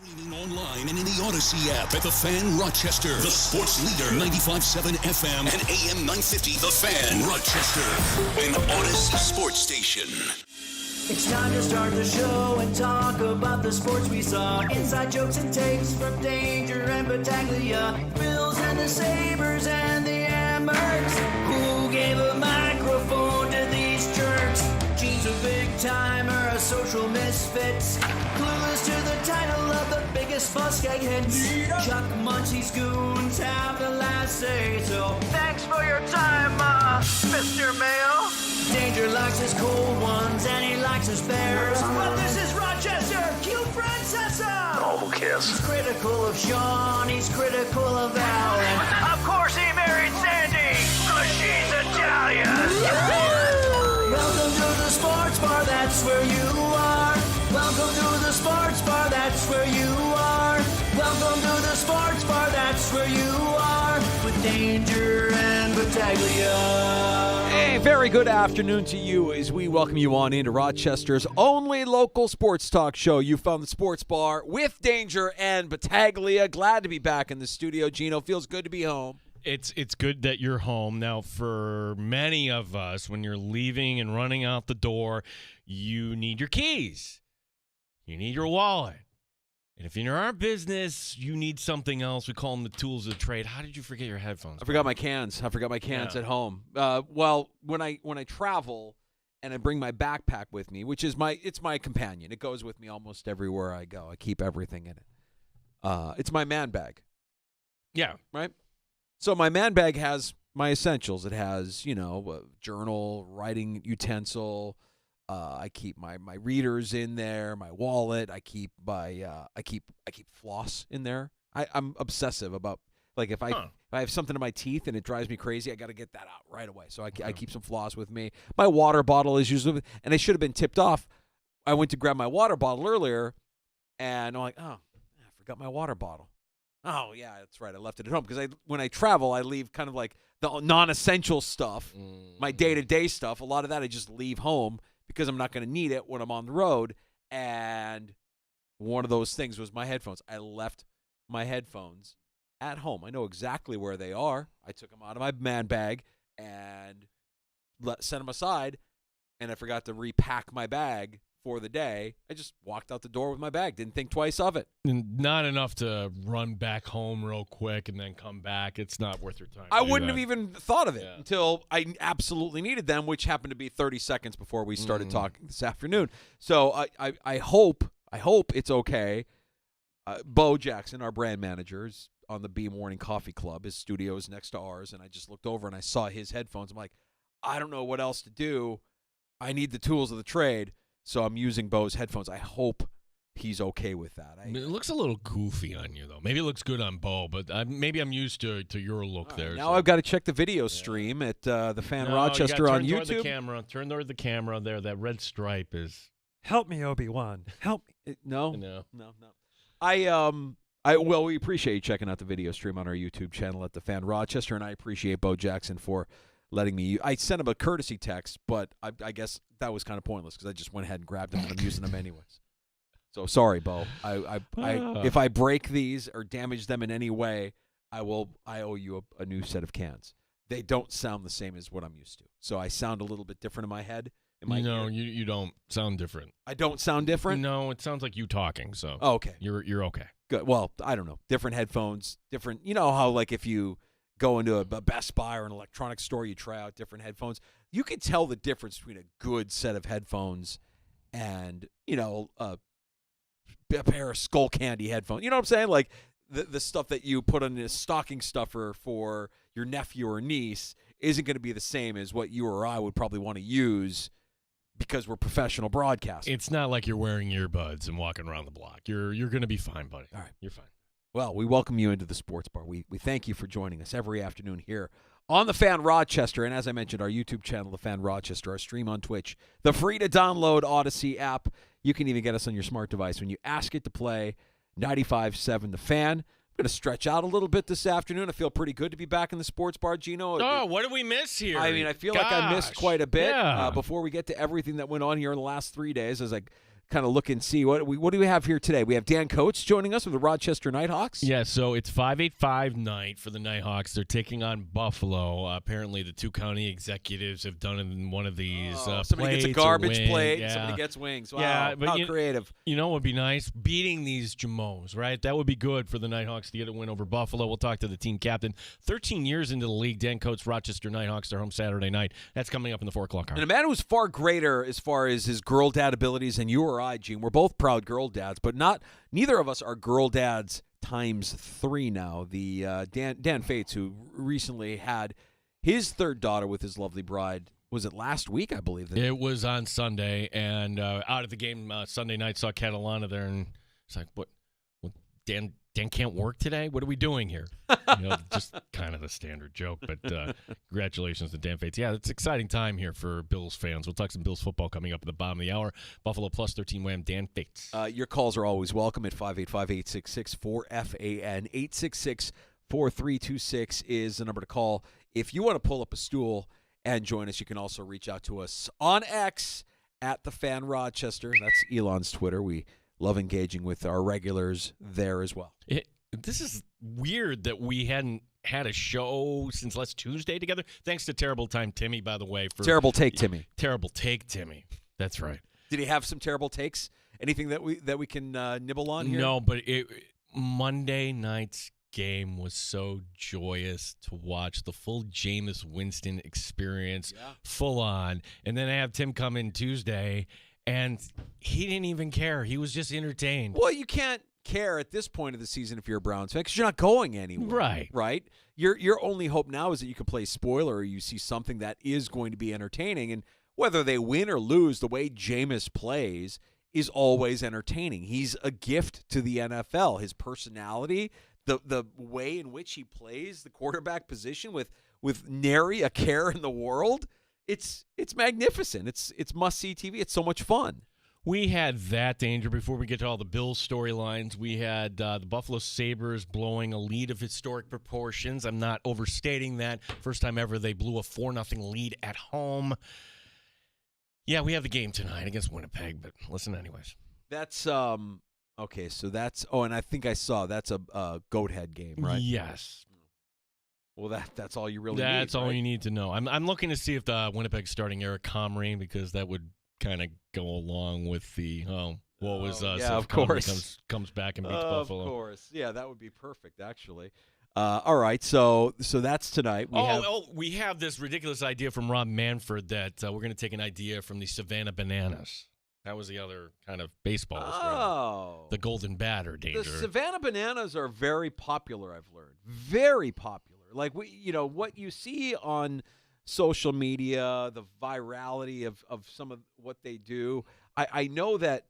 Streaming online and in the Odyssey app at The Fan Rochester. The sports leader, 95.7 FM and AM 950. The Fan Rochester, an Odyssey sports station. It's time to start the show and talk about the sports we saw. Inside jokes and takes from Danger and Battaglia. Bills and the Sabres and the Amherst. Who gave a microphone to these jerks? Gene's a big timer, a social misfit. Clueless to the title of the biggest buskeg hits. Chuck Muncie's goons have the last say. So thanks for your time, Mr. Mayo. Danger likes his cold ones and he likes his bears. But this is Rochester, Q Francesa. Oh, who cares? He's critical of Sean, he's critical of Al. And of course he married Sandy, cause she's Italian. Welcome to the sports bar, that's where you are. Welcome to the sports bar, that's where you are. Welcome to the sports bar, that's where you are. With Danger and Battaglia. Hey, very good afternoon to you as we welcome you on into Rochester's only local sports talk show. You found the sports bar with Danger and Battaglia. Glad to be back in the studio. Gino, feels good to be home. It's good that you're home. Now, for many of us, when you're leaving and running out the door, you need your keys. You need your wallet. And if you're in our business, you need something else. We call them the tools of the trade. How did you forget your headphones? I forgot my cans. At home. Well, when I travel and I bring my backpack with me, which is my companion. It goes with me almost everywhere I go. I keep everything in it. It's my man bag. Yeah. Right? So my man bag has my essentials. It has, a journal, writing utensil. I keep my readers in there, my wallet. I keep I keep floss in there. I'm obsessive about, like, if I have something in my teeth and it drives me crazy, I got to get that out right away. So I keep some floss with me. My water bottle is usually, and I should have been tipped off. I went to grab my water bottle earlier, and I'm like, oh, I forgot my water bottle. Oh, yeah, that's right. I left it at home because when I travel, I leave kind of like the non-essential stuff, my day-to-day stuff. A lot of that I just leave home because I'm not going to need it when I'm on the road. And one of those things was my headphones. I left my headphones at home. I know exactly where they are. I took them out of my man bag and set them aside, and I forgot to repack my bag for the day. I just walked out the door with my bag. Didn't think twice of it. And not enough to run back home real quick and then come back. It's not worth your time. I wouldn't have even thought of it until I absolutely needed them, which happened to be 30 seconds before we started talking this afternoon. So I hope it's okay. Bo Jackson, our brand manager, is on the B Morning Coffee Club. His studio is next to ours, and I just looked over and I saw his headphones. I'm like, I don't know what else to do. I need the tools of the trade. So I'm using Bo's headphones. I hope he's okay with that. It looks a little goofy on you, though. Maybe it looks good on Bo, but maybe I'm used to your look there. Now I've got to check the video stream at the Fan Rochester on YouTube. Turn toward the camera there. That red stripe is. Help me, Obi-Wan. Help me. No. Well, we appreciate you checking out the video stream on our YouTube channel at the Fan Rochester, and I appreciate Bo Jackson for letting me. I sent him a courtesy text, but I guess that was kind of pointless because I just went ahead and grabbed them and I'm using them anyways. So sorry, Bo. If I break these or damage them in any way, I owe you a new set of cans. They don't sound the same as what I'm used to, so I sound a little bit different in my head. You don't sound different. I don't sound different? No, it sounds like you talking. So okay, you're okay. Good. Well, I don't know. Different headphones. Different. You know how, like, if you go into a Best Buy or an electronics store, you try out different headphones. You can tell the difference between a good set of headphones and, a pair of Skull Candy headphones. You know what I'm saying? Like the stuff that you put on a stocking stuffer for your nephew or niece isn't going to be the same as what you or I would probably want to use because we're professional broadcasters. It's not like you're wearing earbuds and walking around the block. You're going to be fine, buddy. All right. You're fine. Well, we welcome you into the sports bar. We thank you for joining us every afternoon here on the Fan Rochester. And as I mentioned, our YouTube channel, the Fan Rochester, our stream on Twitch, the free-to-download Odyssey app. You can even get us on your smart device when you ask it to play 95.7 The Fan. I'm going to stretch out a little bit this afternoon. I feel pretty good to be back in the sports bar, Gino. Oh, what did we miss here? I mean, I feel like I missed quite a bit Yeah. before we get to everything that went on here in the last 3 days as I kind of look and see what do we have here today. We have Dan Coates joining us with the Rochester Nighthawks. Yeah, so it's 5-8-5 night for the Nighthawks. They're taking on Buffalo. Apparently, the two county executives have done it in one of these somebody gets a plates or garbage wing. plate, Yeah. and somebody gets wings. Wow, Yeah, but how creative. You know what would be nice? Beating these Jamos, right? That would be good for the Nighthawks to get a win over Buffalo. We'll talk to the team captain. 13 years into the league, Dan Coates, Rochester Nighthawks. They're home Saturday night. That's coming up in the 4 o'clock hour. And a man who's far greater as far as his girl dad abilities than you or I, Gene. We're both proud girl dads, but neither of us are girl dads times 3 now. The Dan Fates, who recently had his third daughter with his lovely bride. Was it last week, I believe? It was on Sunday, and out of the game Sunday night, saw Catalana there, and it's like, what Dan can't work today? What are we doing here? Just kind of the standard joke, but congratulations to Dan Fates. Yeah, it's an exciting time here for Bills fans. We'll talk some Bills football coming up at the bottom of the hour. Buffalo plus 13 wham, Dan Fates. Your calls are always welcome at 585-866-4FAN. 866-4326 is the number to call. If you want to pull up a stool and join us, you can also reach out to us on X at the Fan Rochester. That's Elon's Twitter. We love engaging with our regulars there as well. This is weird that we hadn't had a show since last Tuesday together. Thanks to Terrible Time Timmy, by the way. For Terrible Take Timmy. Terrible Take Timmy. That's right. Did he have some terrible takes? Anything that we can nibble on here? No, but Monday night's game was so joyous to watch. The full Jameis Winston experience, full on. And then I have Tim come in Tuesday, and he didn't even care. He was just entertained. Well, you can't care at this point of the season if you're a Browns fan because you're not going anywhere. Right? Your only hope now is that you can play spoiler or you see something that is going to be entertaining. And whether they win or lose, the way Jameis plays is always entertaining. He's a gift to the NFL. His personality, the way in which he plays the quarterback position with nary a care in the world, it's magnificent. It's must-see TV. It's so much fun. We had that danger before we get to all the Bills storylines. We had the Buffalo Sabres blowing a lead of historic proportions. I'm not overstating that. First time ever they blew a 4-0 lead at home. Yeah, we have the game tonight against Winnipeg, but listen anyways. That's okay, so that's and I think I saw that's a goat head game, right? Yes. Well, that's all you really need. That's all right? you need to know. I'm looking to see if the Winnipeg's starting Eric Comrie because that would kind of go along with the what was us. Yeah, if of course. Comrie comes back and beats Buffalo. Of course. Yeah, that would be perfect actually. All right, so that's tonight. We have this ridiculous idea from Rob Manfred that we're going to take an idea from the Savannah Bananas. That was the other kind of baseball. The Golden Batter danger. The Savannah Bananas are very popular, I've learned. Very popular. Like what you see on social media, the virality of some of what they do. I know that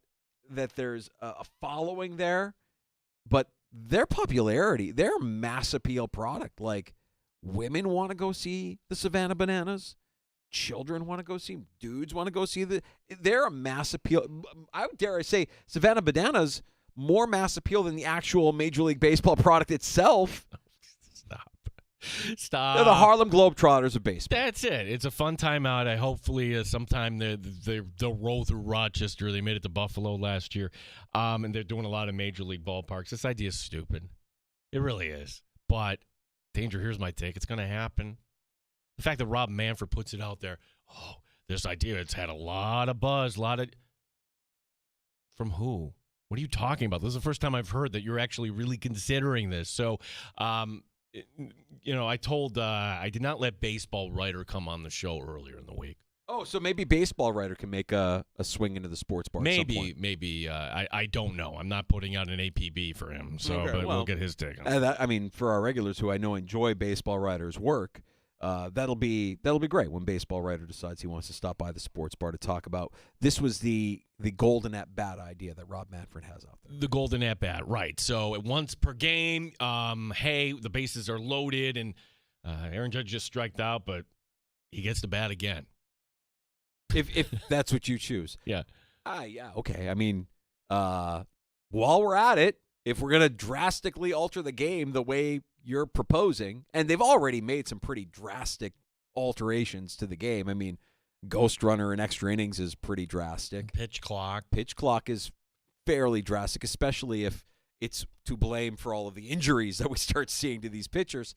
there's a following there, but their popularity, they're a mass appeal product. Like women want to go see the Savannah Bananas. Children want to go see them. Dudes want to go see they're a mass appeal. I would dare say Savannah Bananas more mass appeal than the actual Major League Baseball product itself. Stop. They're the Harlem Globetrotters of baseball. That's it. It's a fun time out. Hopefully sometime they'll roll through Rochester. They made it to Buffalo last year, and they're doing a lot of Major League ballparks. This idea is stupid. It really is. But, danger, here's my take. It's going to happen. The fact that Rob Manfred puts it out there, this idea, it's had a lot of buzz, from who? What are you talking about? This is the first time I've heard that you're actually really considering this. So, I did not let baseball writer come on the show earlier in the week. Oh, so maybe baseball writer can make a swing into the sports bar. Maybe. I don't know. I'm not putting out an APB for him, but we'll get his take on it. For our regulars who I know enjoy baseball writers' work, that'll be great when baseball writer decides he wants to stop by the sports bar to talk about. This was the golden at bat idea that Rob Manfred has out there. The golden at bat, right? So once per game, the bases are loaded, and Aaron Judge just striked out, but he gets to bat again. If that's what you choose, yeah, okay. I mean, while we're at it, if we're gonna drastically alter the game the way you're proposing, and they've already made some pretty drastic alterations to the game. I mean, Ghost runner in extra innings is pretty drastic. Pitch clock. Pitch clock is fairly drastic, especially if it's to blame for all of the injuries that we start seeing to these pitchers.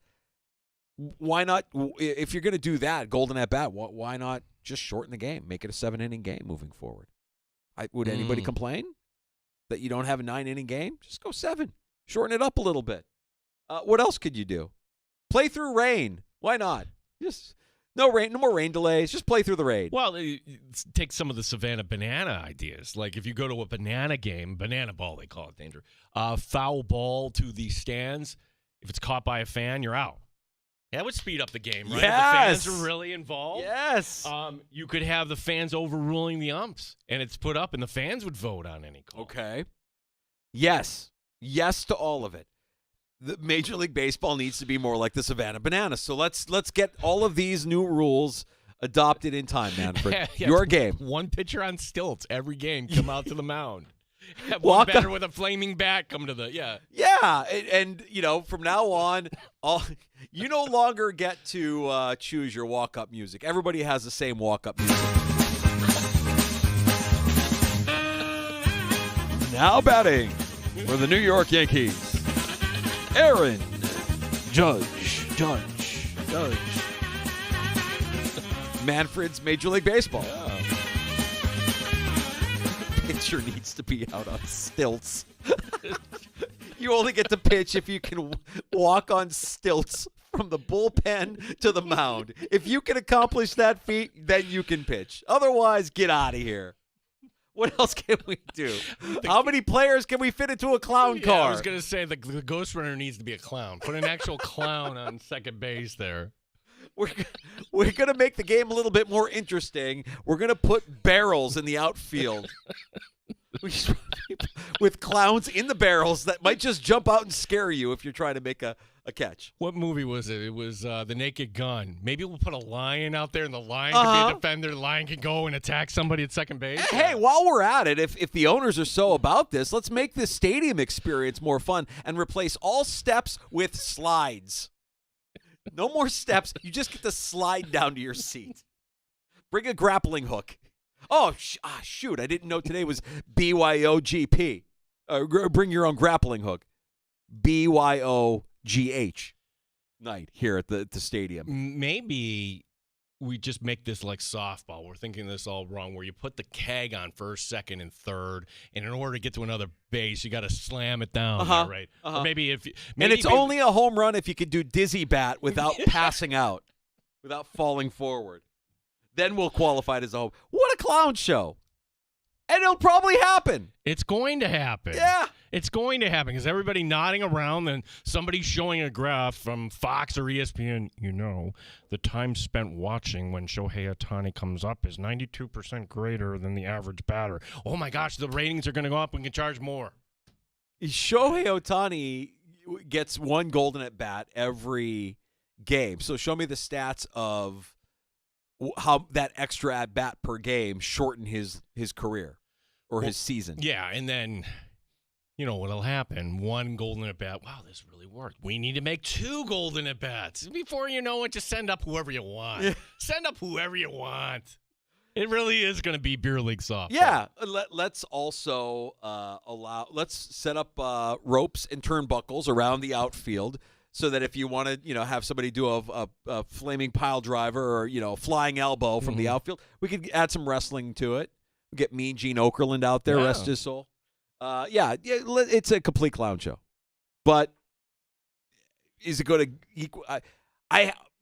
Why not, if you're going to do that, golden at bat, why not just shorten the game, make it a 7-inning game moving forward? Would anybody complain that you don't have a 9-inning game? Just go 7. Shorten it up a little bit. What else could you do? Play through rain. Why not? Just no more rain delays. Just play through the rain. Well, take some of the Savannah Banana ideas. Like if you go to a banana game, banana ball they call it, danger. Foul ball to the stands. If it's caught by a fan, you're out. That would speed up the game, right? Yes. If the fans are really involved. Yes. You could have the fans overruling the umps, and it's put up, and the fans would vote on any call. Okay. Yes. Yes to all of it. The Major League Baseball needs to be more like the Savannah Banana. So let's get all of these new rules adopted in time, Manfred. Yeah, Your game. One pitcher on stilts every game come out to the mound. Have Walk one batter up. with a flaming bat come to the Yeah, and from now on, you no longer get to choose your walk-up music. Everybody has the same walk-up music. Now batting for the New York Yankees, Aaron Judge. Manfred's Major League Baseball. Pitcher needs to be out on stilts. You only get to pitch if you can walk on stilts from the bullpen to the mound. If you can accomplish that feat, then you can pitch. Otherwise, get out of here. What else can we do? How many players can we fit into a clown car? I was going to say the Ghost Runner needs to be a clown. Put an actual clown on second base there. We're going to make the game a little bit more interesting. We're going to put barrels in the outfield. With clowns in the barrels that might just jump out and scare you if you're trying to make a catch. What movie was it? It was The Naked Gun. Maybe we'll put a lion out there, and the lion can be a defender. The lion can go and attack somebody at second base. Hey, while we're at it, if the owners are so about this, let's make this stadium experience more fun and replace all steps with slides. No more steps. You just get to slide down to your seat. Bring a grappling hook. Oh, shoot. I didn't know today was BYOGP. Bring your own grappling hook. BYOGH night here at the stadium. Maybe we just make this like softball. We're thinking this all wrong, where you put the keg on first, second, and third, and in order to get to another base, you got to slam it down, there, right? Or maybe and it's only a home run if you could do dizzy bat without passing out, without falling forward. Then we'll qualify it as a home. What a clown show. And it'll probably happen. It's going to happen. Yeah. It's going to happen because everybody nodding around and somebody showing a graph from Fox or ESPN. You know, the time spent watching when Shohei Ohtani comes up is 92% greater than the average batter. Oh, my gosh, the ratings are going to go up. We can charge more. Shohei Ohtani gets one golden at bat every game. So show me the stats of how that extra at bat per game shortened his career or his season. Yeah, and then you know what'll happen. One golden at bat. Wow, this really worked. We need to make 2 golden at bats. Before you know it, just send up whoever you want. Yeah. Send up whoever you want. It really is going to be beer league softball. Yeah. Let's also let's set up ropes and turnbuckles around the outfield so that if you want to, have somebody do a flaming pile driver or, flying elbow from the outfield, we could add some wrestling to it. We get Mean Gene Okerlund out there, rest his soul. It's a complete clown show. But is it going to equal?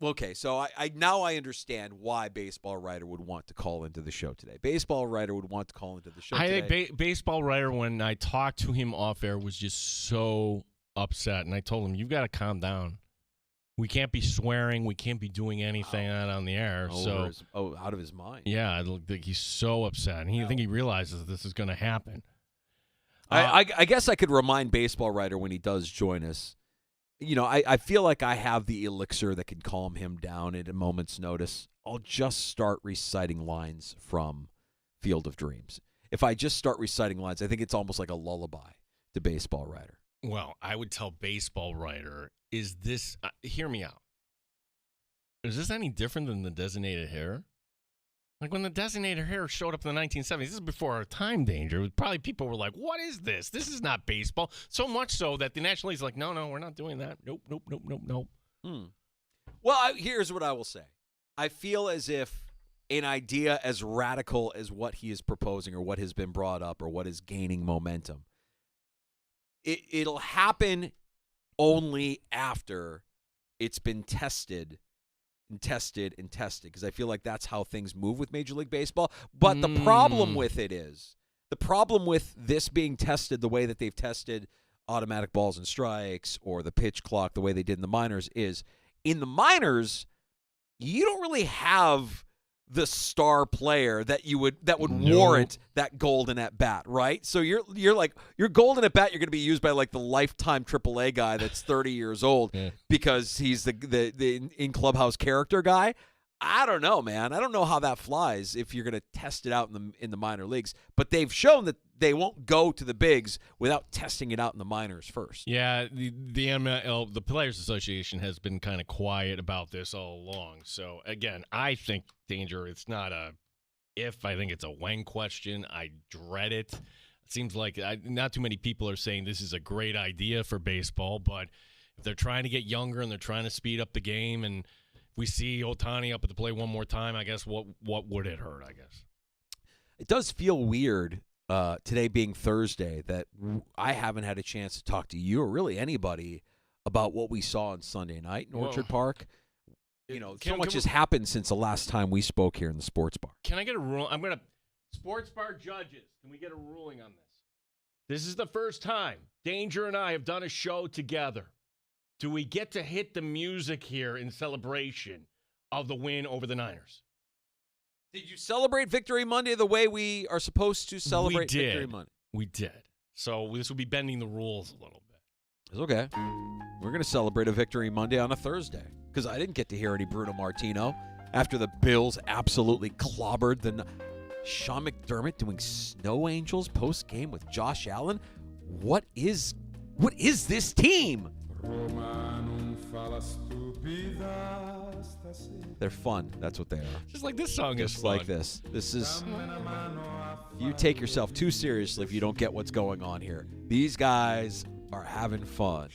Okay, so I now understand why Baseball Writer would want to call into the show today. Baseball Writer would want to call into the show today. I think Baseball Writer, when I talked to him off air, was just so upset, and I told him, "You've got to calm down. We can't be swearing. We can't be doing anything out on the air." Out of his mind. Yeah, I think he's so upset, and I think he realizes this is going to happen. I guess I could remind Baseball Writer when he does join us. I feel like I have the elixir that can calm him down at a moment's notice. I'll just start reciting lines from Field of Dreams. If I just start reciting lines, I think it's almost like a lullaby to Baseball Writer. Well, I would tell Baseball Writer, is this hear me out. Is this any different than the designated hitter? Like when the designated hitter showed up in the 1970s, this is before our time, Danger. Probably people were like, what is this? This is not baseball. So much so that the National League's like, no, we're not doing that. Nope. Well, here's what I will say. I feel as if an idea as radical as what he is proposing or what has been brought up or what is gaining momentum, it'll happen only after it's been tested and tested and tested, because I feel like that's how things move with Major League Baseball. But the problem with it is, the problem with this being tested the way that they've tested automatic balls and strikes or the pitch clock the way they did in the minors is, in the minors, you don't really have the star player that would warrant that golden at bat, right? So you're golden at bat. You're going to be used by like the lifetime AAA guy that's 30 years old because he's the in clubhouse character guy. I don't know, man. I don't know how that flies if you're going to test it out in the minor leagues. But they've shown that they won't go to the bigs without testing it out in the minors first. Yeah, the ML, the Players Association, has been kind of quiet about this all along. So again, I think, Danger, it's not a if. I think it's a when question. I dread it. It seems like not too many people are saying this is a great idea for baseball, but if they're trying to get younger and they're trying to speed up the game, and we see Ohtani up at the plate one more time, I guess what would it hurt, I guess? It does feel weird today being Thursday that I haven't had a chance to talk to you or really anybody about what we saw on Sunday night in Orchard Park. So much has happened since the last time we spoke here in the sports bar. Can I get a rule? Sports bar judges, can we get a ruling on this? This is the first time Danger and I have done a show together. Do we get to hit the music here in celebration of the win over the Niners? Did you celebrate Victory Monday the way we are supposed to celebrate Victory Monday? We did. So this will be bending the rules a little bit. It's okay. We're going to celebrate a Victory Monday on a Thursday because I didn't get to hear any Bruno Martino after the Bills absolutely clobbered Sean McDermott doing Snow Angels post-game with Josh Allen. What is this team? They're fun. That's what they are. Just like this song Just is fun. like this. This is... You take yourself too seriously if you don't get what's going on here. These guys are having fun.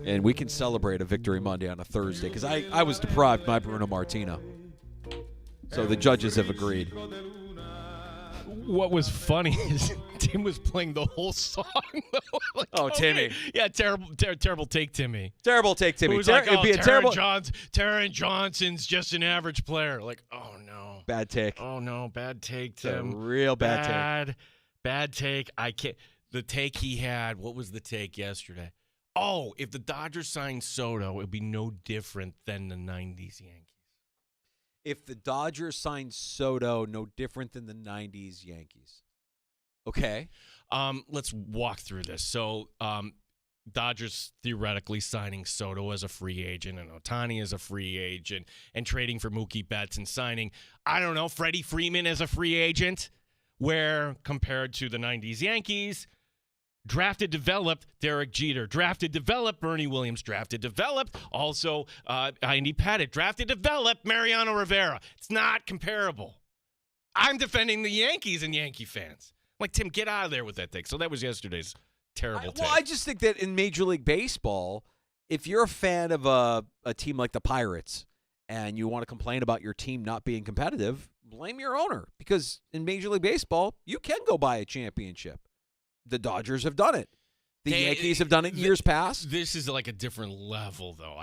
And we can celebrate a Victory Monday on a Thursday because I was deprived by Bruno Martino. So the judges have agreed. What was funny is Tim was playing the whole song. Like, Timmy. Yeah, terrible take, Timmy. Terrible take, Timmy. It was like, it'd be a terrible... Taron Johnson's just an average player. Like, oh, no. Bad take. Oh, no, bad take, Tim. A real bad take. Bad take. I can't. The take he had, what was the take yesterday? Oh, if the Dodgers signed Soto, it would be no different than the 90s Yankees. If the Dodgers signed Soto, no different than the 90s Yankees. Okay. Let's walk through this. So, Dodgers theoretically signing Soto as a free agent and Ohtani as a free agent and trading for Mookie Betts and signing, I don't know, Freddie Freeman as a free agent, where compared to the 90s Yankees, drafted, developed Derek Jeter, drafted, developed Bernie Williams, drafted, developed also Andy Pettitte, drafted, developed Mariano Rivera. It's not comparable. I'm defending the Yankees and Yankee fans. Like, Tim, get out of there with that take. So that was yesterday's terrible take. Well, I just think that in Major League Baseball, if you're a fan of a team like the Pirates and you want to complain about your team not being competitive, blame your owner. Because in Major League Baseball, you can go buy a championship. The Dodgers have done it. The Yankees have done it years past. This is like a different level, though.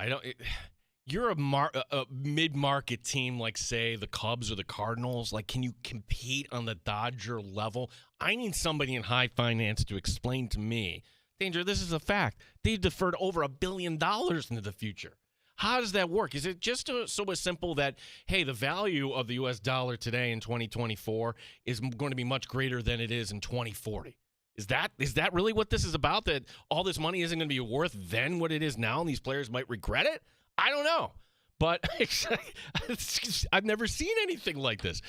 You're a mid-market team like, say, the Cubs or the Cardinals. Like, can you compete on the Dodger level? I need somebody in high finance to explain to me, Danger, this is a fact. They deferred over $1 billion into the future. How does that work? Is it just so simple that, hey, the value of the U.S. dollar today in 2024 is going to be much greater than it is in 2040? Is that really what this is about, that all this money isn't going to be worth then what it is now and these players might regret it? I don't know. But I've never seen anything like this.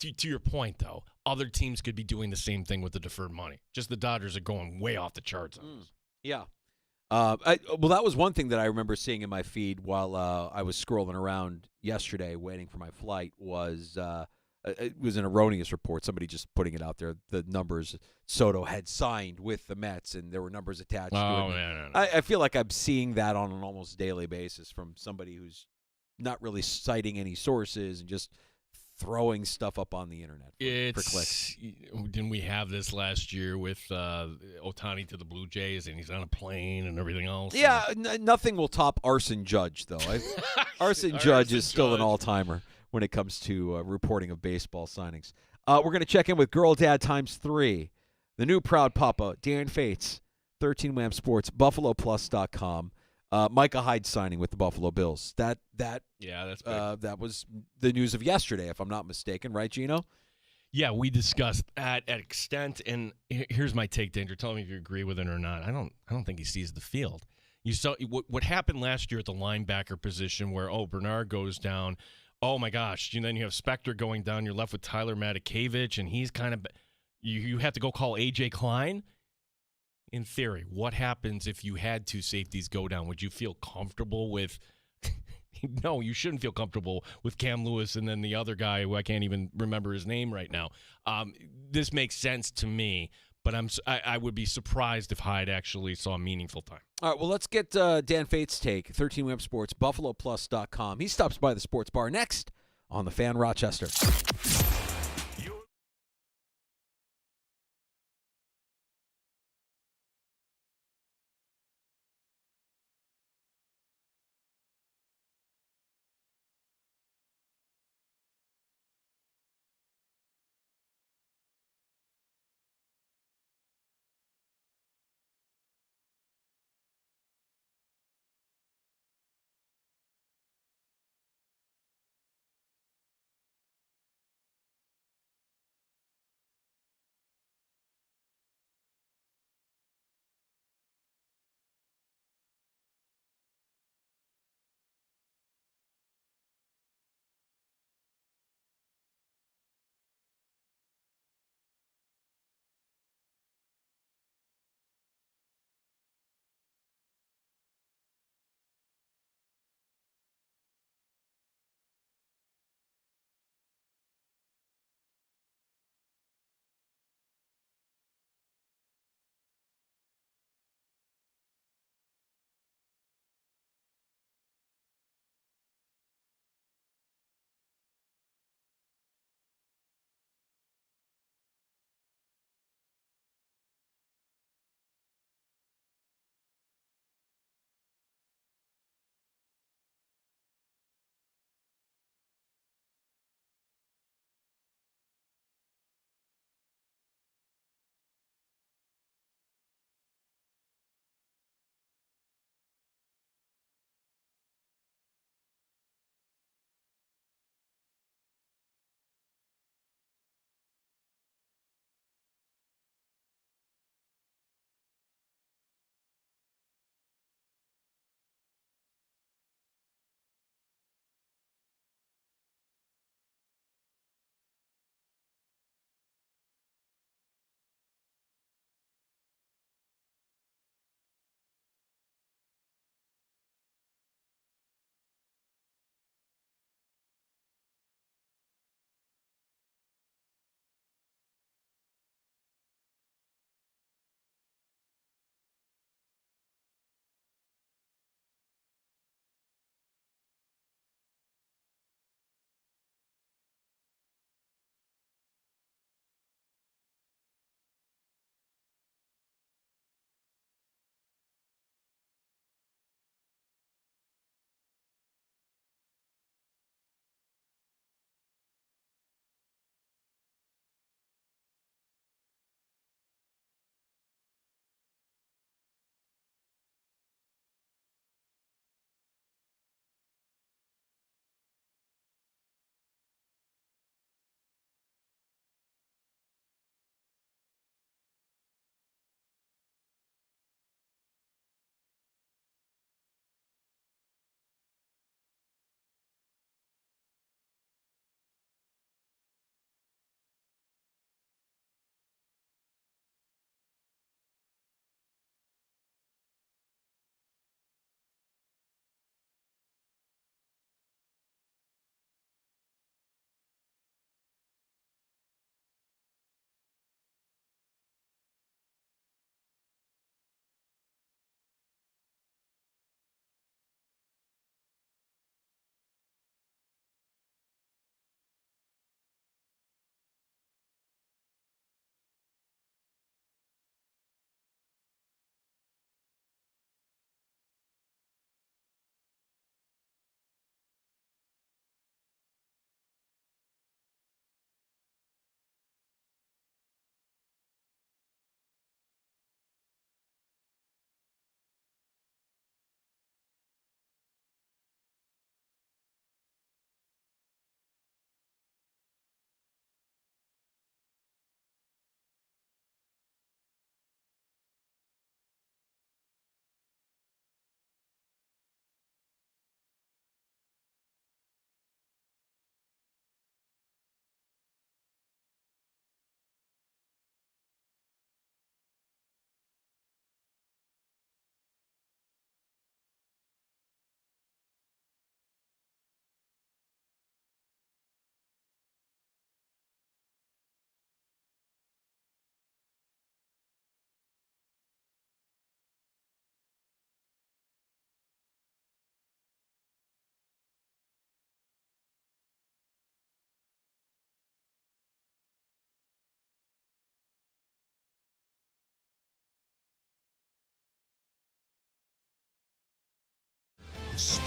To your point, though, other teams could be doing the same thing with the deferred money. Just the Dodgers are going way off the charts on this. Yeah. Well, that was one thing that I remember seeing in my feed while I was scrolling around yesterday, waiting for my flight. It was an erroneous report. Somebody just putting it out there. The numbers Soto had signed with the Mets, and there were numbers attached to it. Oh, no. I feel like I'm seeing that on an almost daily basis from somebody who's not really citing any sources and just throwing stuff up on the internet for clicks. Didn't we have this last year with Ohtani to the Blue Jays, and he's on a plane and everything else? Yeah, nothing will top Arson Judge, though. Arson Judge is still an all-timer when it comes to reporting of baseball signings. We're going to check in with Girl Dad times 3, the new proud papa, Dan Fates, 13 Wham Sports, BuffaloPlus.com. Micah Hyde signing with the Buffalo Bills. That's big. That was the news of yesterday, if I'm not mistaken, right, Gino? Yeah, we discussed that at extent, and here's my take, Danger. Tell me if you agree with it or not. I don't think he sees the field. You saw what happened last year at the linebacker position, where Bernard goes down. Oh my gosh! And then you have Spector going down. You're left with Tyler Matakevich, and he's kind of you have to go call AJ Klein. In theory, what happens if you had two safeties go down? Would you feel comfortable with – no, you shouldn't feel comfortable with Cam Lewis and then the other guy who I can't even remember his name right now. This makes sense to me, but I would be surprised if Hyde actually saw meaningful time. All right, well, let's get Dan Fate's take, 13 Wham Sports, BuffaloPlus.com. He stops by the sports bar next on The Fan Rochester.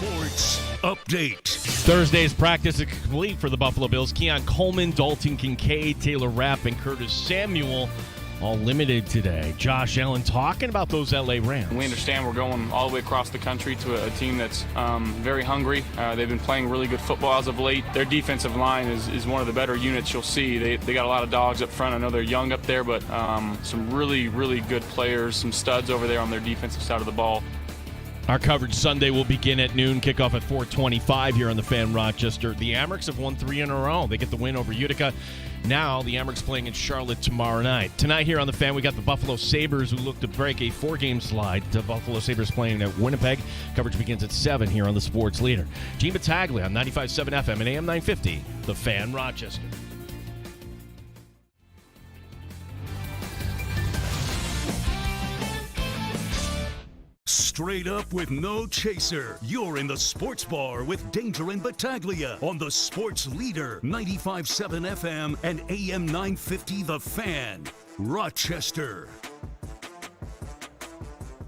Sports Update. Thursday's practice is complete for the Buffalo Bills. Keon Coleman, Dalton Kincaid, Taylor Rapp, and Curtis Samuel all limited today. Josh Allen talking about those LA Rams. We understand we're going all the way across the country to a team that's very hungry. They've been playing really good football as of late. Their defensive line is one of the better units you'll see. They got a lot of dogs up front. I know they're young up there, but some really, really good players, some studs over there on their defensive side of the ball. Our coverage Sunday will begin at noon, kickoff at 4:25 here on the Fan Rochester. The Amerks have won 3 in a row. They get the win over Utica. Now the Amerks playing in Charlotte tomorrow night. Tonight here on the Fan, we got the Buffalo Sabres who look to break a 4-game slide. The Buffalo Sabres playing at Winnipeg. Coverage begins at 7 here on the Sports Leader. Gene Battaglia on 95.7 FM and AM 950, the Fan Rochester. Straight up with no chaser. You're in the Sports Bar with Danger and Battaglia on the Sports Leader, 95.7 FM and AM 950 The Fan, Rochester.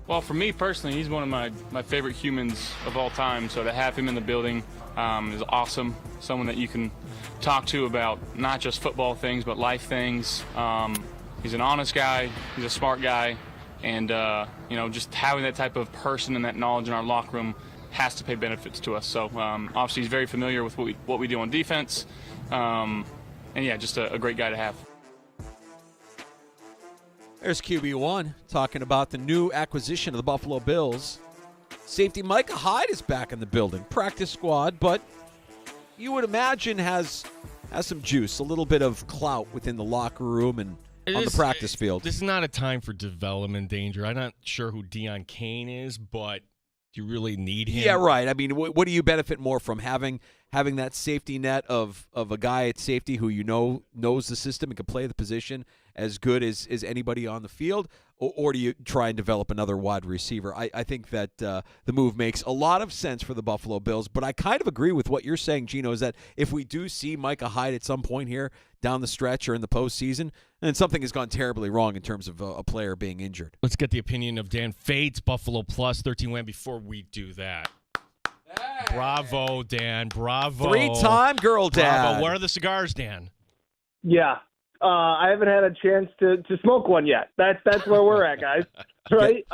Well, for me personally, he's one of my favorite humans of all time. So to have him in the building is awesome. Someone that you can talk to about not just football things, but life things. He's an honest guy. He's a smart guy. And, just having that type of person and that knowledge in our locker room has to pay benefits to us. So, obviously, he's very familiar with what we do on defense. Just a great guy to have. There's QB1 talking about the new acquisition of the Buffalo Bills. Safety Micah Hyde is back in the building. Practice squad, but you would imagine has some juice, a little bit of clout within the locker room and on the practice field. This is not a time for development, Danger. I'm not sure who Deion Kane is, but do you really need him? Yeah, right. I mean, what do you benefit more from having that safety net of a guy at safety who knows the system and can play the position as good as anybody on the field, or do you try and develop another wide receiver? I think that the move makes a lot of sense for the Buffalo Bills, but I kind of agree with what you're saying, Gino, is that if we do see Micah Hyde at some point here down the stretch or in the postseason, then something has gone terribly wrong in terms of a player being injured. Let's get the opinion of Dan Fates, Buffalo Plus 13 win before we do that. Hey. Bravo, Dan. Bravo. 3-time girl dad. Bravo. Where are the cigars, Dan? Yeah. I haven't had a chance to smoke one yet. That's where we're at, guys. Right?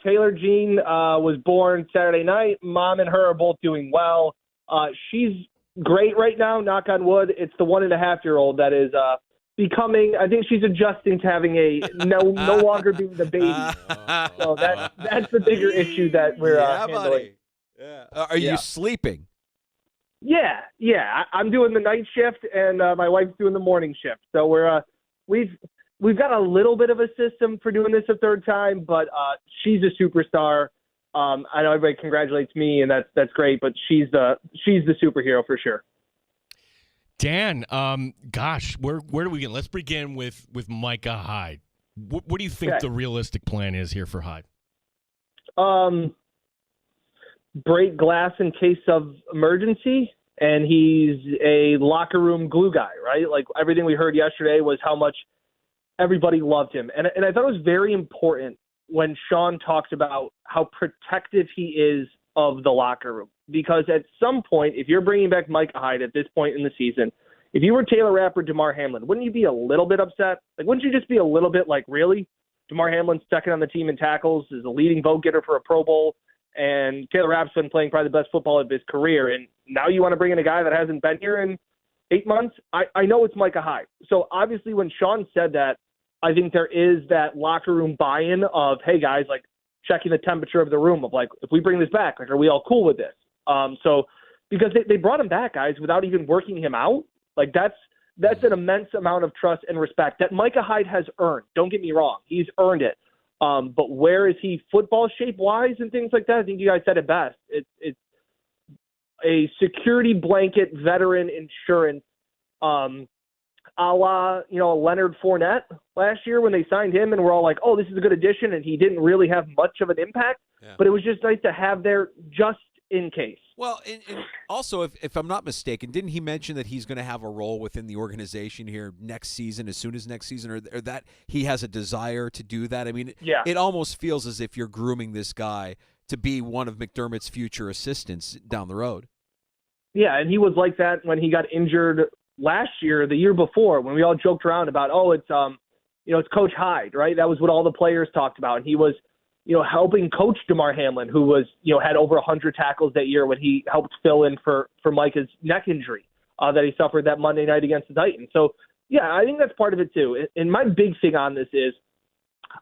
Taylor Jean was born Saturday night. Mom and her are both doing well. She's great right now, knock on wood. It's the 1.5-year-old that is becoming, I think she's adjusting to having no longer being the baby. So that's the bigger issue that we're handling. Buddy. Yeah. Are you sleeping? Yeah. I'm doing the night shift, and my wife's doing the morning shift. So we've got a little bit of a system for doing this a third time, but she's a superstar. I know everybody congratulates me, and that's great, but she's the superhero for sure. Dan, where do we begin? Let's begin with Micah Hyde. What do you think the realistic plan is here for Hyde? Break glass in case of emergency, and he's a locker room glue guy, right? Like everything we heard yesterday was how much everybody loved him. And I thought it was very important when Sean talks about how protective he is of the locker room. Because at some point, if you're bringing back Micah Hyde at this point in the season, if you were Taylor Rapp or DeMar Hamlin, wouldn't you be a little bit upset? Like, wouldn't you just be a little bit like, really? DeMar Hamlin's second on the team in tackles, is a leading vote getter for a Pro Bowl, and Taylor Rapp's been playing probably the best football of his career. And now you want to bring in a guy that hasn't been here in 8 months? I know it's Micah Hyde. So obviously when Sean said that, I think there is that locker room buy-in of, hey, guys, like checking the temperature of the room of like, if we bring this back, like, are we all cool with this? So because they brought him back, guys, without even working him out. Like that's an immense amount of trust and respect that Micah Hyde has earned. Don't get me wrong. He's earned it. But where is he football shape-wise and things like that? I think you guys said it best. It's a security blanket veteran insurance a la, Leonard Fournette last year when they signed him and we're all like, oh, this is a good addition, and he didn't really have much of an impact. Yeah. But it was just nice to have there just in case. Well, and also, if I'm not mistaken, didn't he mention that he's going to have a role within the organization here next season, as soon as next season, or that he has a desire to do that? I mean, It almost feels as if you're grooming this guy to be one of McDermott's future assistants down the road. Yeah, and he was like that when he got injured last year, the year before, when we all joked around about, it's Coach Hyde, right? That was what all the players talked about. And he was, helping coach DeMar Hamlin, who was, had over 100 tackles that year when he helped fill in for Micah's neck injury that he suffered that Monday night against the Titans. So, yeah, I think that's part of it too. And my big thing on this is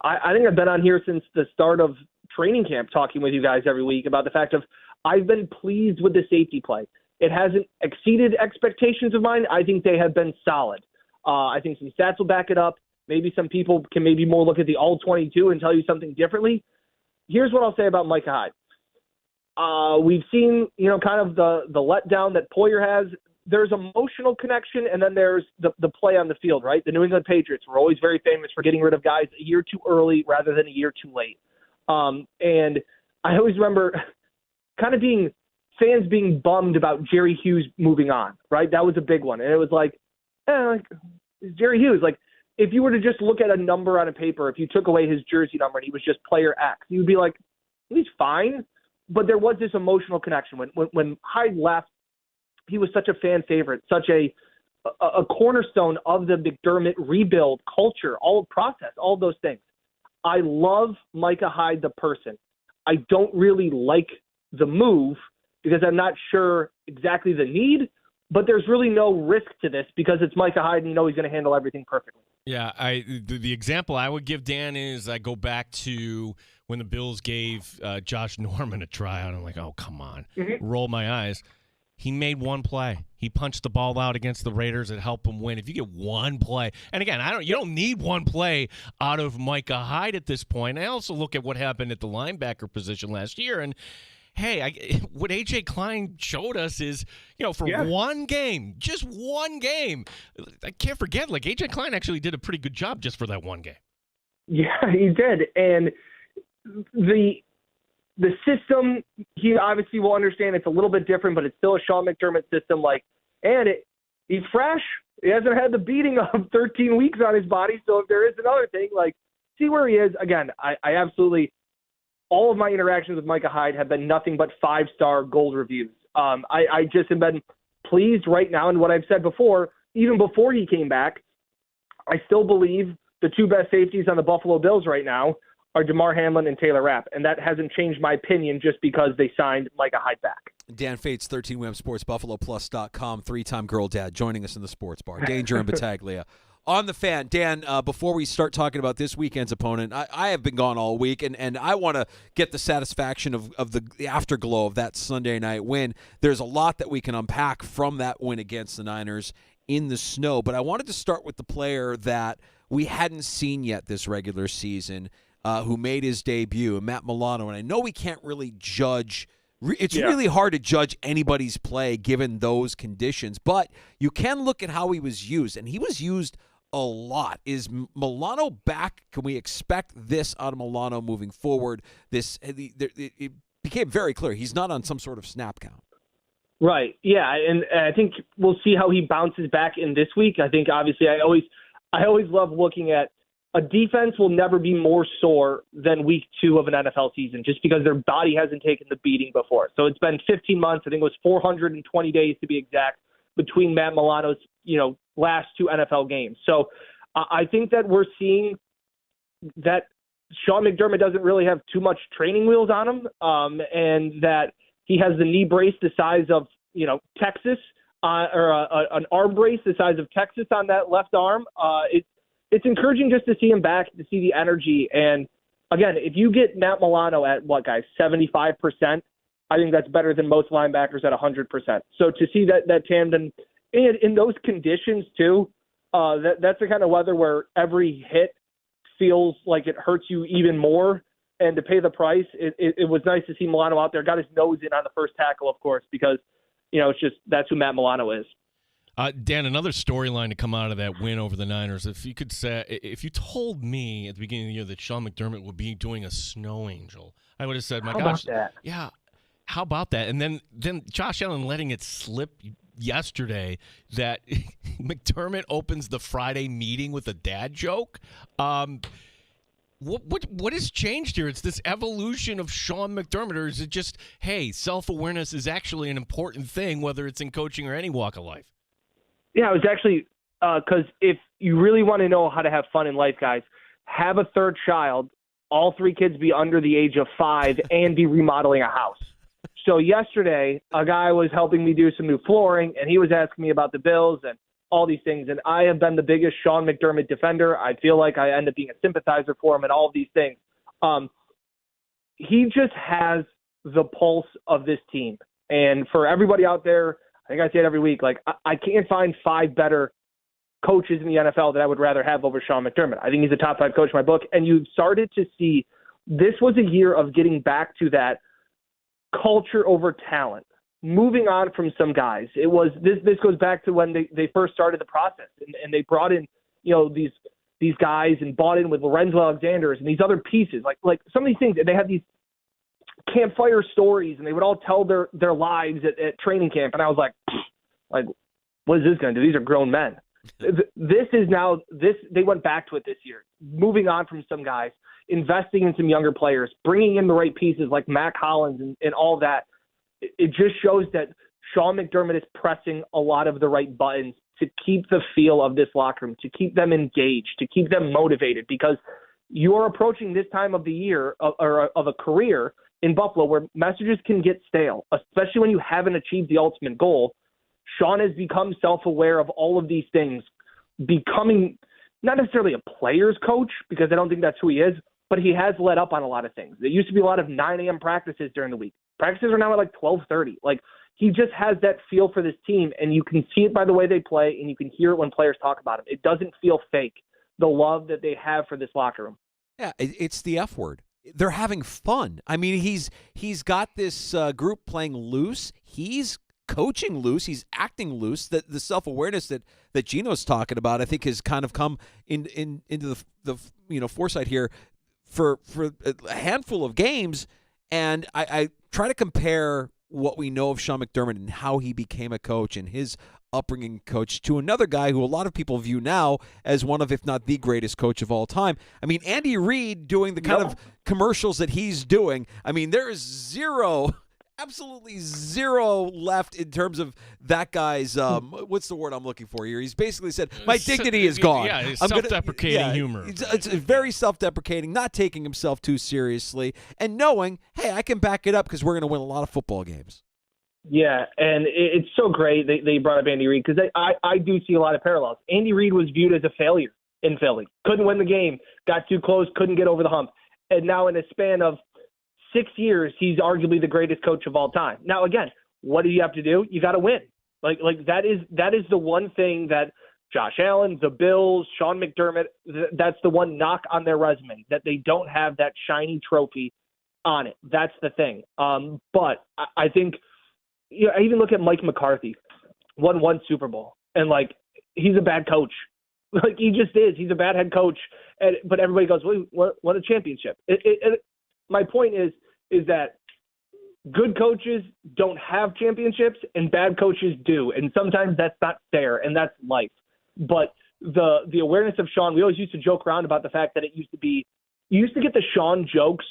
I think I've been on here since the start of training camp talking with you guys every week about the fact of I've been pleased with the safety play. It hasn't exceeded expectations of mine. I think they have been solid. I think some stats will back it up. Maybe some people can maybe more look at the all-22 and tell you something differently. Here's what I'll say about Micah Hyde. We've seen, kind of the letdown that Poyer has. There's emotional connection, and then there's the play on the field, right? The New England Patriots were always very famous for getting rid of guys a year too early rather than a year too late. And I always remember kind of fans being bummed about Jerry Hughes moving on, right? That was a big one. And it was like Jerry Hughes, if you were to just look at a number on a paper, if you took away his jersey number and he was just player X, you'd be like, he's fine. But there was this emotional connection. When Hyde left, he was such a fan favorite, such a cornerstone of the McDermott rebuild culture, all process, all those things. I love Micah Hyde, the person. I don't really like the move because I'm not sure exactly the need, but there's really no risk to this because it's Micah Hyde and he's going to handle everything perfectly. Yeah, the example I would give, Dan, is I go back to when the Bills gave Josh Norman a tryout. I'm like, oh, come on. Mm-hmm. Roll my eyes. He made one play. He punched the ball out against the Raiders. It helped him win. If you get one play, and again, you don't need one play out of Micah Hyde at this point. I also look at what happened at the linebacker position last year, and hey, what A.J. Klein showed us is, for one game, just one game, I can't forget, A.J. Klein actually did a pretty good job just for that one game. Yeah, he did. And the system, he obviously will understand it's a little bit different, but it's still a Sean McDermott system. He's fresh. He hasn't had the beating of 13 weeks on his body. So if there is another thing, see where he is. Again, I absolutely, all of my interactions with Micah Hyde have been nothing but 5-star gold reviews. I just have been pleased right now. And what I've said before, even before he came back, I still believe the two best safeties on the Buffalo Bills right now are DeMar Hamlin and Taylor Rapp. And that hasn't changed my opinion just because they signed Micah Hyde back. Dan Fates, 13WM Sports, BuffaloPlus.com, three-time girl dad, joining us in the sports bar. Danger and Battaglia. On the Fan, Dan, before we start talking about this weekend's opponent, I have been gone all week, and I want to get the satisfaction of the afterglow of that Sunday night win. There's a lot that we can unpack from that win against the Niners in the snow, but I wanted to start with the player that we hadn't seen yet this regular season, who made his debut, Matt Milano. And I know we can't really judge. It's really hard to judge anybody's play given those conditions, but you can look at how he was used, and he was used a lot. Is Milano back? Can we expect this out of Milano moving forward? It became very clear he's not on some sort of snap count. Right. Yeah, and I think we'll see how he bounces back in this week. I think obviously I always love looking at a defense will never be more sore than week 2 of an NFL season just because their body hasn't taken the beating before. So it's been 15 months. I think it was 420 days to be exact between Matt Milano's, last 2 NFL games. So I think that we're seeing that Sean McDermott doesn't really have too much training wheels on him, and that he has the knee brace the size of, Texas, or an arm brace the size of Texas on that left arm. It's encouraging just to see him back, to see the energy. And again, if you get Matt Milano at 75%, I think that's better than most linebackers at 100%. So to see that tandem in those conditions too, that's the kind of weather where every hit feels like it hurts you even more. And to pay the price, it was nice to see Milano out there. Got his nose in on the first tackle, of course, because it's just that's who Matt Milano is. Dan, another storyline to come out of that win over the Niners. If you told me at the beginning of the year that Sean McDermott would be doing a snow angel, I would have said, "My gosh, yeah, how about that?" And then Josh Allen letting it slip yesterday that McDermott opens the Friday meeting with a dad joke. What has changed here? It's this evolution of Sean McDermott, or is it just, hey, self-awareness is actually an important thing, whether it's in coaching or any walk of life? Yeah, it was actually because if you really want to know how to have fun in life, guys, have a third child, all 3 kids be under the age of 5, and be remodeling a house. So yesterday, a guy was helping me do some new flooring, and he was asking me about the Bills and all these things. And I have been the biggest Sean McDermott defender. I feel like I end up being a sympathizer for him and all of these things. He just has the pulse of this team. And for everybody out there, I think I say it every week, like I can't find 5 better coaches in the NFL that I would rather have over Sean McDermott. I think he's a top 5 coach in my book. And you've started to see this was a year of getting back to that culture over talent. Moving on from some guys, it was this goes back to when they first started the process, and they brought in these guys and bought in with Lorenzo Alexander's and these other pieces, like some of these things. And they had these campfire stories, and they would all tell their lives at training camp. And I was like, what is this going to do? These are grown men. This is now this. They went back to it this year, moving on from some guys, investing in some younger players, bringing in the right pieces like Mac Hollins and all that. It just shows that Sean McDermott is pressing a lot of the right buttons to keep the feel of this locker room, to keep them engaged, to keep them motivated, because you are approaching this time of the year or of a career in Buffalo where messages can get stale, especially when you haven't achieved the ultimate goal. Sean has become self-aware of all of these things, becoming not necessarily a player's coach, because I don't think that's who he is, but he has let up on a lot of things. There used to be a lot of 9 a.m. practices during the week. Practices are now at like 12:30. Like, he just has that feel for this team, and you can see it by the way they play, and you can hear it when players talk about him. It doesn't feel fake, the love that they have for this locker room. Yeah, it's the F word. They're having fun. I mean, he's got this group playing loose. He's coaching loose. He's acting loose. The self-awareness that Gino's talking about, I think, has kind of come into the foresight here for a handful of games. And I try to compare what we know of Sean McDermott and how he became a coach and his upbringing coach to another guy who a lot of people view now as one of, if not the greatest coach of all time. I mean, Andy Reid doing the kind of commercials that he's doing. I mean, there is absolutely zero left in terms of that guy's, what's the word I'm looking for here? He's basically said, my dignity is gone. Yeah, it's self-deprecating humor. It's very self-deprecating, not taking himself too seriously, and knowing, hey, I can back it up because we're going to win a lot of football games. Yeah, and it's so great they brought up Andy Reid, because I do see a lot of parallels. Andy Reid was viewed as a failure in Philly. Couldn't win the game, got too close, couldn't get over the hump. And now in a span of 6 years, he's arguably the greatest coach of all time. Now, again, what do you have to do? You got to win. Like that is the one thing that Josh Allen, the Bills, Sean McDermott, that's the one knock on their resume, that they don't have that shiny trophy on it. That's the thing. But I think, I even look at Mike McCarthy, won 1 Super Bowl, and he's a bad coach. Like, he just is. He's a bad head coach. But everybody goes, well, what a championship. My point is that good coaches don't have championships and bad coaches do. And sometimes that's not fair, and that's life. But the awareness of Sean, we always used to joke around about the fact that you used to get the Sean jokes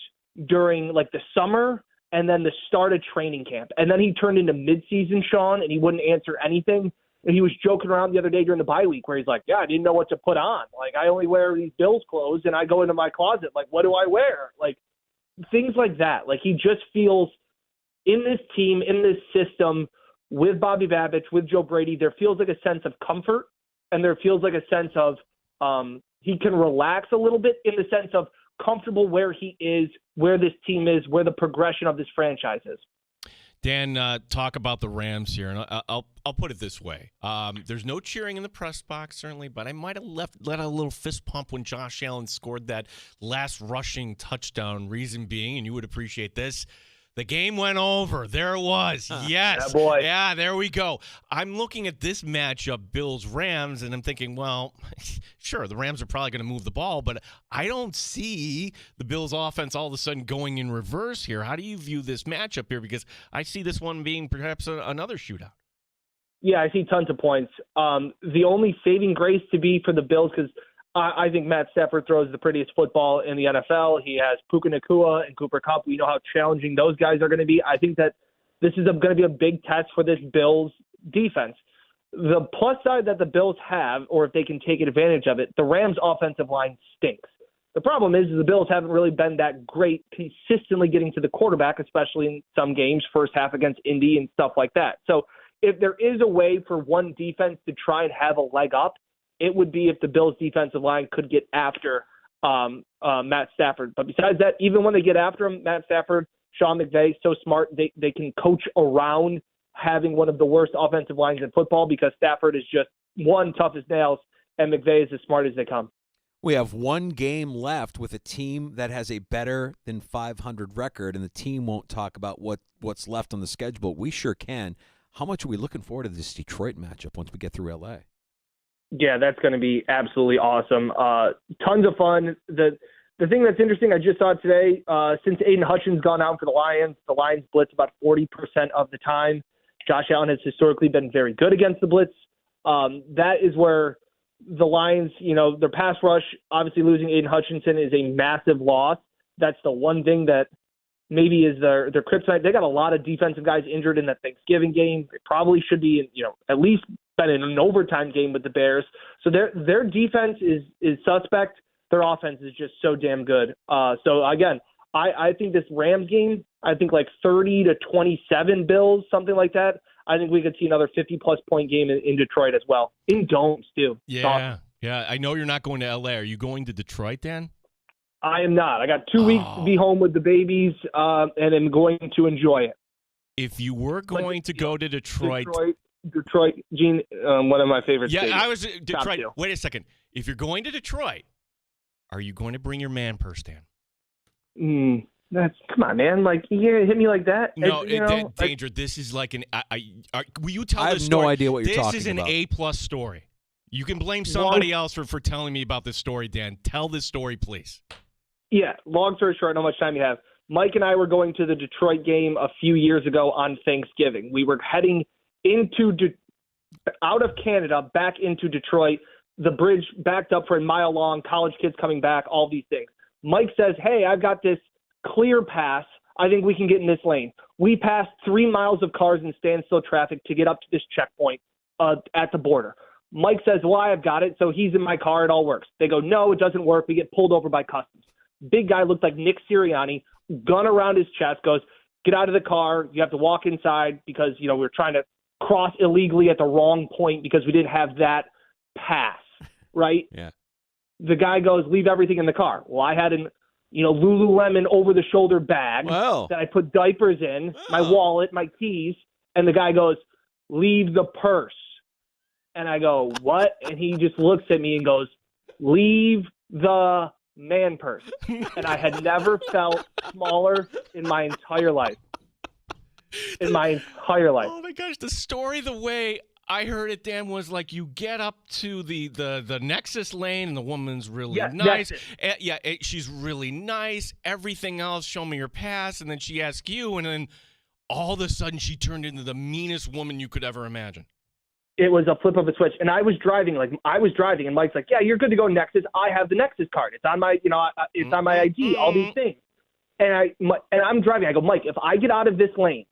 during the summer and then the start of training camp. And then he turned into midseason Sean, and he wouldn't answer anything. And he was joking around the other day during the bye week where he's like, yeah, I didn't know what to put on. I only wear these Bills clothes, and I go into my closet. What do I wear? Things like that. He just feels in this team, in this system, with Bobby Babich, with Joe Brady, there feels like a sense of comfort, and there feels like a sense of he can relax a little bit, in the sense of comfortable where he is, where this team is, where the progression of this franchise is. Dan, talk about the Rams here, and I'll put it this way. There's no cheering in the press box, certainly, but I might have let a little fist pump when Josh Allen scored that last rushing touchdown, reason being, and you would appreciate this, the game went over. There it was. Yes. Yeah, boy. Yeah, there we go. I'm looking at this matchup, Bills-Rams, and I'm thinking, well, sure, the Rams are probably going to move the ball, but I don't see the Bills' offense all of a sudden going in reverse here. How do you view this matchup here? Because I see this one being perhaps another shootout. Yeah, I see tons of points. The only saving grace to be for the Bills, because I think Matt Stafford throws the prettiest football in the NFL. He has Puka Nacua and Cooper Kupp. We know how challenging those guys are going to be. I think that this is going to be a big test for this Bills defense. The plus side that the Bills have, or if they can take advantage of it, the Rams' offensive line stinks. The problem is the Bills haven't really been that great consistently getting to the quarterback, especially in some games, first half against Indy and stuff like that. So if there is a way for one defense to try and have a leg up, it would be if the Bills' defensive line could get after Matt Stafford. But besides that, even when they get after him, Matt Stafford, Sean McVay, so smart, they can coach around having one of the worst offensive lines in football because Stafford is just one tough as nails, and McVay is as smart as they come. We have one game left with a team that has a better than 500 record, and the team won't talk about what's left on the schedule, but we sure can. How much are we looking forward to this Detroit matchup once we get through L.A.? Yeah, that's going to be absolutely awesome. Tons of fun. The thing that's interesting, I just saw it today, since Aiden Hutchins gone out for the Lions blitz about 40% of the time. Josh Allen has historically been very good against the blitz. That is where the Lions, their pass rush, obviously losing Aiden Hutchinson is a massive loss. That's the one thing that maybe is their kryptonite. They got a lot of defensive guys injured in that Thanksgiving game. They probably should be, at least been in an overtime game with the Bears. So their defense is suspect. Their offense is just so damn good. So again, I think this Rams game, I think like 30-27 Bills, something like that. I think we could see another 50-plus point game in Detroit as well. In domes, too. Yeah. Yeah. I know you're not going to L.A. Are you going to Detroit, Dan? I am not. I got 2 weeks to be home with the babies, and I'm going to enjoy it. If you were going to go to Detroit, Gene, one of my favorite yeah, stadiums. I was Detroit. Wait a second. If you're going to Detroit, are you going to bring your man purse, Dan? Come on, man! Like you gonna hit me like that? No, Danger. This is like an. Will you tell? I this have story? no idea what you're talking about. This is an A+ story. You can blame somebody else for telling me about this story, Dan. Tell this story, please. Yeah. Long story short, how much time you have? Mike and I were going to the Detroit game a few years ago on Thanksgiving. We were heading out of Canada back into Detroit. The bridge backed up for a mile long. College kids coming back. All these things. Mike says, "Hey, I've got this clear pass. I think we can get in this lane." We passed 3 miles of cars in standstill traffic to get up to this checkpoint at the border. Mike says, "Well, I've got it." So he's in my car. It all works. They go, "No, it doesn't work." We get pulled over by customs. Big guy looked like Nick Sirianni, gun around his chest, goes, "Get out of the car. You have to walk inside because, we're trying to cross illegally at the wrong point because we didn't have that pass." Right? Yeah. The guy goes, "Leave everything in the car." Well, I had an Lululemon over-the-shoulder bag that I put diapers in, my wallet, my keys, and the guy goes, "Leave the purse." And I go, "What?" And he just looks at me and goes, "Leave the man purse." And I had never felt smaller in my entire life. In my entire life. Oh, my gosh. The story, the way I heard it, Dan, was like you get up to the Nexus lane and the woman's really nice. She's really nice. Everything else, show me your pass. And then she asks you, and then all of a sudden she turned into the meanest woman you could ever imagine. It was a flip of a switch. And I was driving, and Mike's like, "Yeah, you're good to go Nexus. I have the Nexus card. It's on my, it's on my ID, all these things." And I'm driving. I go, "Mike, if I get out of this lane,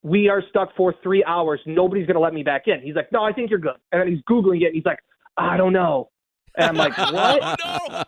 we are stuck for 3 hours. Nobody's going to let me back in." He's like, "No, I think you're good." And then he's Googling it. And he's like, "I don't know." And I'm like, "What?" No.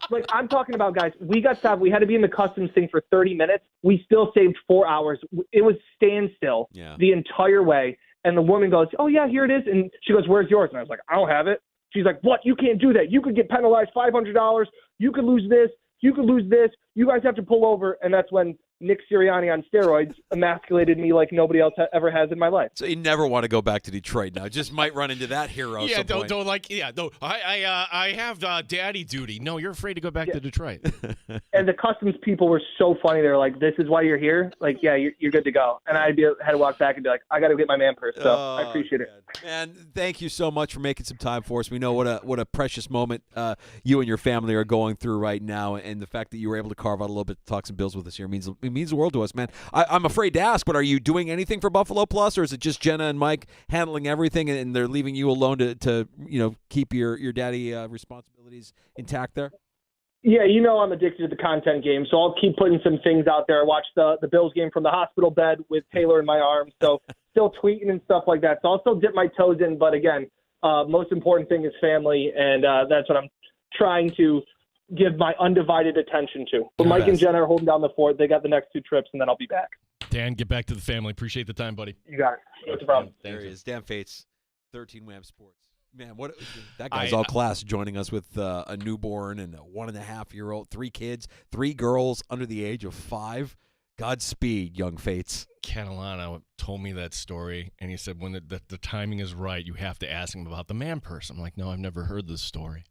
Like, I'm talking about, guys, we got stopped. We had to be in the customs thing for 30 minutes. We still saved 4 hours. It was standstill the entire way. And the woman goes, "Oh, yeah, here it is." And she goes, "Where's yours?" And I was like, "I don't have it." She's like, "What? You can't do that. You could get penalized $500. You could lose this. You could lose this. You guys have to pull over." And that's when Nick Sirianni on steroids emasculated me like nobody else ever has in my life. So you never want to go back to Detroit now. Just might run into that hero. Yeah, some don't like. Yeah, no. I have daddy duty. No, you're afraid to go back to Detroit. And the customs people were so funny. They're like, "This is why you're here. Like, yeah, you're good to go." And had to walk back and be like, "I got to get my man purse." So I appreciate it. Man, thank you so much for making some time for us. We know what a precious moment you and your family are going through right now, and the fact that you were able to carve out a little bit to talk some Bills with us here means means the world to us, man. I'm afraid to ask, but are you doing anything for Buffalo Plus, or is it just Jenna and Mike handling everything, and they're leaving you alone to keep your daddy responsibilities intact there? Yeah, you know I'm addicted to the content game, so I'll keep putting some things out there. I watched the Bills game from the hospital bed with Taylor in my arms, so still tweeting and stuff like that. So I'll still dip my toes in, but again, most important thing is family, and that's what I'm trying to give my undivided attention to. But Mike and Jen are holding down the fort. They got the next 2 trips, and then I'll be back. Dan, get back to the family. Appreciate the time, buddy. You got it. What's the problem? There he is, Dan Fates, 13 Wham Sports. Man, that guy's all class, joining us with a newborn and a 1.5-year-old, 3 kids, 3 girls under the age of 5. Godspeed, young Fates. Catalano told me that story, and he said when the timing is right, you have to ask him about the man purse. I'm like, no, I've never heard this story.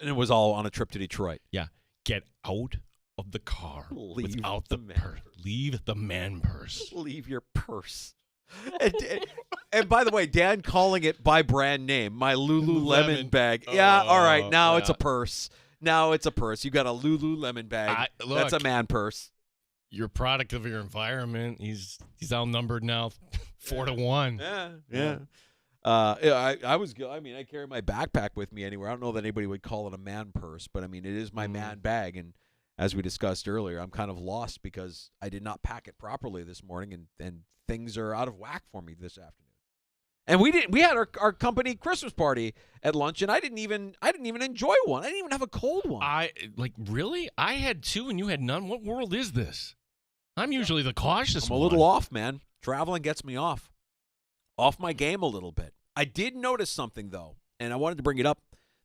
And it was all on a trip to Detroit. Yeah. Get out of the car without the man purse. Leave the man purse. Leave your purse. And by the way, Dan calling it by brand name, my Lululemon bag. Yeah, all right, now it's a purse. Now it's a purse. You got a Lululemon bag. Look, that's a man purse. You're a product of your environment. He's outnumbered now 4-1. Yeah. I carry my backpack with me anywhere. I don't know that anybody would call it a man purse, but I mean, it is my man bag. And as we discussed earlier, I'm kind of lost because I did not pack it properly this morning, and things are out of whack for me this afternoon. And we had our company Christmas party at lunch, and I didn't even enjoy one. I didn't even have a cold one. Really? I had 2 and you had none. What world is this? I'm usually the cautious I'm a one. little off, man. Traveling gets me off my game a little bit. I did notice something, though, and I wanted to bring it up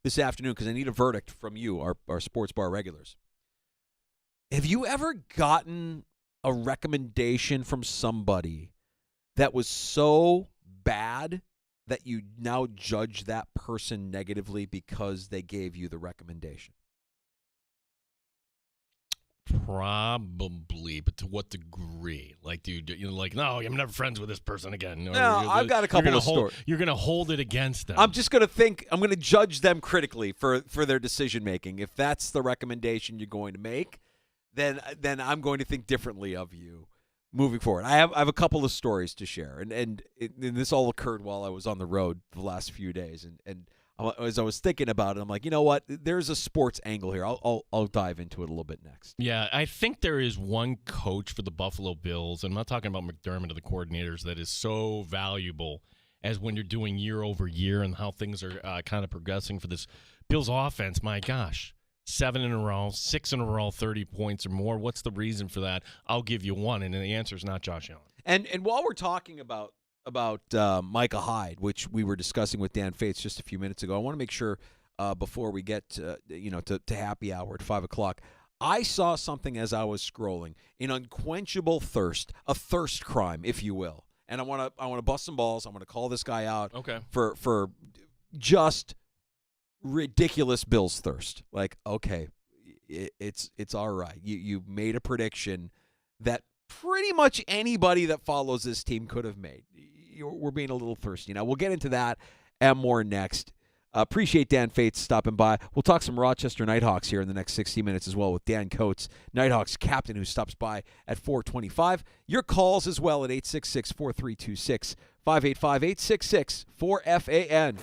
this afternoon because I need a verdict from you, our sports bar regulars. Have you ever gotten a recommendation from somebody that was so bad that you now judge that person negatively because they gave you the recommendation? Probably, but to what degree? Like, dude, no, I'm never friends with this person again. No, I've got a couple of stories. You're going to hold it against them. I'm just going to judge them critically for their decision making. If that's the recommendation you're going to make, then I'm going to think differently of you moving forward. I have a couple of stories to share, and this all occurred while I was on the road the last few days, and as I was thinking about it, I'm like, you know what? There's a sports angle here. I'll dive into it a little bit next. Yeah, I think there is one coach for the Buffalo Bills, and I'm not talking about McDermott or the coordinators, that is so valuable as when you're doing year over year and how things are kind of progressing for this Bills offense. My gosh, 7 in a row, 6 in a row, 30 points or more. What's the reason for that? I'll give you one, and the answer is not Josh Allen. And while we're talking about Micah Hyde, which we were discussing with Dan Fates just a few minutes ago, I want to make sure before we get to happy hour at 5:00, I saw something as I was scrolling, an unquenchable thirst, a thirst crime, if you will. And I want to bust some balls. I'm going to call this guy out for just ridiculous Bills thirst. Like, okay, it's all right. You made a prediction that pretty much anybody that follows this team could have made. We're being a little thirsty. Now, we'll get into that and more next. Appreciate Dan Fates stopping by. We'll talk some Rochester Nighthawks here in the next 60 minutes as well with Dan Coates, Nighthawks captain, who stops by at 4:25. Your calls as well at 866-4326, 585-866-4FAN.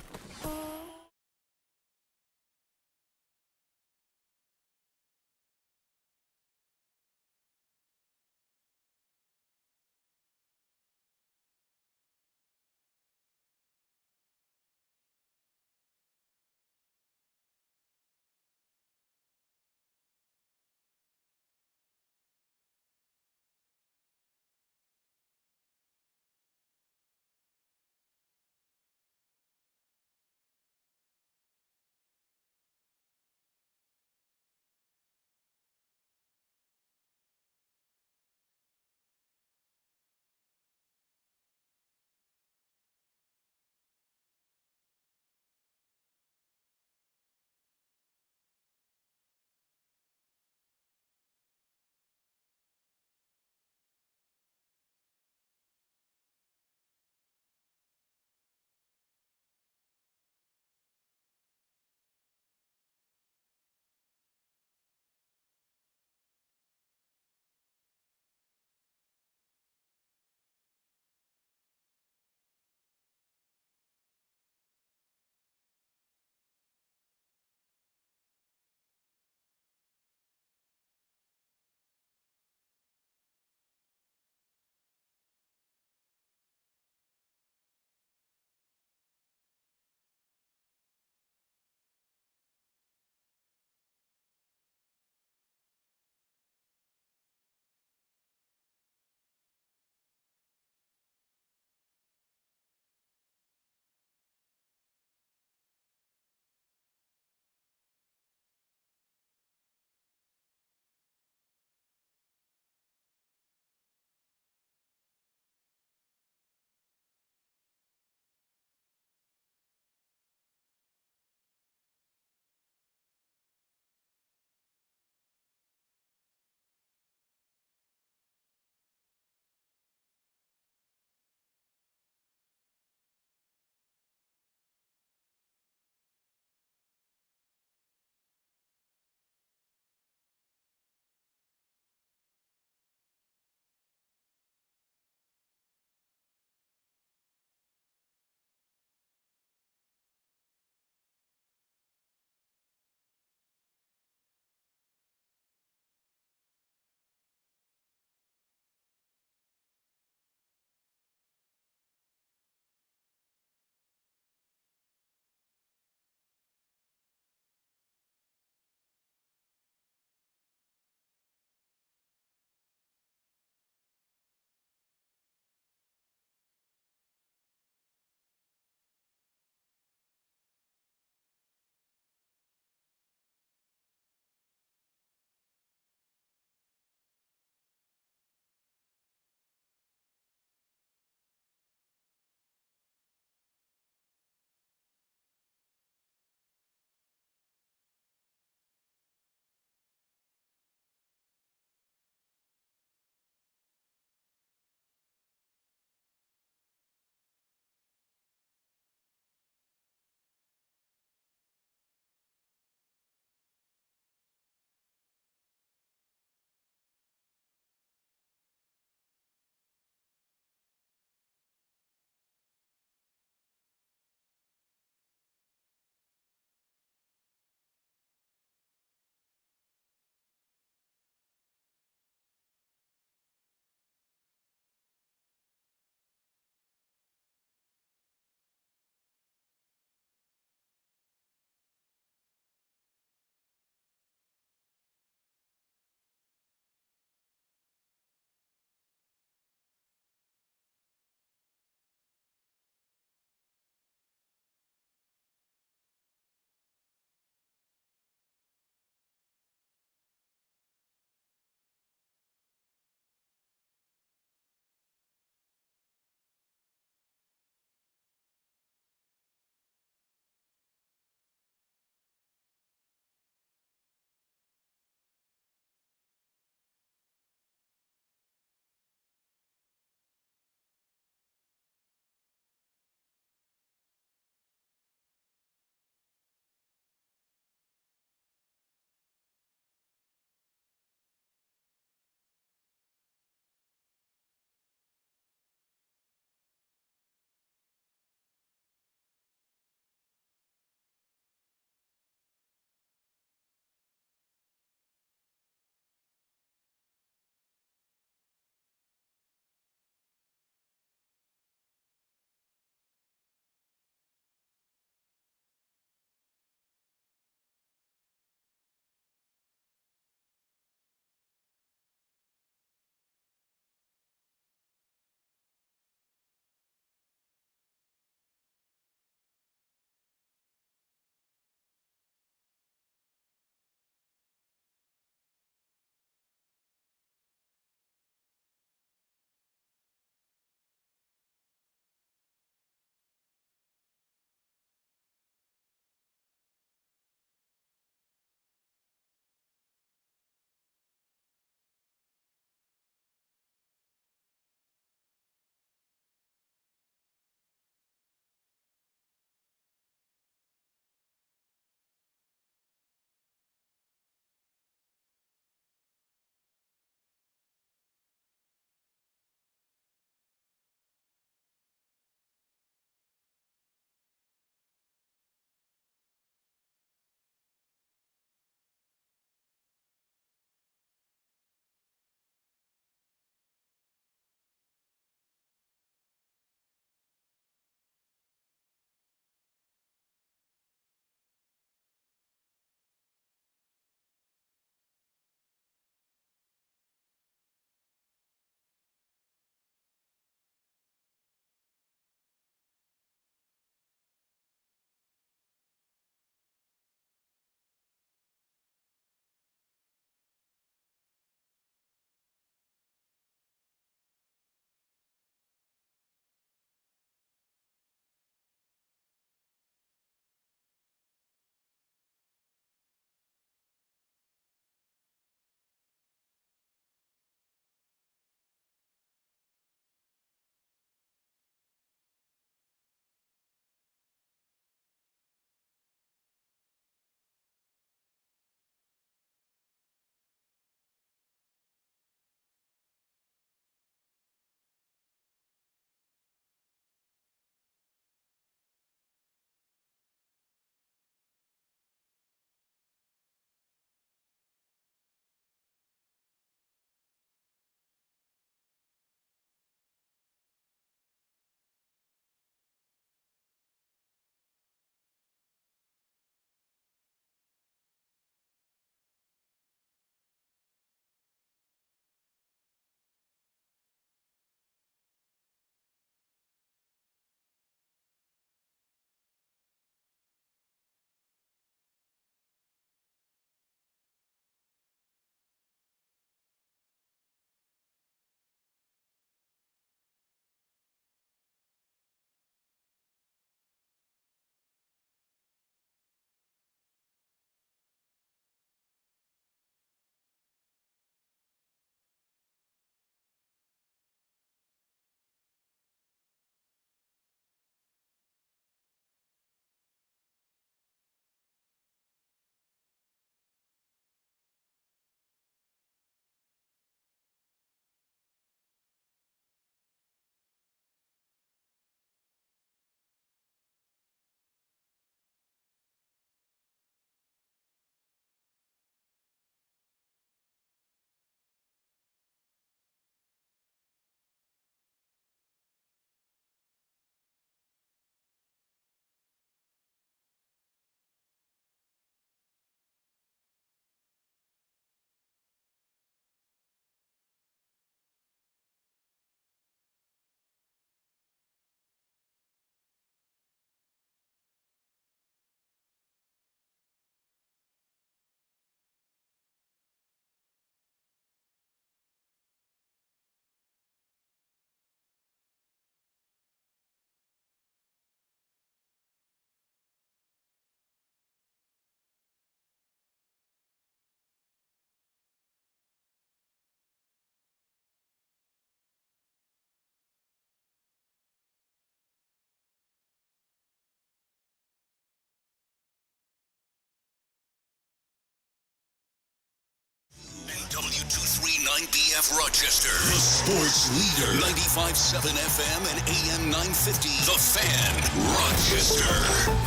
WNIBF Rochester, the sports leader. 95.7 FM and AM 950. The Fan, Rochester.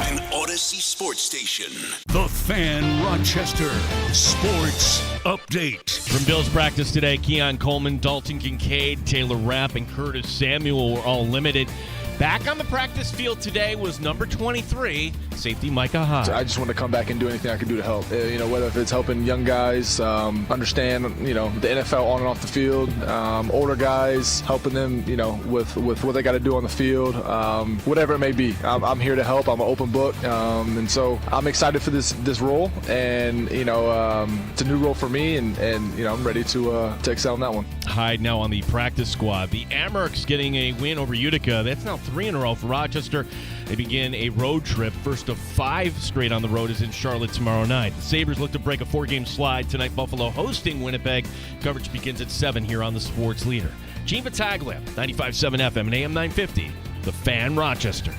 An Odyssey sports station. The Fan, Rochester. Sports update. From Bills practice today, Keon Coleman, Dalton Kincaid, Taylor Rapp, and Curtis Samuel were all limited. Back on the practice field today was number 23, safety Micah Hyde. So I just want to come back and do anything I can do to help. Whether if it's helping young guys understand, the NFL on and off the field, older guys, helping them, with what they got to do on the field, whatever it may be. I'm here to help. I'm an open book, and so I'm excited for this role, and it's a new role for me, and I'm ready to excel in that one. Hyde now on the practice squad. The Amerks getting a win over Utica. That's now 3 in a row for Rochester. They begin a road trip. First of 5 straight on the road is in Charlotte tomorrow night. The Sabres look to break a 4-game slide tonight. Buffalo hosting Winnipeg. Coverage begins at 7 here on the Sports Leader. Gene Battaglia, 95.7 FM and AM 950. The Fan, Rochester.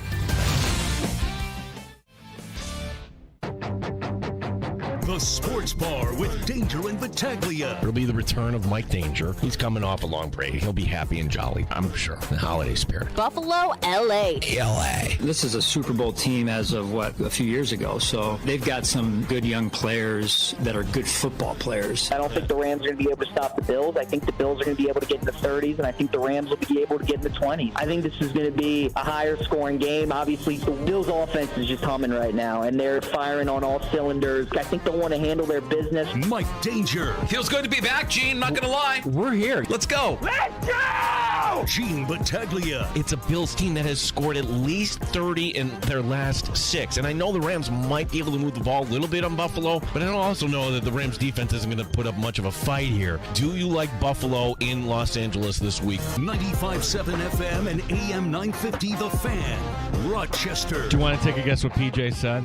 The Sports Bar with Danger and Battaglia. It'll be the return of Mike Danger. He's coming off a long break. He'll be happy and jolly, I'm sure. The holiday spirit. Buffalo, LA. LA. This is a Super Bowl team as of, a few years ago. So they've got some good young players that are good football players. I don't think the Rams are going to be able to stop the Bills. I think the Bills are going to be able to get in the 30s, and I think the Rams will be able to get in the 20s. I think this is going to be a higher scoring game. Obviously, the Bills' offense is just humming right now, and they're firing on all cylinders. I think they'll want to handle their business. Mike Danger. Feels good to be back, Gene. Not going to lie. We're here. Let's go. Let's go! Gene Battaglia. It's a Bills team that has scored at least 30 in their last 6. And I know the Rams might be able to move the ball a little bit on Buffalo, but I also know that the Rams defense isn't going to put up much of a fight here. Do you like Buffalo in Los Angeles this week? 95.7 FM and AM 950 The Fan, Rochester. Do you want to take a guess what PJ said?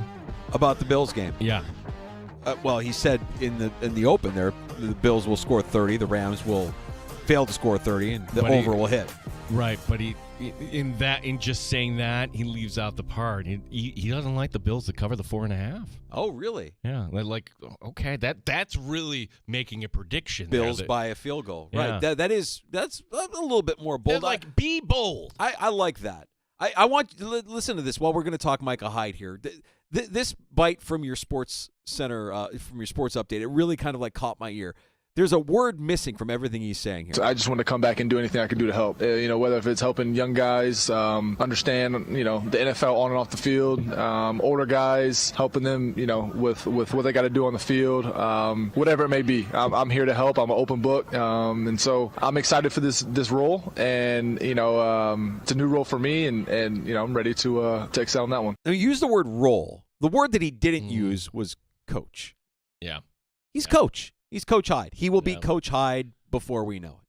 About the Bills game. Yeah. Well, he said in the open there, the Bills will score 30, the Rams will fail to score 30, and the over will hit. Right, but in just saying that, he leaves out the part. He doesn't like the Bills to cover the 4.5. Oh, really? Yeah, okay, that's really making a prediction. Bills by a field goal, right? Yeah. That's a little bit more bold. Be bold. I like that. I want you to listen to this while we're going to talk Micah Hyde here. This bite from your Sports Center, from your Sports Update, it really kind of caught my ear. There's a word missing from everything he's saying here. So I just want to come back and do anything I can do to help. Whether if it's helping young guys understand, the NFL on and off the field, older guys, helping them, with what they got to do on the field, whatever it may be. I'm here to help. I'm an open book, and so I'm excited for this role, and it's a new role for me, and I'm ready to excel in that one. Now, use the word role. The word that he didn't use was coach. Yeah, he's coach. He's Coach Hyde. He will be Coach Hyde before we know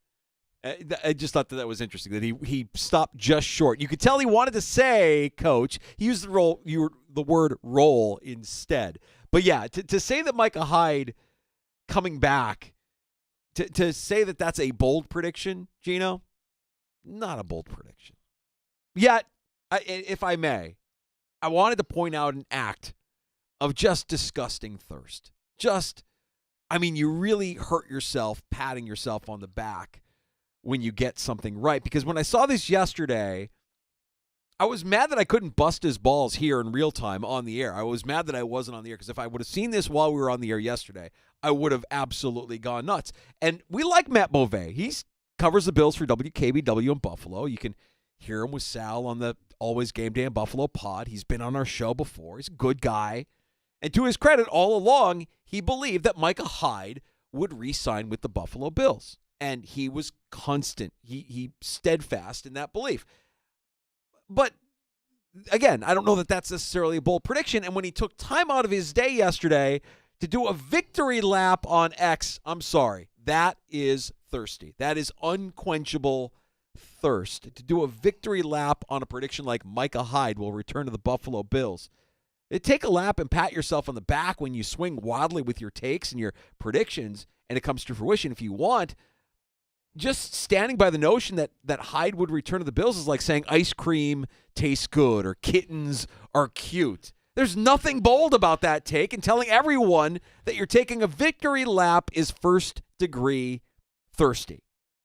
it. I just thought that was interesting that he stopped just short. You could tell he wanted to say coach. He used the word role instead. But yeah, to say that Micah Hyde coming back, to say that that's a bold prediction, Gino, not a bold prediction. Yet, if I may, I wanted to point out an act of just disgusting thirst. You really hurt yourself patting yourself on the back when you get something right. Because when I saw this yesterday, I was mad that I couldn't bust his balls here in real time on the air. I was mad that I wasn't on the air because if I would have seen this while we were on the air yesterday, I would have absolutely gone nuts. And we like Matt Beauvais. He covers the Bills for WKBW in Buffalo. You can hear him with Sal on the Always Game Day in Buffalo pod. He's been on our show before. He's a good guy. And to his credit, all along, he believed that Micah Hyde would re-sign with the Buffalo Bills. And he was constant. He steadfast in that belief. But, again, I don't know that that's necessarily a bold prediction. And when he took time out of his day yesterday to do a victory lap on X, I'm sorry, that is thirsty. That is unquenchable thirst. To do a victory lap on a prediction like Micah Hyde will return to the Buffalo Bills. Take a lap and pat yourself on the back when you swing wildly with your takes and your predictions and it comes to fruition if you want. Just standing by the notion that Hyde would return to the Bills is like saying ice cream tastes good or kittens are cute. There's nothing bold about that take, and telling everyone that you're taking a victory lap is first-degree thirsty.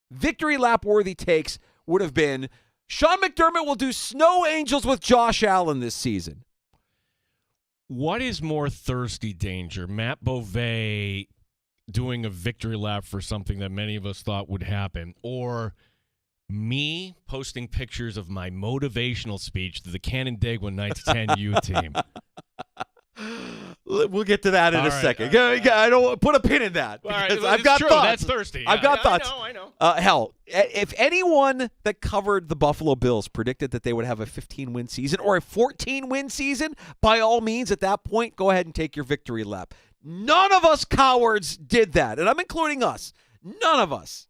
Victory lap worthy takes would have been Sean McDermott will do snow angels with Josh Allen this season. What is more thirsty danger? Matt Beauvais doing a victory lap for something that many of us thought would happen, or me posting pictures of my motivational speech to the Canandaigua Knights 10U team? We'll get to that in a second. Right. I don't put a pin in that. All right, I've got true. thoughts. That's thirsty. I've got thoughts. I know. Hell, if anyone that covered the Buffalo Bills predicted that they would have a 15-win season or a 14-win season, by all means, at that point, go ahead and take your victory lap. None of us cowards did that, and I'm including us. None of us.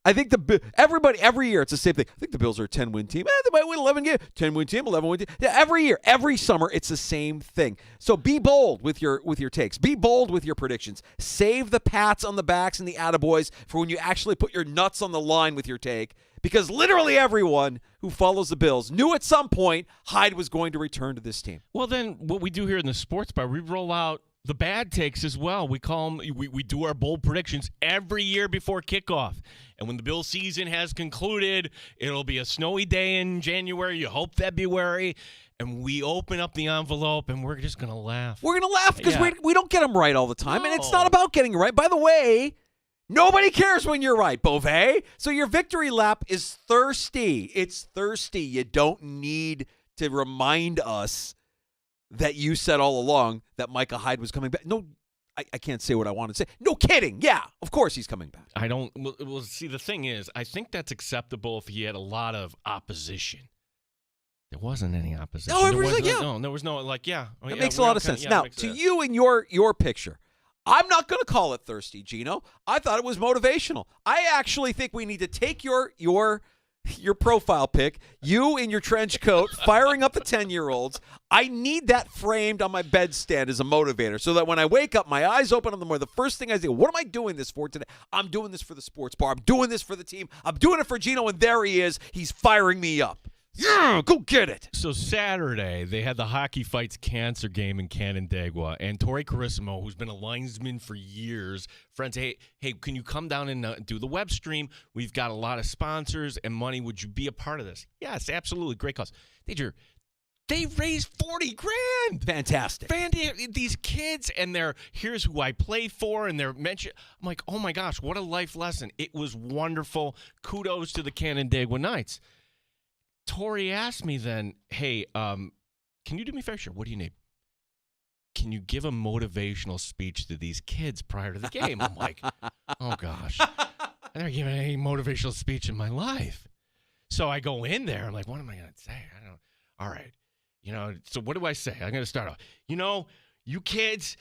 I think everybody, every year, it's the same thing. I think the Bills are a 10-win team. They might win 11 games. 10-win team, 11-win team. Yeah, every year, every summer, it's the same thing. So be bold with your takes. Be bold with your predictions. Save the pats on the backs and the attaboys for when you actually put your nuts on the line with your take, because literally everyone who follows the Bills knew at some point Hyde was going to return to this team. Well, then what we do here in the Sports Bar, we roll out the bad takes as well. We call them, we do our bold predictions every year before kickoff. And when the Bill season has concluded, it'll be a snowy day in January, you hope February, and we open up the envelope and we're just going to laugh. We're going to laugh because we don't get them right all the time, and it's No. not about getting it right. By the way, nobody cares when you're right, Beauvais. So your victory lap is thirsty. It's thirsty. You don't need to remind us that you said all along that Micah Hyde was coming back. No, I can't say what I want to say. No kidding. Yeah, of course he's coming back. I don't. Well, see, the thing is, I think that's acceptable if he had a lot of opposition. There wasn't any opposition. No, everybody's like, yeah. No, there was no, like, yeah. That makes a lot of sense. Now, to you and your picture, I'm not going to call it thirsty, Gino. I thought it was motivational. I actually think we need to take your profile pic, you in your trench coat, firing up the 10-year-olds. I need that framed on my bedstand as a motivator so that when I wake up, my eyes open in the morning, the first thing I say, what am I doing this for today? I'm doing this for the Sports Bar. I'm doing this for the team. I'm doing it for Gino, and there he is. He's firing me up. Yeah, go get it. So Saturday, they had the Hockey Fights Cancer game in Canandaigua, and Torrey Carissimo, who's been a linesman for years, friends, hey, can you come down and do the web stream? We've got a lot of sponsors and money. Would you be a part of this? Yes, absolutely. Great cause. They raised $40,000. Fantastic. These kids, and here's who I play for, and they're mentioned. I'm like, oh my gosh, what a life lesson. It was wonderful. Kudos to the Canandaigua Knights. Tori asked me then, hey, can you do me a favor? Sure. What do you need? Can you give a motivational speech to these kids prior to the game? I'm like, oh, gosh. I've never given any motivational speech in my life. So I go in there. I'm like, what am I going to say? I don't know. All right. So what do I say? I'm going to start off. You kids,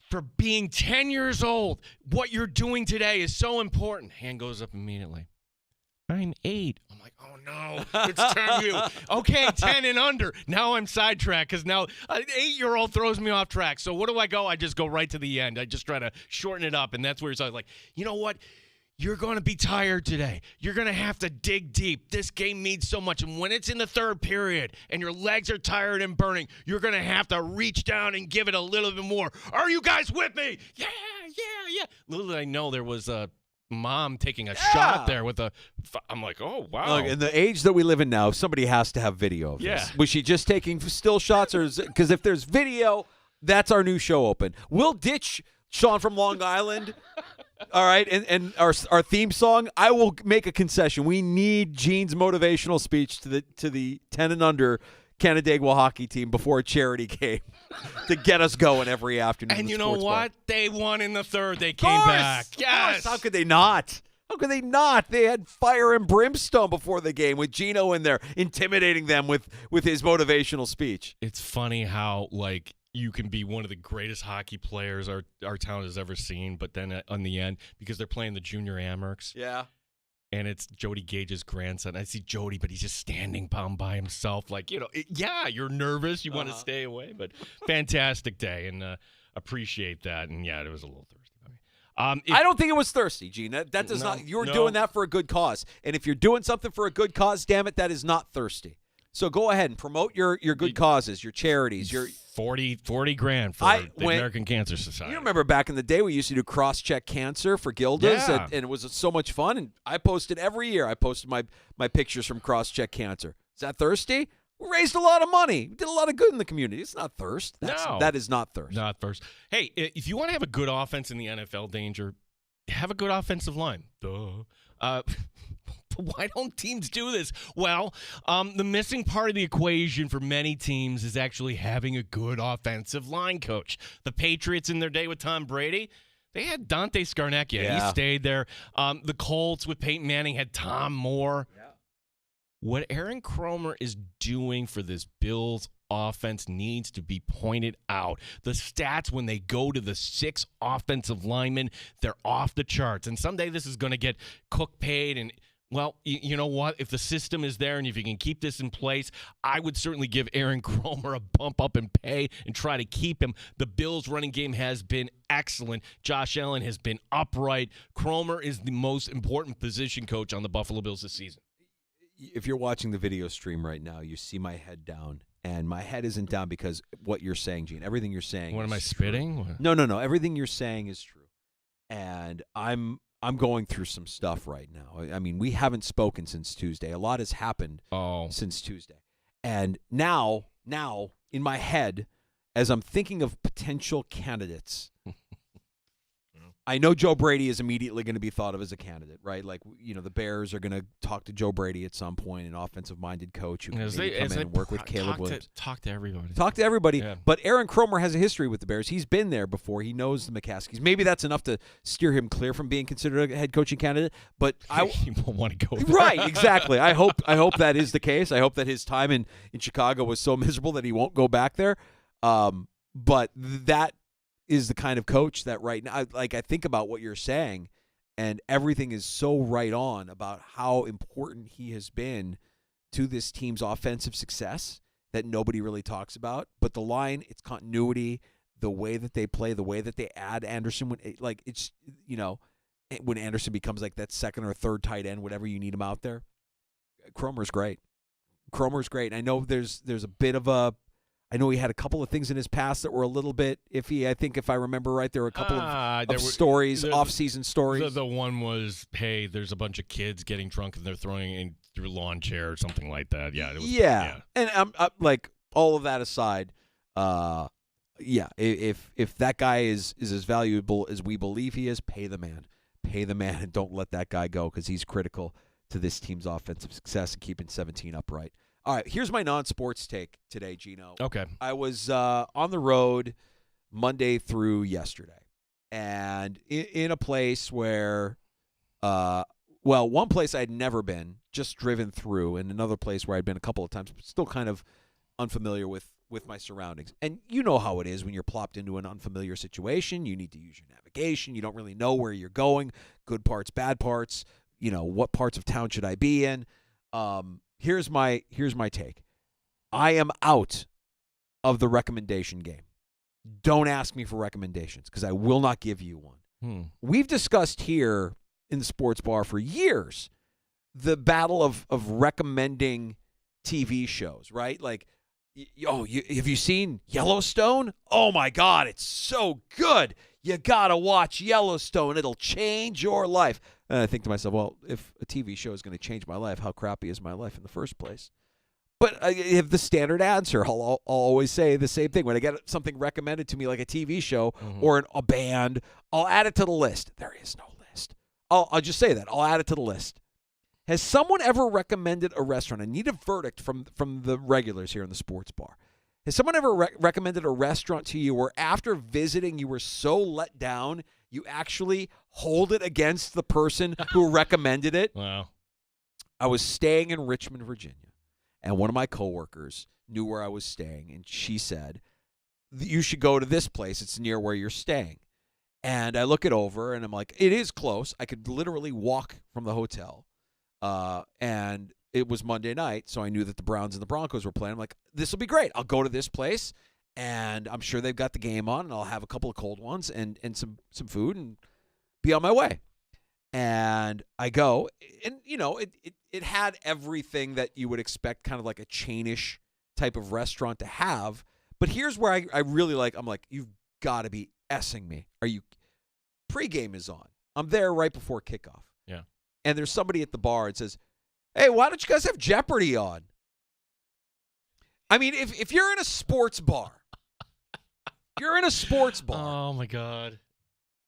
for being 10 years old, what you're doing today is so important. Hand goes up immediately. I'm 8. I'm like, oh, no, it's turn you. Okay, 10 and under. Now I'm sidetracked because now an 8-year-old throws me off track. So what do I go? I just go right to the end. I just try to shorten it up, and that's where it's like, you know what? You're going to be tired today. You're going to have to dig deep. This game means so much. And when it's in the third period and your legs are tired and burning, you're going to have to reach down and give it a little bit more. Are you guys with me? Yeah. Little did I know there was a mom taking a shot there with I'm like, oh, wow. Look, in the age that we live in now, somebody has to have video of this. Was she just taking still shots? Because if there's video, that's our new show open. We'll ditch Sean from Long Island. All right, and our theme song, I will make a concession. We need Gene's motivational speech to the 10 and under Canandaigua hockey team before a charity game to get us going every afternoon. And you know what? Bar. They won in the third. They came back. Yes. How could they not? They had fire and brimstone before the game with Gino in there intimidating them with his motivational speech. It's funny how, like, you can be one of the greatest hockey players our town has ever seen, but then on the end, because they're playing the Junior Amherst. Yeah. And it's Jody Gage's grandson. I see Jody, but he's just standing by himself. Like, you're nervous. You want to stay away. But fantastic day, and appreciate that. And, yeah, it was a little thirsty by me. I don't think it was thirsty, Gene. That does not. You're doing that for a good cause. And if you're doing something for a good cause, damn it, that is not thirsty. So go ahead and promote your good causes, your charities, your 40 grand for the American Cancer Society. You remember back in the day we used to do cross-check cancer for Gilda's, and it was so much fun. And I posted every year. I posted my pictures from cross-check cancer. Is that thirsty? We raised a lot of money. We did a lot of good in the community. It's not thirst. That is not thirst. Not thirst. Hey, if you want to have a good offense in the NFL, Danger, have a good offensive line. Duh. Why don't teams do this? Well, the missing part of the equation for many teams is actually having a good offensive line coach. The Patriots in their day with Tom Brady, they had Dante Scarnecchia. Yeah. He stayed there. The Colts with Peyton Manning had Tom Moore. Yeah. What Aaron Kromer is doing for this Bills offense needs to be pointed out. The stats when they go to the 6 offensive linemen, they're off the charts. And someday this is going to get Cook paid. And, well, you know what? If the system is there and if you can keep this in place, I would certainly give Aaron Kromer a bump up in pay and try to keep him. The Bills' running game has been excellent. Josh Allen has been upright. Kromer is the most important position coach on the Buffalo Bills this season. If you're watching the video stream right now, you see my head down. And my head isn't down because what you're saying, Gene. Everything you're saying. What am I true. spitting? No. Everything you're saying is true. And I'm going through some stuff right now. I mean, we haven't spoken since Tuesday. A lot has happened since Tuesday. And now in my head, as I'm thinking of potential candidates, I know Joe Brady is immediately going to be thought of as a candidate, right? Like, the Bears are going to talk to Joe Brady at some point, an offensive-minded coach who can come in and work with Caleb Williams. Talk to everybody. Talk to everybody. Yeah. But Aaron Kromer has a history with the Bears. He's been there before. He knows the McCaskies. Maybe that's enough to steer him clear from being considered a head coaching candidate. But he won't want to go there. Right, exactly. I hope that is the case. I hope that his time in Chicago was so miserable that he won't go back there. But that is the kind of coach that right now, I think about what you're saying, and everything is so right on about how important he has been to this team's offensive success that nobody really talks about. But the line, its continuity, the way that they play, the way that they add Anderson, when Anderson becomes like that second or third tight end, whatever you need him out there, Kromer's great. I know there's a bit of I know he had a couple of things in his past that were a little bit iffy. I think if I remember right, there were a couple of stories, off-season stories. The one was, hey, there's a bunch of kids getting drunk and they're throwing in through a lawn chair or something like that. Yeah. Yeah. And I'm like, all of that aside, if that guy is as valuable as we believe he is, pay the man, and don't let that guy go because he's critical to this team's offensive success and keeping 17 upright. All right, here's my non-sports take today, Gino. Okay. I was on the road Monday through yesterday, and in a place where, one place I'd never been, just driven through, and another place where I'd been a couple of times, but still kind of unfamiliar with my surroundings. And you know how it is when you're plopped into an unfamiliar situation. You need to use your navigation. You don't really know where you're going, good parts, bad parts. What parts of town should I be in? Here's my take. I am out of the recommendation game. Don't ask me for recommendations because I will not give you one. We've discussed here in the sports bar for years the battle of recommending TV shows, right? Like, have you seen Yellowstone? Oh, my God, it's so good. You got to watch Yellowstone. It'll change your life. And I think to myself, well, if a TV show is going to change my life, how crappy is my life in the first place? But I have the standard answer. I'll always say the same thing. When I get something recommended to me like a TV show or a band, I'll add it to the list. There is no list. I'll just say that. I'll add it to the list. Has someone ever recommended a restaurant? I need a verdict from the regulars here in the sports bar. Has someone ever recommended a restaurant to you where after visiting you were so let down you actually hold it against the person who recommended it? Wow. I was staying in Richmond, Virginia, and one of my coworkers knew where I was staying, and she said, you should go to this place. It's near where you're staying. And I look it over, and I'm like, it is close. I could literally walk from the hotel. And it was Monday night, so I knew that the Browns and the Broncos were playing. I'm like, this will be great. I'll go to this place, and I'm sure they've got the game on, and I'll have a couple of cold ones and some food and be on my way. And I go, and, it had everything that you would expect kind of like a chainish type of restaurant to have. But here's where I really I'm like, you've got to be essing me. Pregame is on. I'm there right before kickoff. Yeah. And there's somebody at the bar and says, hey, why don't you guys have Jeopardy on? I mean, if you're in a sports bar, Oh, my God.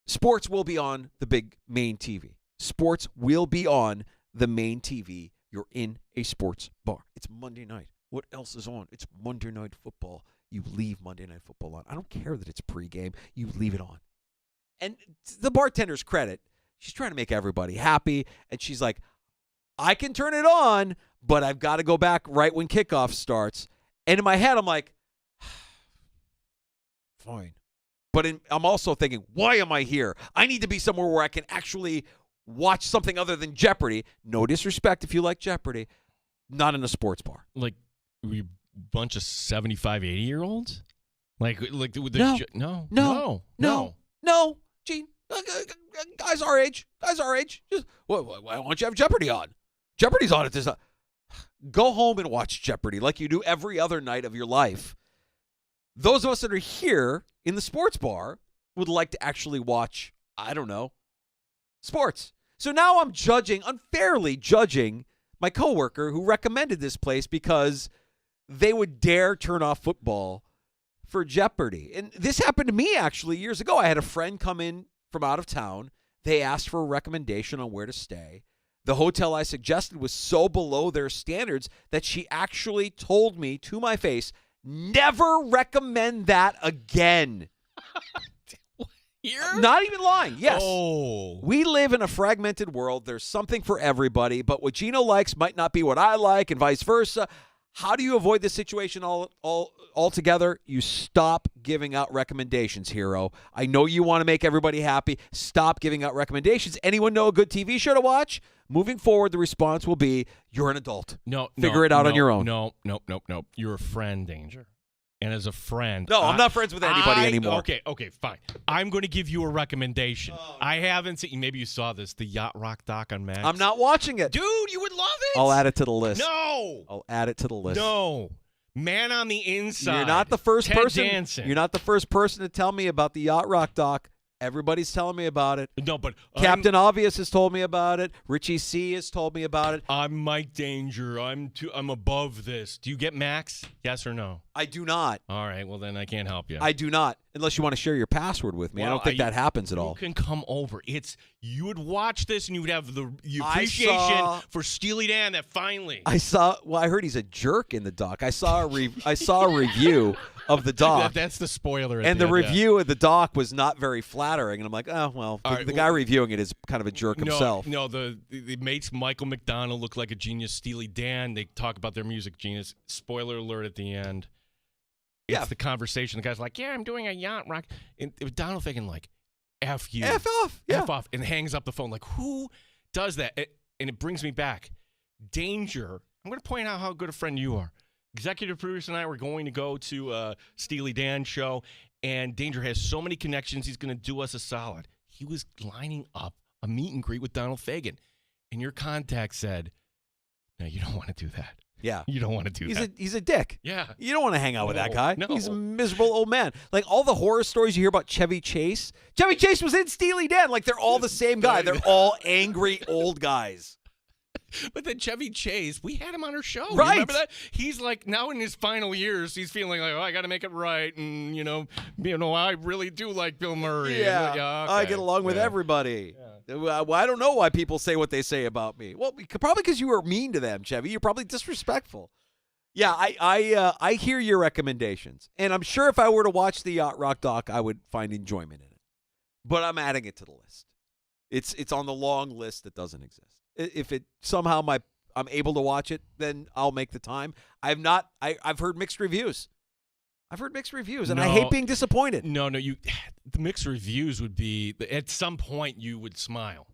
Sports will be on the big main TV. Sports will be on the main TV. You're in a sports bar. It's Monday night. What else is on? It's Monday Night Football. You leave Monday Night Football on. I don't care that it's pregame. You leave it on. And to the bartender's credit, she's trying to make everybody happy. And she's like, I can turn it on, but I've got to go back right when kickoff starts. And in my head, I'm like, fine. But I'm also thinking, why am I here? I need to be somewhere where I can actually watch something other than Jeopardy. No disrespect if you like Jeopardy. Not in a sports bar. Like, we a bunch of 75, 80-year-olds? Like No. Gene, guys our age. Just, why don't you have Jeopardy on? Jeopardy's on at this time. Go home and watch Jeopardy like you do every other night of your life. Those of us that are here in the sports bar would like to actually watch, I don't know, sports. So now I'm unfairly judging my coworker who recommended this place because they would dare turn off football for Jeopardy. And this happened to me actually years ago. I had a friend come in from out of town. They asked for a recommendation on where to stay. The hotel I suggested was so below their standards that she actually told me to my face, never recommend that again. Here? Not even lying. Yes. Oh. We live in a fragmented world. There's something for everybody, but what Gino likes might not be what I like and vice versa. How do you avoid this situation altogether? You stop giving out recommendations, hero. I know you want to make everybody happy. Stop giving out recommendations. Anyone know a good TV show to watch? Moving forward, the response will be, you're an adult. Figure it out on your own. No. You're a friend, Danger. And as a friend... No, I'm not friends with anybody anymore. Okay, fine. I'm going to give you a recommendation. I haven't seen... Maybe you saw this, the Yacht Rock doc on Max. I'm not watching it. Dude, you would love it. I'll add it to the list. No. I'll add it to the list. No. Man on the Inside. You're not the first Ted person. Danson. You're not the first person to tell me about the Yacht Rock doc. Everybody's telling me about it. No, but Captain Obvious has told me about it. Richie C has told me about it. I'm Mike Danger. I'm above this. Do you get Max? Yes or no? I do not. All right. Well, then I can't help you. I do not, unless you want to share your password with me. Well, I don't think that happens at all. You can come over. You would watch this and you would have the appreciation for Steely Dan that finally. I heard he's a jerk in the doc. I saw a review of the doc. That's the spoiler. And the review of the doc was not very flattering. And I'm like, oh, well, the guy reviewing it is kind of a jerk himself. No, the mates Michael McDonald look like a genius. Steely Dan, they talk about their music genius. Spoiler alert at the end. It's the conversation. The guy's like, yeah, I'm doing a Yacht Rock. And Donald thinking like, F you. F off. Yeah. F off. And hangs up the phone. Like, who does that? And it brings me back. Danger. I'm going to point out how good a friend you are. Executive producer and I were going to go to Steely Dan show, and Danger has so many connections, he's going to do us a solid. He was lining up a meet and greet with Donald Fagen, and your contact said, no, you don't want to do that. Yeah. You don't want to do that. He's a dick. Yeah. You don't want to hang out with that guy. No. He's a miserable old man. Like all the horror stories you hear about Chevy Chase. Chevy Chase was in Steely Dan. Like they're all the same guy. They're all angry old guys. But then Chevy Chase, we had him on our show. Right. You remember that? He's like, now in his final years, he's feeling like, I got to make it right. And, I really do like Bill Murray. Yeah. Okay. I get along with everybody. Yeah. Well, I don't know why people say what they say about me. Well, probably because you were mean to them, Chevy. You're probably disrespectful. Yeah, I hear your recommendations. And I'm sure if I were to watch the Yacht Rock doc, I would find enjoyment in it. But I'm adding it to the list. It's on the long list that doesn't exist. If it somehow I'm able to watch it, then I'll make the time. I've heard mixed reviews. And I hate being disappointed. No, the mixed reviews would be, at some point you would smile.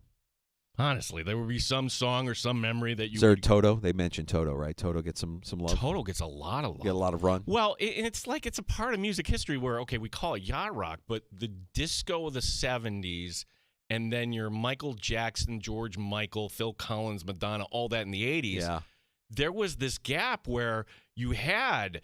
Honestly, there would be some song or some memory that you would... Toto? They mentioned Toto, right? Toto gets some love. Toto gets a lot of love. Get a lot of run. Well, and it's like it's a part of music history where, okay, we call it yacht rock, but the disco of the 70s and then your Michael Jackson, George Michael, Phil Collins, Madonna, all that in the 80s. Yeah. There was this gap where you had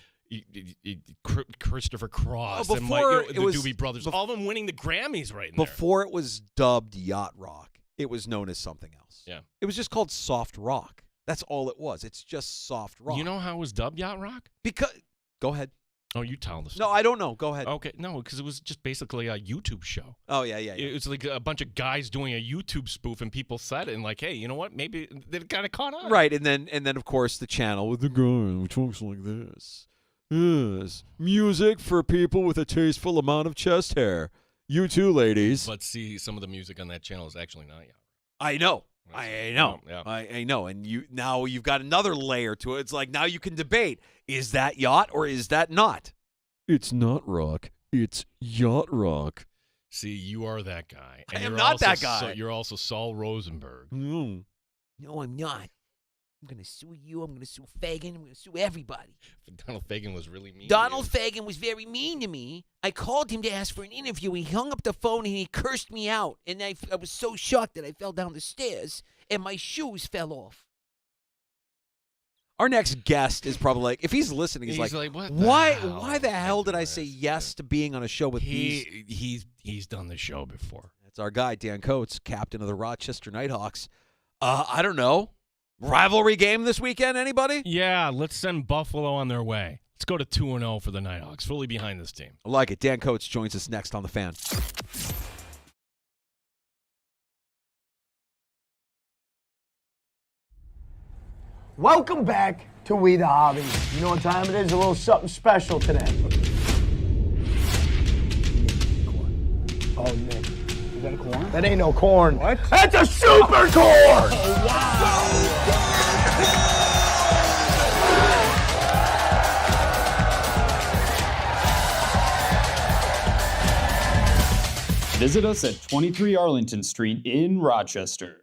Christopher Cross and the Doobie Brothers, all of them winning the Grammys right in there. Before it was dubbed yacht rock, it was known as something else. Yeah. It was just called soft rock. That's all it was. It's just soft rock. You know how it was dubbed yacht rock? Go ahead. Oh, you tell the story. No, I don't know. Go ahead. Okay, no, because it was just basically a YouTube show. Oh, yeah. It was like a bunch of guys doing a YouTube spoof, and people said it, and like, hey, you know what? Maybe they kind of caught on. Right, and then of course the channel with the guy who talks like this. Yes, music for people with a tasteful amount of chest hair. You too, ladies. But see, some of the music on that channel is actually not yacht rock. I know. I know. Yeah. I know. And you've got another layer to it. It's like now you can debate, is that yacht or is that not? It's not rock. It's yacht rock. See, you are that guy. I am you're not also that guy. You're also Saul Rosenberg. No, I'm not. I'm going to sue you. I'm going to sue Fagan. I'm going to sue everybody. Donald Fagan was really mean. Donald Fagan was very mean to me. I called him to ask for an interview. He hung up the phone and he cursed me out. And I was so shocked that I fell down the stairs and my shoes fell off. Our next guest is probably like, if he's listening, he's like what why the hell did I say yes to being on a show with these? He's done the show before. That's our guy, Dan Coates, captain of the Rochester Nighthawks. I don't know. Rivalry game this weekend, anybody? Yeah, let's send Buffalo on their way. Let's go to 2-0 for the Nighthawks. Fully behind this team. I like it. Dan Coates joins us next on The Fan. Welcome back to We the Hobby. You know what time it is? A little something special today. Oh, Nick. Is that a corn? That ain't no corn. What? That's a super corn! Oh, wow. Visit us at 23 Arlington Street in Rochester.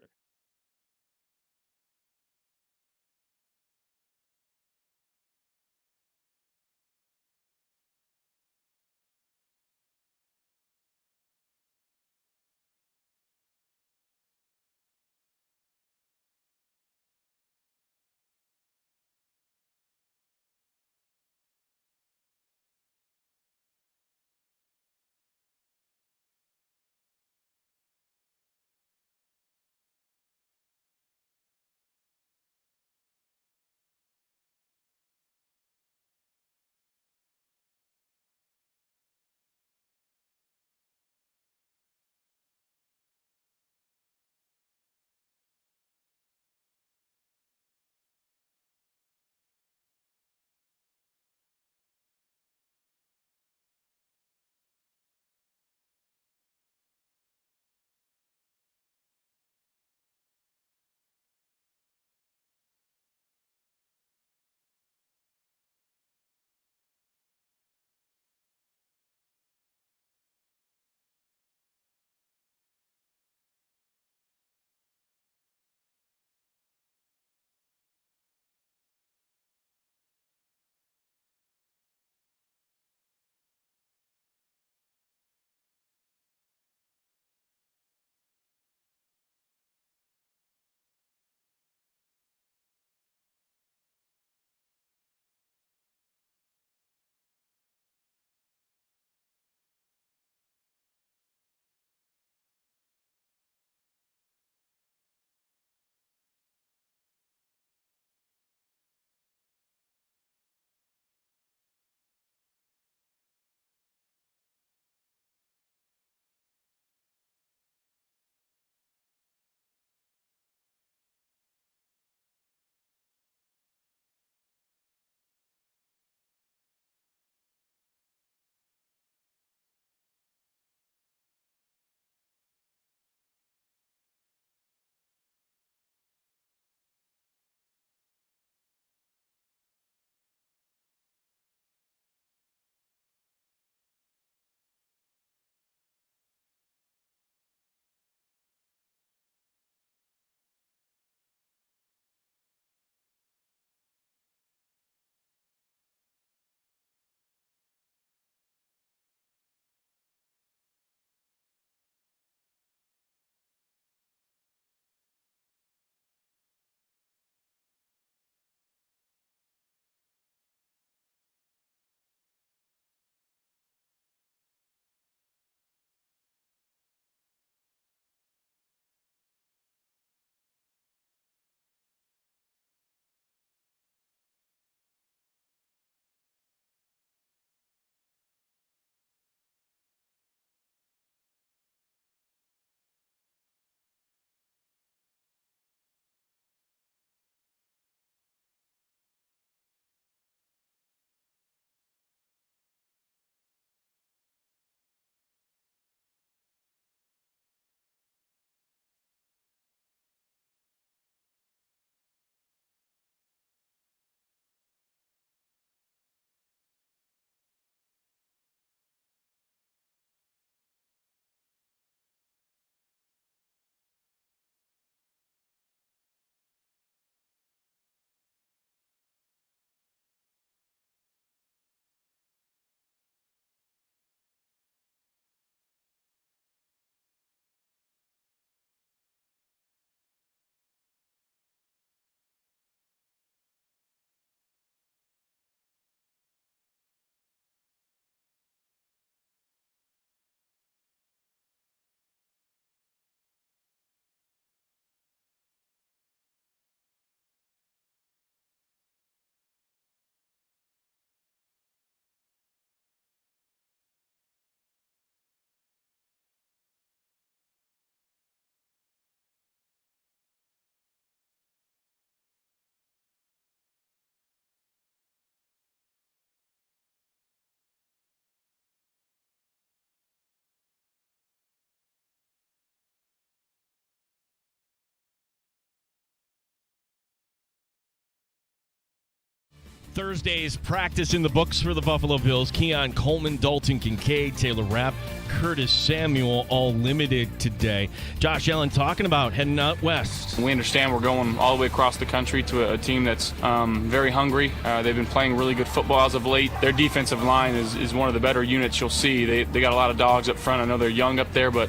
Thursday's practice in the books for the Buffalo Bills. Keon Coleman, Dalton Kincaid, Taylor Rapp, Curtis Samuel, all limited today. Josh Allen talking about heading out west. We understand we're going all the way across the country to a team that's very hungry. They've been playing really good football as of late. Their defensive line is one of the better units you'll see. They got a lot of dogs up front. I know they're young up there, but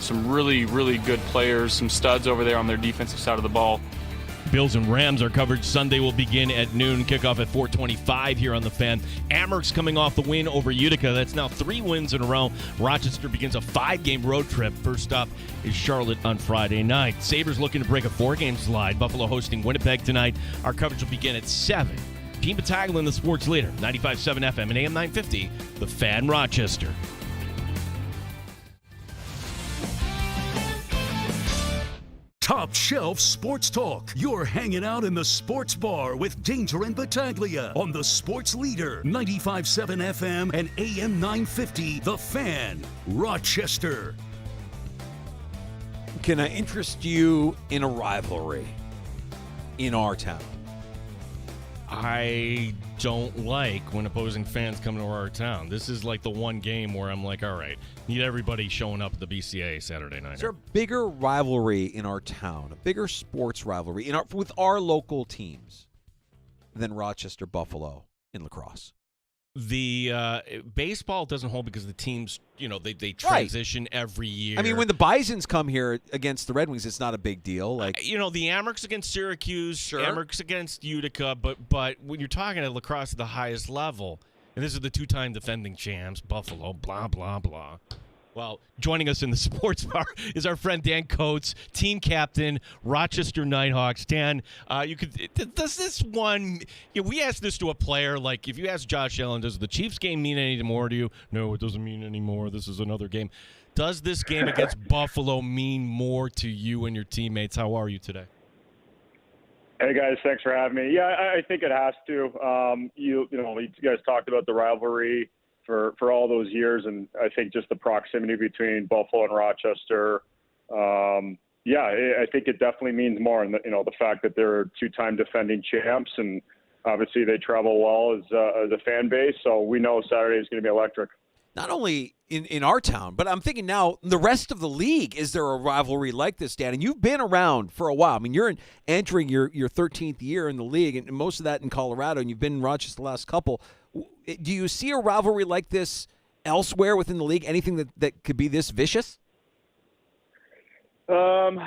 some really, really good players, some studs over there on their defensive side of the ball. Bills and Rams, our coverage Sunday will begin at noon. Kickoff at 4:25 here on The Fan. Amherst coming off the win over Utica. That's now 3 wins in a row. Rochester begins a 5-game road trip. First up is Charlotte on Friday night. Sabres looking to break a 4-game slide. Buffalo hosting Winnipeg tonight. Our coverage will begin at 7. Gene Battaglin, the sports leader. 95.7 FM and AM 950. The Fan, Rochester. Top Shelf Sports Talk. You're hanging out in the sports bar with Danger and Battaglia on the Sports Leader, 95.7 FM and AM 950, The Fan, Rochester. Can I interest you in a rivalry in our town? I don't like when opposing fans come to our town. This is like the one game where I'm like, all right, need everybody showing up at the BCA Saturday night. Is there a bigger rivalry in our town, a bigger sports rivalry with our local teams than Rochester Buffalo in lacrosse? The baseball doesn't hold because the teams, they transition every year. I mean, when the Bisons come here against the Red Wings, it's not a big deal. Like the Amherst against Syracuse, sure. Amherst against Utica, but when you're talking at lacrosse at the highest level, and this is the 2-time defending champs, Buffalo, blah, blah, blah. Well, joining us in the sports bar is our friend Dan Coates, team captain, Rochester Nighthawks. Dan, does this one, we asked this to a player, like if you ask Josh Allen, does the Chiefs game mean any more to you? No, it doesn't mean any more. This is another game. Does this game against Buffalo mean more to you and your teammates? How are you today? Hey guys, thanks for having me. Yeah, I think it has to. You guys talked about the rivalry for all those years, and I think just the proximity between Buffalo and Rochester. I think it definitely means more. And the fact that they're 2-time defending champs, and obviously they travel well as a fan base. So we know Saturday is going to be electric. Not only in our town, but I'm thinking now the rest of the league. Is there a rivalry like this, Dan? And you've been around for a while. I mean, you're entering your 13th year in the league, and most of that in Colorado, and you've been in Rochester the last couple. Do you see a rivalry like this elsewhere within the league? Anything that could be this vicious? I'm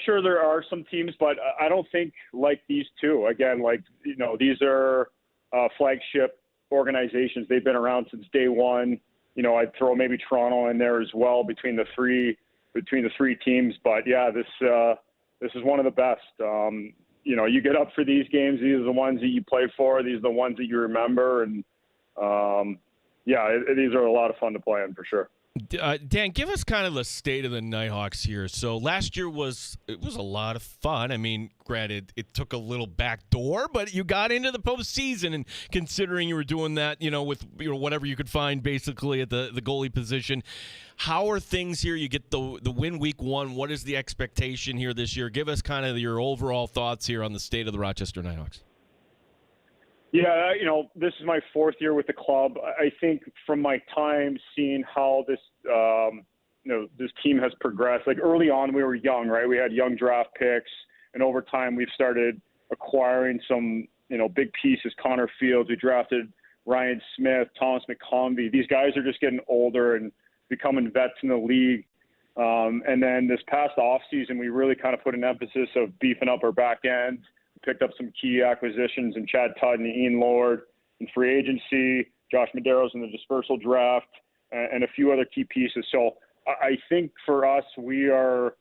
sure there are some teams, but I don't think like these two. Again, these are flagship organizations. They've been around since day one. I'd throw maybe Toronto in there as well between the three teams. But yeah, this is one of the best. You get up for these games. These are the ones that you play for. These are the ones that you remember. And these are a lot of fun to play in for sure. Dan, give us kind of the state of the Nighthawks here. So last year was a lot of fun. I mean, granted, it took a little back door, but you got into the postseason, and considering you were doing that, with whatever you could find basically at the goalie position. How are things here? You get the win week 1. What is the expectation here this year? Give us kind of your overall thoughts here on the state of the Rochester Nighthawks. Yeah, this is my 4th year with the club. I think from my time seeing how this, this team has progressed. Like early on, we were young, right? We had young draft picks, and over time, we've started acquiring some, big pieces. Connor Fields, we drafted Ryan Smith, Thomas McCombie. These guys are just getting older and becoming vets in the league. And then this past offseason, we really kind of put an emphasis of beefing up our back end. Picked up some key acquisitions in Chad Tudden, Ian Lord in free agency, Josh Medeiros in the dispersal draft, and a few other key pieces. So I think for us, we are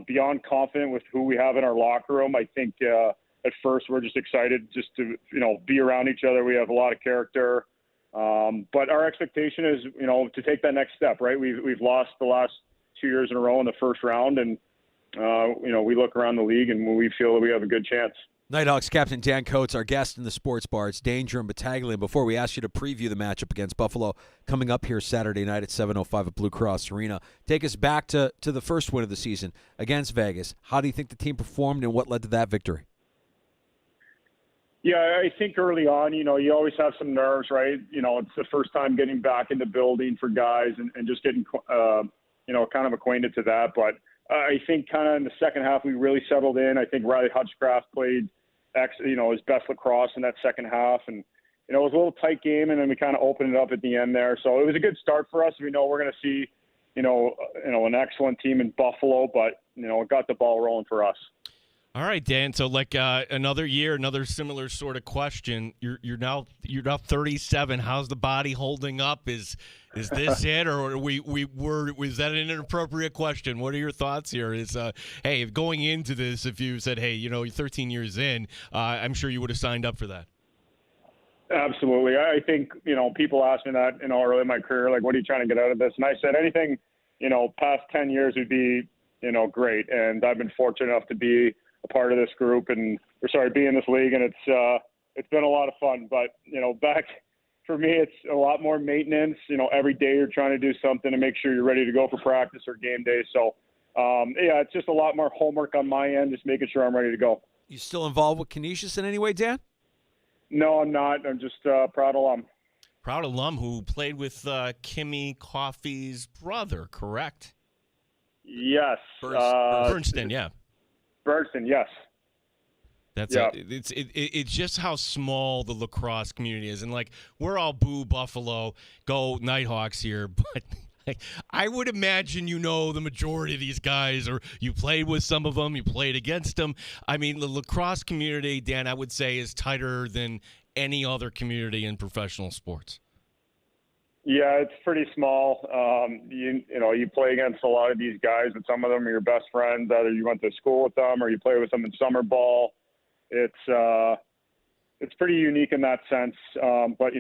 beyond confident with who we have in our locker room. I think at first we're just excited just to be around each other. We have a lot of character, but our expectation is to take that next step. Right, we've lost the last 2 years in a row in the first round, and we look around the league and we feel that we have a good chance. Nighthawks captain Dan Coates, our guest in the sports bar. It's Danger and Battaglia. And before we ask you to preview the matchup against Buffalo coming up here Saturday night at 7:05 at Blue Cross Arena, take us back to the first win of the season against Vegas. How do you think the team performed, and what led to that victory? Yeah, I think early on, you always have some nerves, right? It's the first time getting back in the building for guys and just getting, kind of acquainted to that. But I think kind of in the second half, we really settled in. I think Riley Hutchcraft played, his best lacrosse in that second half. And, it was a little tight game, and then we kind of opened it up at the end there. So it was a good start for us. We know we're going to see, an excellent team in Buffalo, but, it got the ball rolling for us. All right, Dan. So another year, another similar sort of question. You're now 37. How's the body holding up? Is this it, or was that an inappropriate question? What are your thoughts here? Hey, going into this, if you said, hey, you're 13 years in, I'm sure you would have signed up for that. Absolutely. I think, people ask me that, early in my career, like, what are you trying to get out of this? And I said anything, past 10 years would be, great. And I've been fortunate enough to be a part of this group be in this league. And it's been a lot of fun, but, back for me, it's a lot more maintenance. Every day you're trying to do something to make sure you're ready to go for practice or game day. So, it's just a lot more homework on my end, just making sure I'm ready to go. You still involved with Canisius in any way, Dan? No, I'm not. I'm just proud alum. Proud alum who played with Kimmy Coffey's brother, correct? Yes. Bernstein, yeah. Bernstein, yes. It's just how small the lacrosse community is, and we're all boo Buffalo, go Nighthawks here, but I would imagine the majority of these guys, or you played with some of them, you played against them. I mean, the lacrosse community, Dan, I would say, is tighter than any other community in professional sports. Yeah, it's pretty small. You play against a lot of these guys, and some of them are your best friends. Either you went to school with them or you play with them in summer ball. It's pretty unique in that sense. But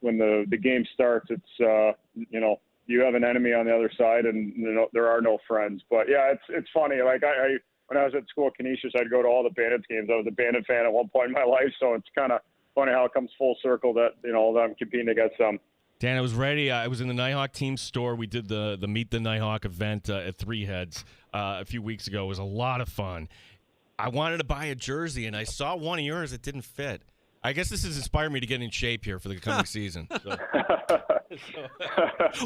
when the game starts, it's you have an enemy on the other side, and there are no friends. But yeah, it's funny. Like I when I was at school at Canisius, I'd go to all the Bandits games. I was a Bandit fan at one point in my life, so it's kind of funny how it comes full circle that that I'm competing against them. Dan, I was ready. I was in the Nighthawk team store. We did the Meet the Nighthawk event at Three Heads a few weeks ago. It was a lot of fun. I wanted to buy a jersey, and I saw one of yours that didn't fit. I guess this has inspired me to get in shape here for the coming season. So.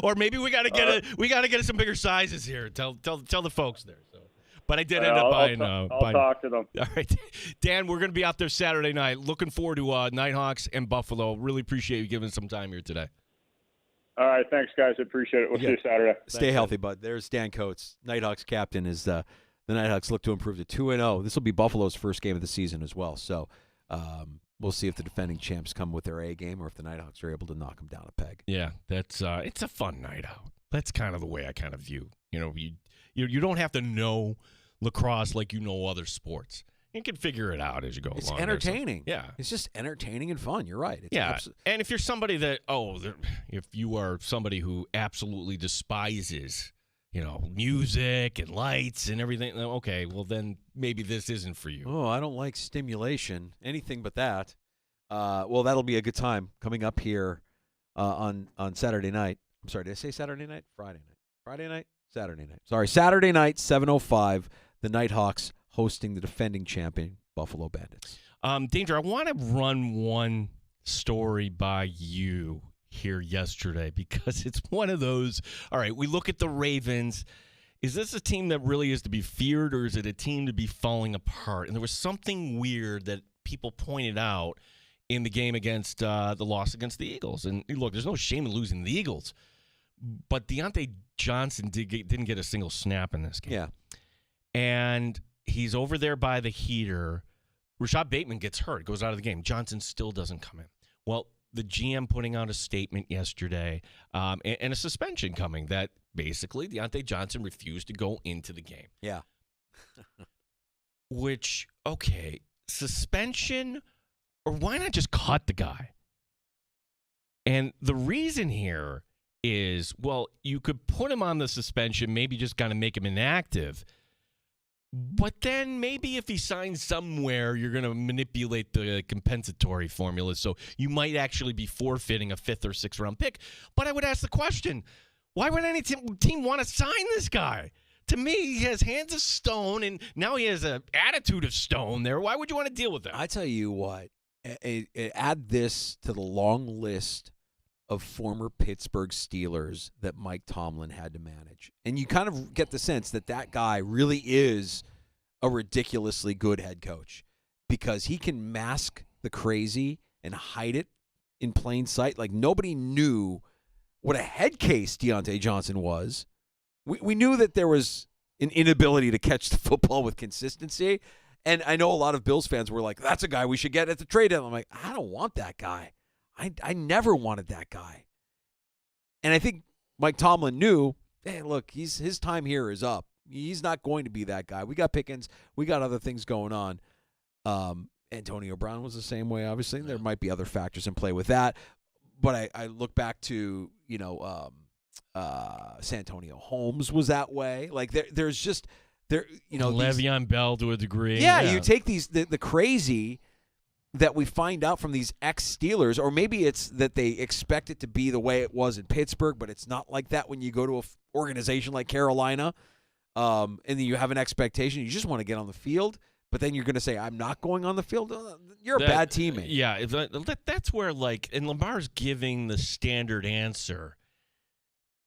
Or maybe we got to get some bigger sizes here. Tell the folks there. So. But I did end up buying. I'll talk to them. All right, Dan, we're going to be out there Saturday night. Looking forward to Nighthawks and Buffalo. Really appreciate you giving some time here today. All right, thanks, guys. I appreciate it. We'll see you Saturday. Stay healthy, bud. There's Dan Coates, Nighthawks captain. Is the Nighthawks look to improve to 2-0. This will be Buffalo's first game of the season as well. So we'll see if the defending champs come with their A game or if the Nighthawks are able to knock them down a peg. Yeah, that's it's a fun night out. That's kind of the way I kind of view. You don't have to know lacrosse like other sports. You can figure it out as you go along. It's entertaining. Yeah. It's just entertaining and fun. You're right. It's and if you're somebody if you are somebody who absolutely despises, music and lights and everything, okay, well then maybe this isn't for you. Oh, I don't like stimulation. Anything but that. Well, that'll be a good time coming up here on Saturday night. I'm sorry, did I say Saturday night? Friday night. Friday night? Saturday night. Sorry, Saturday night, 7:05, the Nighthawks hosting the defending champion Buffalo Bandits. Danger, I want to run one story by you here yesterday because it's one of those, all right, we look at the Ravens. Is this a team that really is to be feared, or is it a team to be falling apart? And there was something weird that people pointed out in the game against the loss against the Eagles. And look, there's no shame in losing the Eagles, but Deontay Johnson didn't get a single snap in this game. Yeah. And he's over there by the heater. Rashad Bateman gets hurt, goes out of the game. Johnson still doesn't come in. Well, the GM putting out a statement yesterday and a suspension coming that basically Deontay Johnson refused to go into the game. Yeah. Which, okay, suspension, or why not just cut the guy? And the reason here is, well, you could put him on the suspension, maybe just kind of make him inactive. But then maybe if he signs somewhere, you're going to manipulate the compensatory formula. So you might actually be forfeiting a 5th or 6th round pick. But I would ask the question, why would any team want to sign this guy? To me, he has hands of stone, and now he has an attitude of stone there. Why would you want to deal with that? I tell you what, Add this to the long list of former Pittsburgh Steelers that Mike Tomlin had to manage. And you kind of get the sense that that guy really is a ridiculously good head coach because he can mask the crazy and hide it in plain sight. Like nobody knew what a head case Deontay Johnson was. We knew that there was an inability to catch the football with consistency. And I know a lot of Bills fans were like, that's a guy we should get at the trade deadline. I'm like, I don't want that guy. I never wanted that guy. And I think Mike Tomlin knew, hey, look, his time here is up. He's not going to be that guy. We got Pickens. We got other things going on. Antonio Brown was the same way, obviously. There might be other factors in play with that. But I look back to, Santonio Holmes was that way. Like there's just Le'Veon Bell to a degree. Yeah, you take the crazy that we find out from these ex-Steelers, or maybe it's that they expect it to be the way it was in Pittsburgh, but it's not like that when you go to an organization like Carolina, and then you have an expectation. You just want to get on the field, but then you're going to say, I'm not going on the field? You're a bad teammate. Yeah, that's where, and Lamar's giving the standard answer.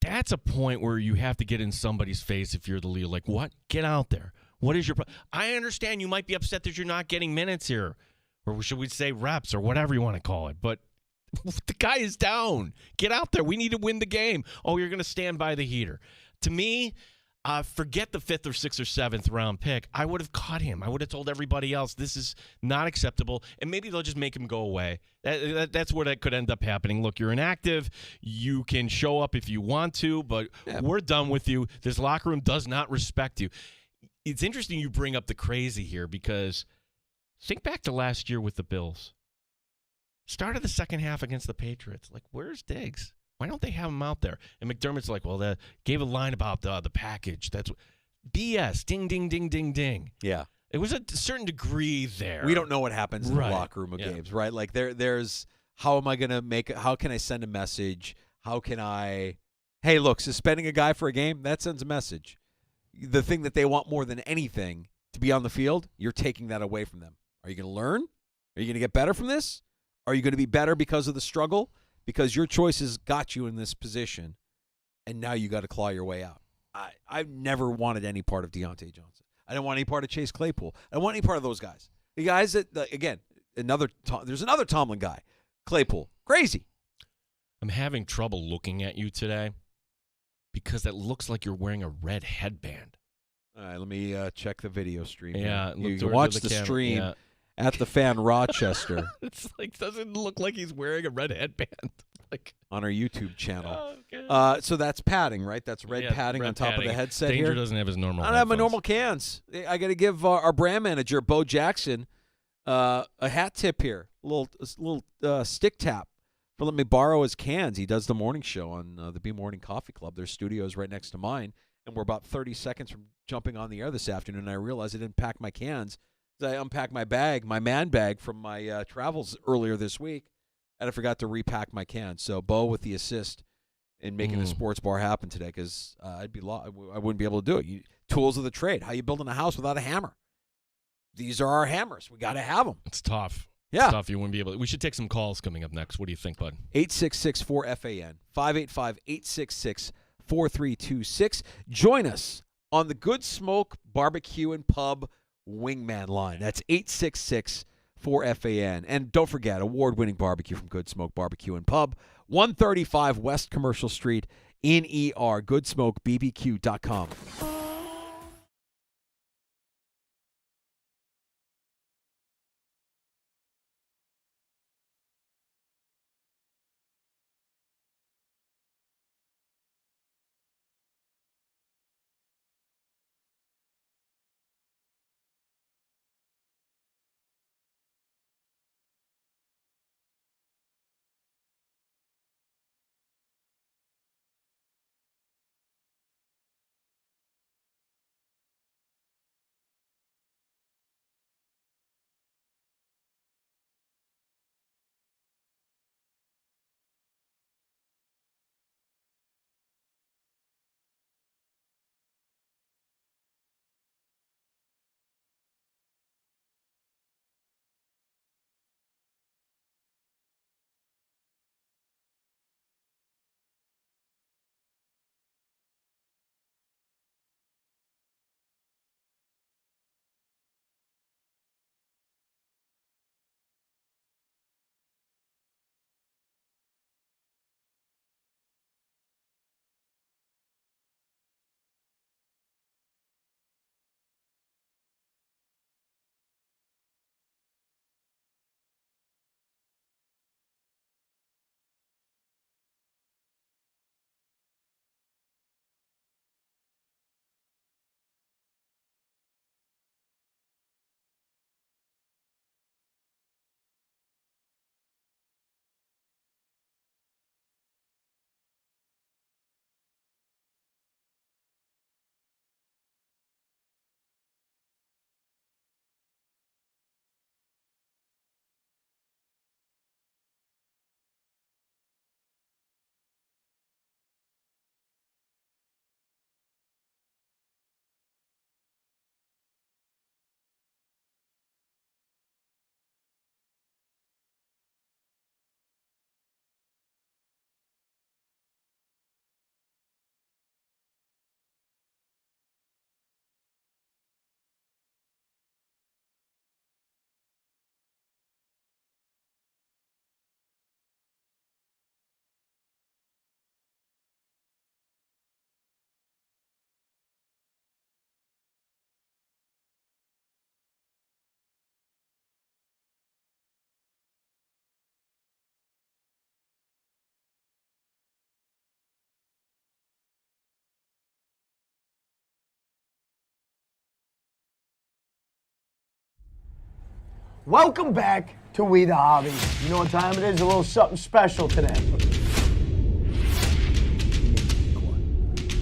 That's a point where you have to get in somebody's face if you're the leader. Like, what? Get out there. What is your I understand you might be upset that you're not getting minutes here. Or should we say reps or whatever you want to call it. But the guy is down. Get out there. We need to win the game. Oh, you're going to stand by the heater. To me, forget the 5th or 6th or 7th round pick. I would have caught him. I would have told everybody else this is not acceptable. And maybe they'll just make him go away. That's where that could end up happening. Look, you're inactive. You can show up if you want to, but we're done with you. This locker room does not respect you. It's interesting you bring up the crazy here because think back to last year with the Bills. Start of the second half against the Patriots. Like, where's Diggs? Why don't they have him out there? And McDermott's like, well, they gave a line about the package. That's BS. Ding, ding, ding, ding, ding. Yeah. It was a certain degree there. We don't know what happens in the locker room of games, right? Like, there's how am I going to how can I send a message? How can I, hey, look, suspending a guy for a game, that sends a message. The thing that they want more than anything to be on the field, you're taking that away from them. Are you going to learn? Are you going to get better from this? Are you going to be better because of the struggle? Because your choices got you in this position, and now you got to claw your way out. I've never wanted any part of Deontay Johnson. I don't want any part of Chase Claypool. I don't want any part of those guys. The guys that, again, there's another Tomlin guy, Claypool. Crazy. I'm having trouble looking at you today because it looks like you're wearing a red headband. All right, let me check the video stream. Yeah, you can watch the stream at the Fan Rochester. It's like doesn't look like he's wearing a red headband. Like on our YouTube channel. Oh, okay. So that's padding, right? That's red padding red on top padding. of the headset Danger here. doesn't have his normal. I don't have my headphones. normal cans. I got to give our brand manager Bo Jackson a hat tip here, a little stick tap for letting me borrow his cans. He does the morning show on the B Morning Coffee Club. Their studio is right next to mine, and we're about 30 seconds from jumping on the air this afternoon. And I realized I didn't pack my cans. I unpacked my bag, my man bag from my travels earlier this week, and I forgot to repack my cans. So Bo with the assist in making the sports bar happen today, because I wouldn't be able to do it. Tools of the trade. How you building a house without a hammer? These are our hammers. We got to have them. It's tough. Yeah. It's tough. You wouldn't be able to. We should take some calls coming up next. What do you think, bud? 866-4FAN, 585-866-4326. Join us on the Good Smoke Barbecue and Pub Wingman line. That's 866-4FAN. And don't forget, award-winning barbecue from Good Smoke Barbecue and Pub, 135 West Commercial Street in ER, goodsmokebbq.com. Welcome back to We the Hobby. You know what time it is? A little something special today.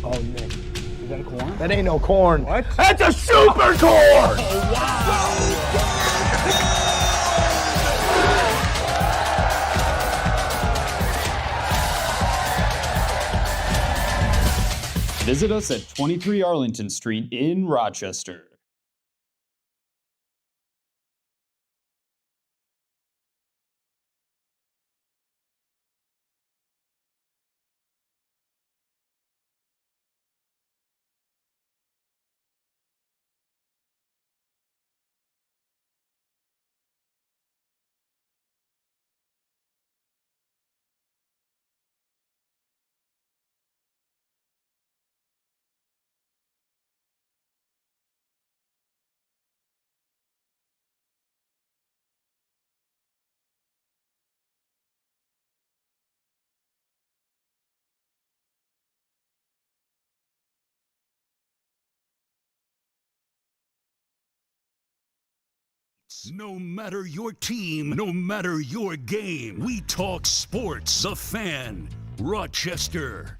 Oh, Nick. Is that a corn? That ain't no corn. What? That's a super corn! Visit us at 23 Arlington Street in Rochester. No matter your team, no matter your game, we talk sports. The Fan, Rochester.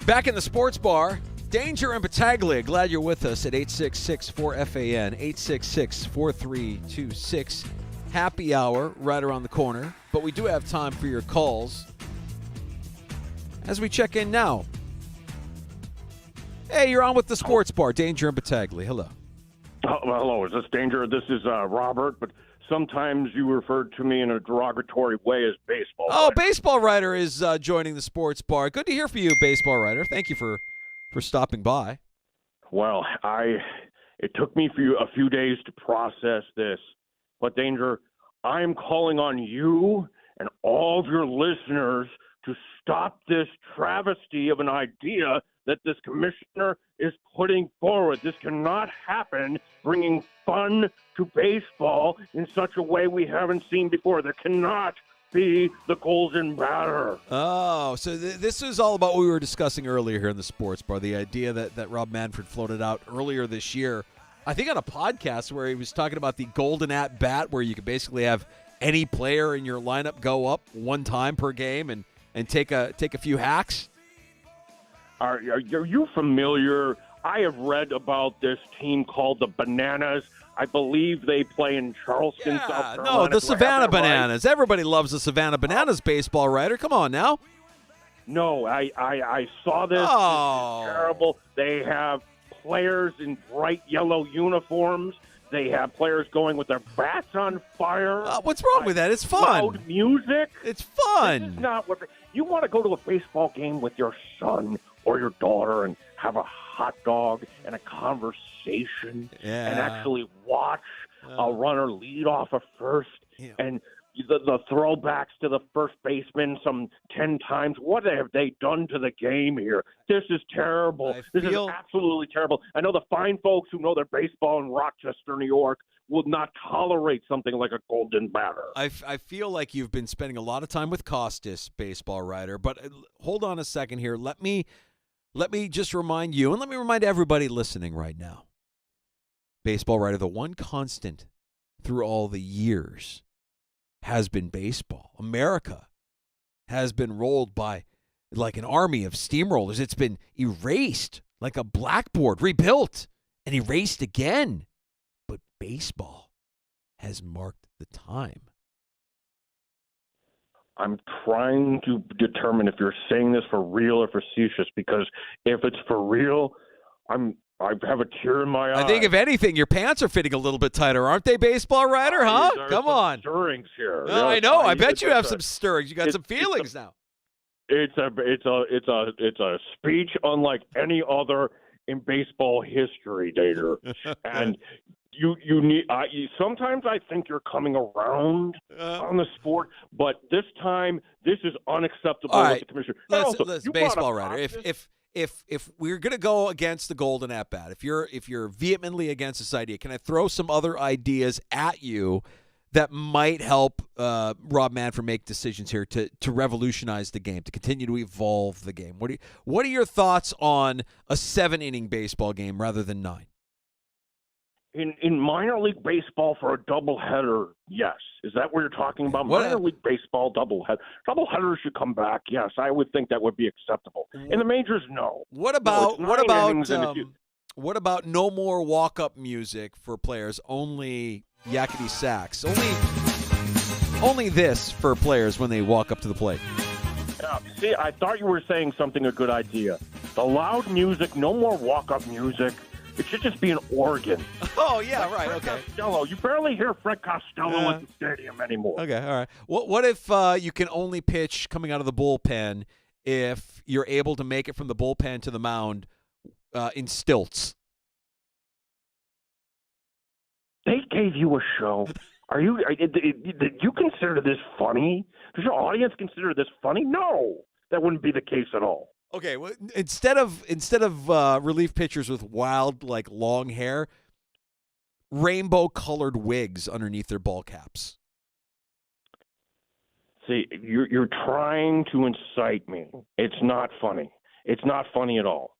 Back in the sports bar, Danger and Battaglia. Glad you're with us at 866-4FAN, 866-4326. Happy hour right around the corner, but we do have time for your calls as we check in now. Hey, you're on with the sports bar, Danger and Battaglia. Hello. Hello, is this Danger? This is Robert, but sometimes you refer to me in a derogatory way as baseball. Oh, writer. Baseball Writer is joining the sports bar. Good to hear from you, Baseball Writer. Thank you for stopping by. Well, it took me a few days to process this. But, Danger, I am calling on you and all of your listeners to stop this travesty of an idea that this commissioner is putting forward. This cannot happen, bringing fun to baseball in such a way we haven't seen before. There cannot be the golden batter. Oh, so this is all about what we were discussing earlier here in the sports bar, the idea that Rob Manfred floated out earlier this year. I think on a podcast where he was talking about the golden at bat, where you could basically have any player in your lineup go up one time per game and take a few hacks. Are you familiar? I have read about this team called the Bananas. I believe they play in Charleston, South Carolina. No, the Savannah Bananas. Right? Everybody loves the Savannah Bananas, Baseball Writer. Come on now. No, I saw this. Oh. This is terrible. They have players in bright yellow uniforms. They have players going with their bats on fire. What's wrong with that? It's fun. Loud music. It's fun. This is not what you want to go to a baseball game with your son or your daughter and have a hot dog and a conversation and actually watch a runner lead off a first and the throwbacks to the first baseman some 10 times. What have they done to the game here? This is terrible. This is absolutely terrible. I know the fine folks who know their baseball in Rochester, New York, will not tolerate something like a golden batter. I feel like you've been spending a lot of time with Costas, Baseball Writer, but hold on a second here. Let me just remind you, and let me remind everybody listening right now. Baseball Writer, the one constant through all the years has been baseball. America has been rolled by like an army of steamrollers. It's been erased like a blackboard, rebuilt and erased again. But baseball has marked the time. I'm trying to determine if you're saying this for real or facetious, because if it's for real, I have a tear in my eye. I think if anything, your pants are fitting a little bit tighter, aren't they, Baseball Writer? Huh? Come on. Stirrings here. No, I know. I bet you have some stirrings. You got some feelings now. It's a speech unlike any other in baseball history, Dater. And you need. Sometimes I think you're coming around on the sport, but this time this is unacceptable. All right. With the commissioner. Let's Baseball Writer. If we're gonna go against the golden at bat, if you're vehemently against this idea, can I throw some other ideas at you that might help Rob Manfred make decisions here to revolutionize the game, to continue to evolve the game? What are your thoughts on a 7-inning baseball game rather than 9? In minor league baseball for a doubleheader, yes. Is that what you're talking about? Minor league baseball doubleheaders should come back. Yes, I would think that would be acceptable. In the majors, no. What about no more walk-up music for players? Only yakety sax. Only this for players when they walk up to the plate. See, I thought you were saying something a good idea. The loud music, no more walk-up music. It should just be an organ. Oh, yeah, like right, Fred okay. Costello. You barely hear Fred Costello at the stadium anymore. Okay, all right. What if you can only pitch coming out of the bullpen if you're able to make it from the bullpen to the mound in stilts? They gave you a show. Do you consider this funny? Does your audience consider this funny? No, that wouldn't be the case at all. Okay, well, instead of relief pitchers with wild, like, long hair, rainbow-colored wigs underneath their ball caps. See, you're trying to incite me. It's not funny. It's not funny at all.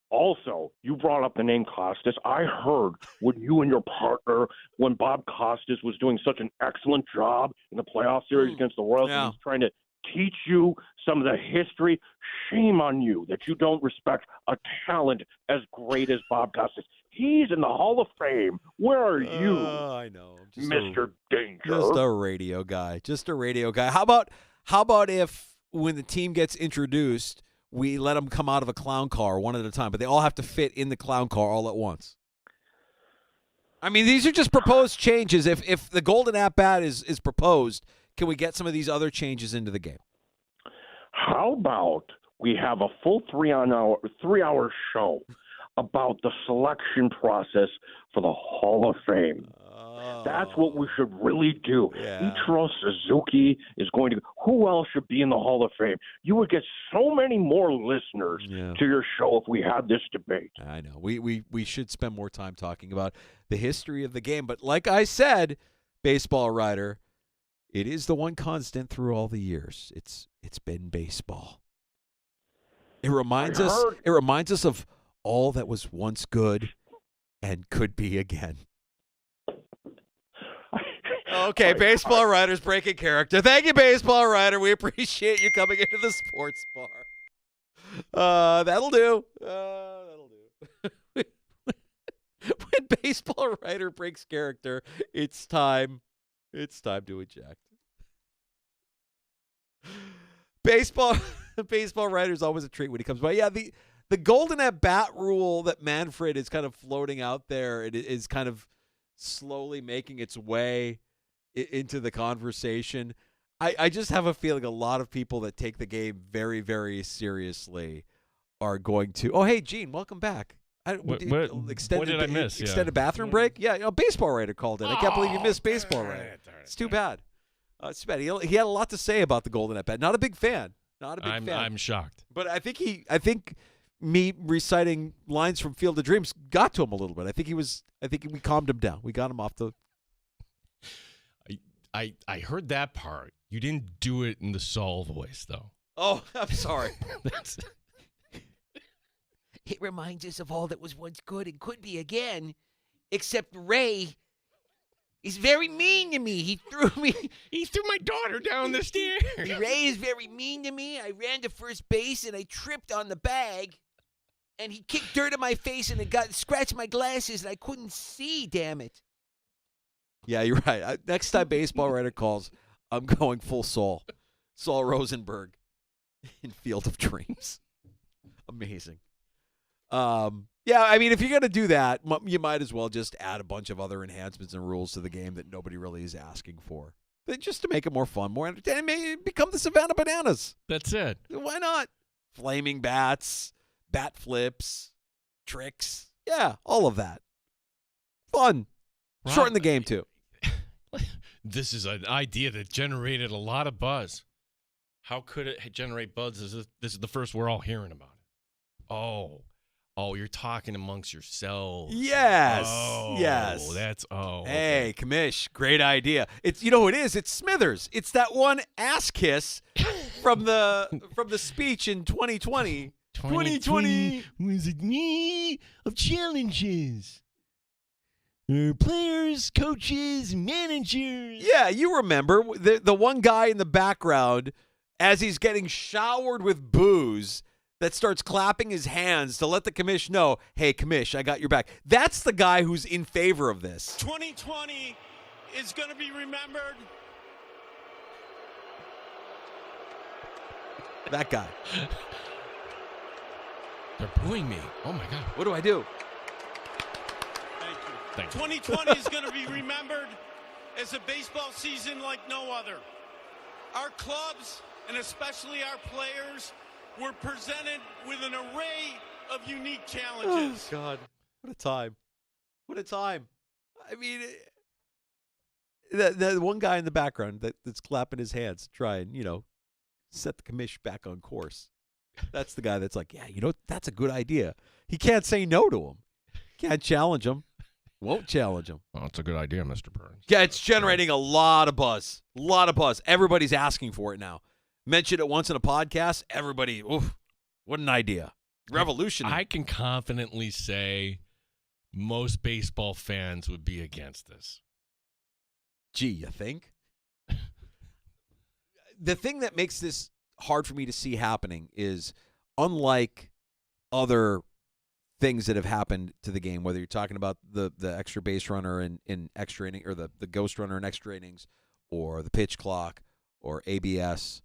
Also, you brought up the name Costas. I heard when you and your partner, when Bob Costas was doing such an excellent job in the playoff series against the Royals, and he's trying to teach you some of the history. Shame on you that you don't respect a talent as great as Bob Costas. He's in the Hall of Fame. Where are you? I know, Mr. Danger. Just a radio guy. How about if when the team gets introduced, we let them come out of a clown car one at a time, but they all have to fit in the clown car all at once? I mean, these are just proposed changes. If the golden at-bat is proposed, can we get some of these other changes into the game? How about we have a full 3-hour show about the selection process for the Hall of Fame? That's what we should really do. Ichiro Suzuki is going to. Who else should be in the Hall of Fame? You would get so many more listeners to your show if we had this debate. I know. We should spend more time talking about the history of the game. But like I said, baseball writer, it is the one constant through all the years. It's been baseball. It reminds us of all that was once good and could be again. Okay, baseball writer's breaking character. Thank you, baseball writer. We appreciate you coming into the sports bar. That'll do. When baseball writer breaks character, it's time to eject. Baseball writer's always a treat when he comes by. Yeah, the golden at bat rule that Manfred is kind of floating out there, it is kind of slowly making its way into the conversation. I just have a feeling a lot of people that take the game very, very seriously are going to. Oh, hey, Gene, welcome back. What did I miss? Extended bathroom break? Yeah, a baseball writer called in. I can't believe you missed baseball writer. It's too bad. It's too bad. He had a lot to say about the golden at bat. Not a big fan. I'm shocked. But I think me reciting lines from Field of Dreams got to him a little bit. I think we calmed him down. We got him off the. I heard that part. You didn't do it in the Saul voice, though. Oh, I'm sorry. It reminds us of all that was once good and could be again, except Ray is very mean to me. He threw my daughter down the stairs. Ray is very mean to me. I ran to first base and I tripped on the bag, and he kicked dirt in my face and it scratched my glasses and I couldn't see. Damn it. Yeah, you're right. Next time baseball writer calls, I'm going full Saul Rosenberg in Field of Dreams. Amazing. Yeah, I mean, if you're going to do that, you might as well just add a bunch of other enhancements and rules to the game that nobody really is asking for. Just to make it more fun, more entertaining, maybe become the Savannah Bananas. That's it. Why not? Flaming bats, bat flips, tricks. Yeah, all of that. Fun. Rob, Shorten the game, too. This is an idea that generated a lot of buzz. How could it generate buzz? This is the first we're all hearing about it. Oh, Oh, you're talking amongst yourselves. Yes. Oh, yes. That's Hey, Commish, great idea. It's who it is. It's Smithers. It's that one ass kiss from the speech in 2020. 2020 was a year of challenges. Players, coaches, managers. Yeah, you remember the one guy in the background as he's getting showered with booze that starts clapping his hands to let the commish know, hey, commish, I got your back. That's the guy who's in favor of this. 2020 is going to be remembered. That guy. They're booing me. Oh, my God. What do I do? Thank you. 2020 is going to be remembered as a baseball season like no other. Our clubs, and especially our players, were presented with an array of unique challenges. Oh, God. What a time. What a time. I mean, the one guy in the background that's clapping his hands to try and, set the commish back on course. That's the guy that's like, yeah, that's a good idea. He can't say no to him. Can't challenge him. Won't challenge him. Oh, it's a good idea, Mr. Burns. Yeah, it's generating a lot of buzz. A lot of buzz. Everybody's asking for it now. Mention it once in a podcast. Everybody, oof, what an idea. Revolutionary. I can confidently say most baseball fans would be against this. Gee, you think? The thing that makes this hard for me to see happening is, unlike other things that have happened to the game, whether you're talking about the extra base runner in extra inning, or the ghost runner in extra innings, or the pitch clock, or ABS,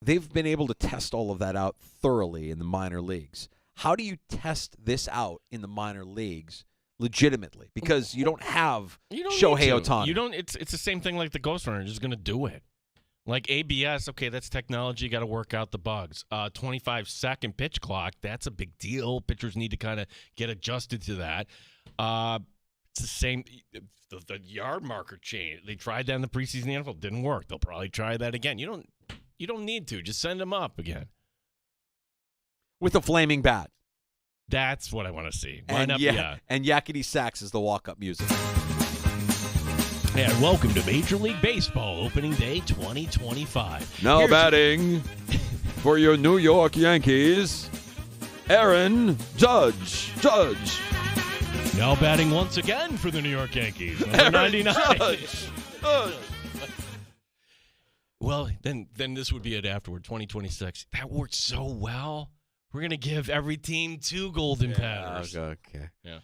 they've been able to test all of that out thoroughly in the minor leagues. How do you test this out in the minor leagues legitimately? Because you don't have Shohei Ohtani. You don't. It's the same thing like the ghost runner. You're just gonna do it. Like ABS, okay, that's technology. Got to work out the bugs. 25-second pitch clock, that's a big deal. Pitchers need to kind of get adjusted to that. It's the same. The yard marker chain. They tried that in the preseason in the NFL. Didn't work. They'll probably try that again. You don't need to. Just send them up again with a flaming bat. That's what I want to see. And yakety sax is the walk-up music. And welcome to Major League Baseball Opening Day 2025. Now batting for your New York Yankees, Aaron Judge. Now batting once again for the New York Yankees, number 99. Judge. Well, then this would be it afterward, 2026. That worked so well. We're going to give every team 2 golden padders. Okay. Yeah.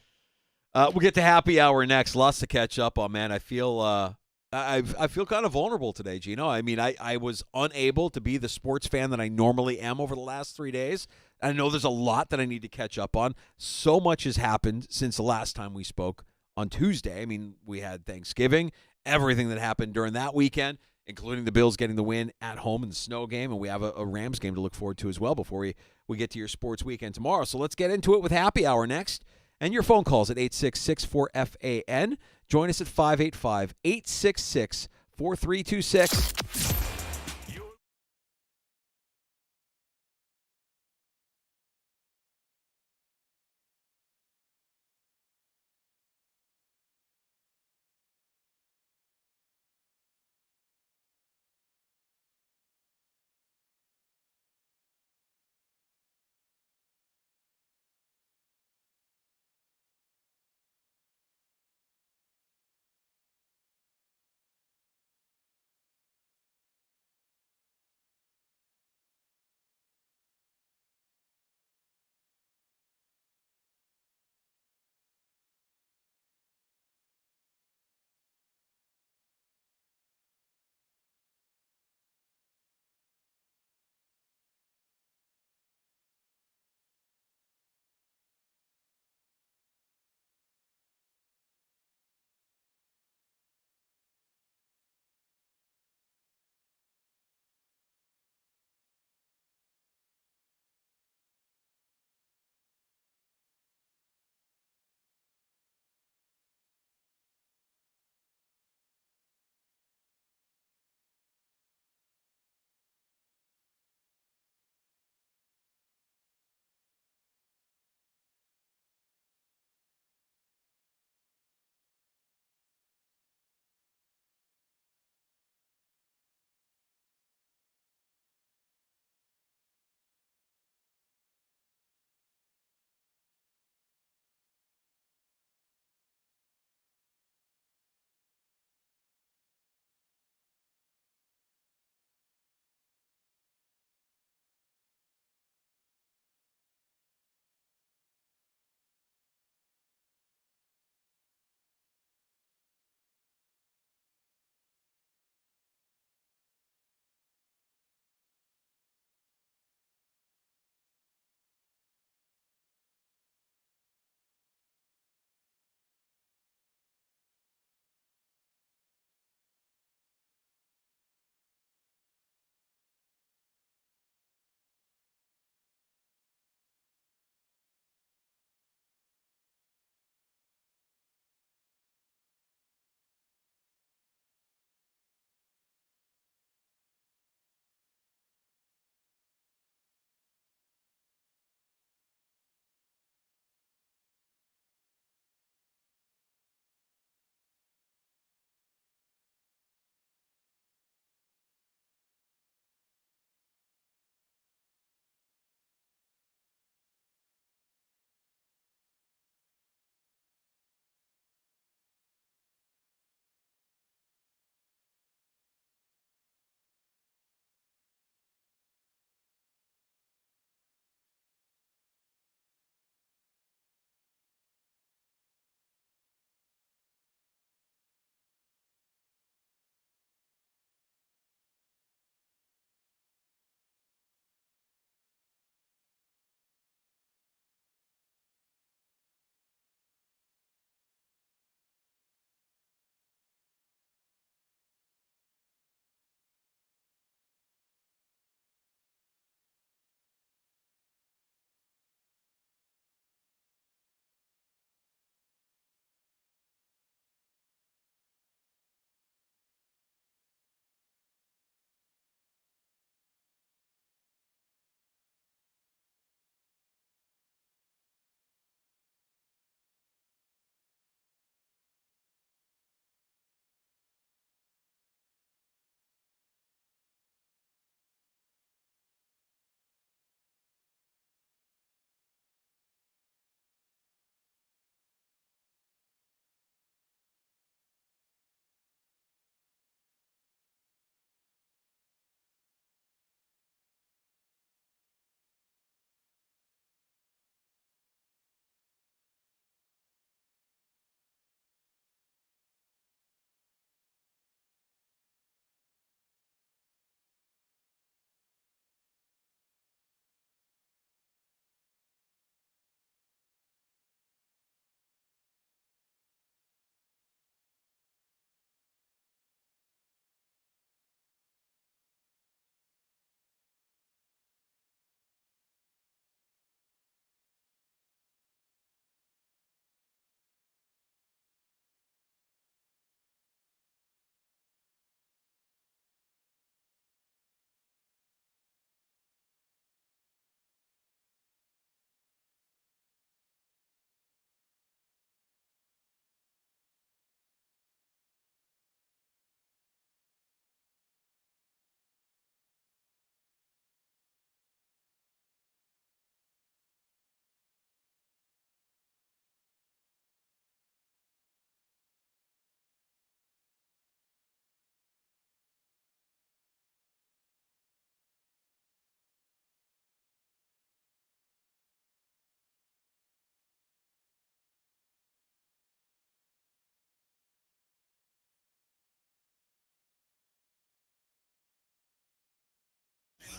We'll get to happy hour next. Lots to catch up on, man. I feel I feel kind of vulnerable today, Gino. I mean, I was unable to be the sports fan that I normally am over the last 3 days. I know there's a lot that I need to catch up on. So much has happened since the last time we spoke on Tuesday. I mean, we had Thanksgiving, everything that happened during that weekend, including the Bills getting the win at home in the snow game, and we have a Rams game to look forward to as well before we get to your sports weekend tomorrow. So let's get into it with happy hour next. And your phone calls at 866-4FAN. Join us at 585-866-4326.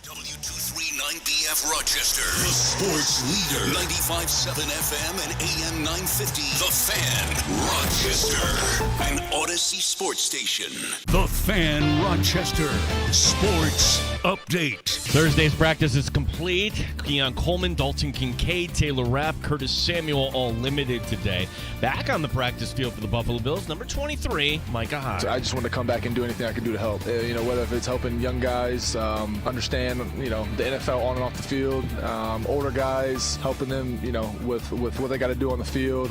W239BF Rochester, the sports leader. 95.7 FM and AM 950. The Fan, Rochester. An Odyssey sports station. The Fan, Rochester. Sports update. Thursday's practice is complete. Keon Coleman, Dalton Kincaid, Taylor Rapp, Curtis Samuel all limited today. Back on the practice field for the Buffalo Bills, number 23, Micah Hyde. I just wanted to come back and do anything I could do to help. Whether if it's helping young guys understand, the NFL on and off the field, older guys, helping them, with what they got to do on the field,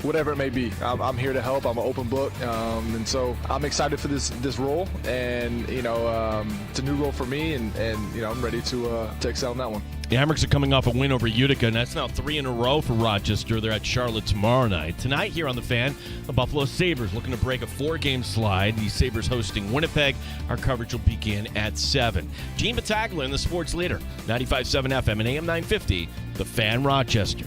whatever it may be. I'm here to help. I'm an open book, and so I'm excited for this role, and it's a new role for me, and I'm ready to excel in that one. The Hammocks are coming off a win over Utica, and that's now 3 in a row for Rochester. They're at Charlotte tomorrow night. Tonight here on The Fan, the Buffalo Sabres looking to break a 4-game slide. The Sabres hosting Winnipeg. Our coverage will begin at 7. Gene Battaglia, the sports leader, 95.7 FM and AM 950, The Fan, Rochester.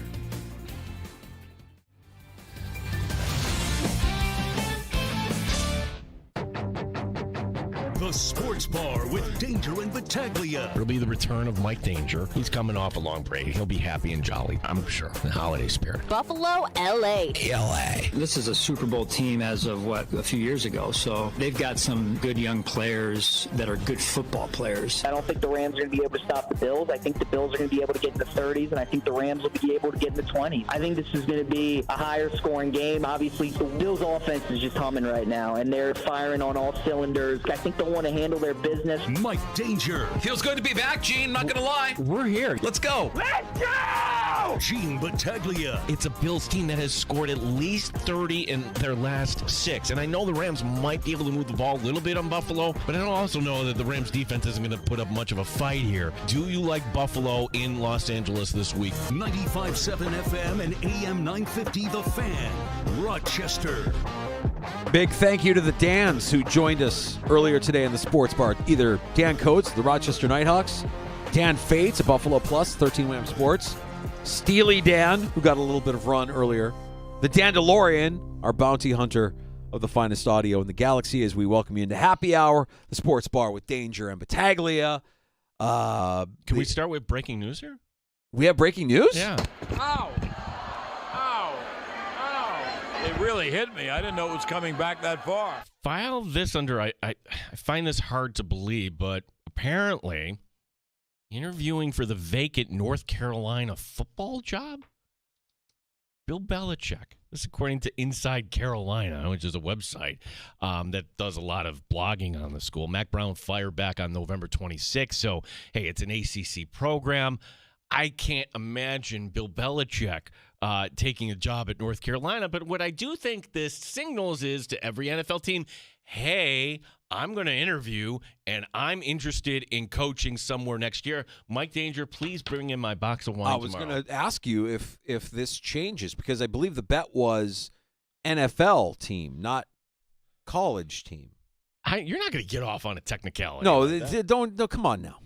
The Sports Bar with Danger and Battaglia. It'll be the return of Mike Danger. He's coming off a long break. He'll be happy and jolly, I'm sure. The holiday spirit. Buffalo, L.A. L.A. This is a Super Bowl team as of, a few years ago. So they've got some good young players that are good football players. I don't think the Rams are going to be able to stop the Bills. I think the Bills are going to be able to get in the 30s, and I think the Rams will be able to get in the 20s. I think this is going to be a higher scoring game. Obviously, the Bills' offense is just humming right now, and they're firing on all cylinders. I think they'll want to handle their business. Mike Danger. Feels good to be back, Gene. Not gonna lie. We're here. Let's go. Let's go! Gene Battaglia. It's a Bills team that has scored at least 30 in their last 6. And I know the Rams might be able to move the ball a little bit on Buffalo, but I also know that the Rams defense isn't going to put up much of a fight here. Do you like Buffalo in Los Angeles this week? 95.7 FM and AM 950 The Fan, Rochester. Big thank you to the Dans who joined us earlier today in the sports bar. Either Dan Coates, the Rochester Nighthawks, Dan Fates, a Buffalo Plus, 13 Wham Sports, Steely Dan, who got a little bit of run earlier, the Dandalorian, our bounty hunter of the finest audio in the galaxy, as we welcome you into Happy Hour, the sports bar with Danger and Battaglia. Can we start with breaking news here? We have breaking news? Yeah. Ow! It really hit me. I didn't know it was coming back that far. File this under, I find this hard to believe, but apparently interviewing for the vacant North Carolina football job, Bill Belichick. This according to Inside Carolina, which is a website that does a lot of blogging on the school. Mac Brown fired back on November 26th, so, hey, it's an ACC program. I can't imagine Bill Belichick taking a job at North Carolina. But what I do think this signals is to every NFL team, hey, I'm going to interview, and I'm interested in coaching somewhere next year. Mike Danger, please bring in my box of wine I was going to ask you if this changes, because I believe the bet was NFL team, not college team. You're not going to get off on a technicality. No, come on now.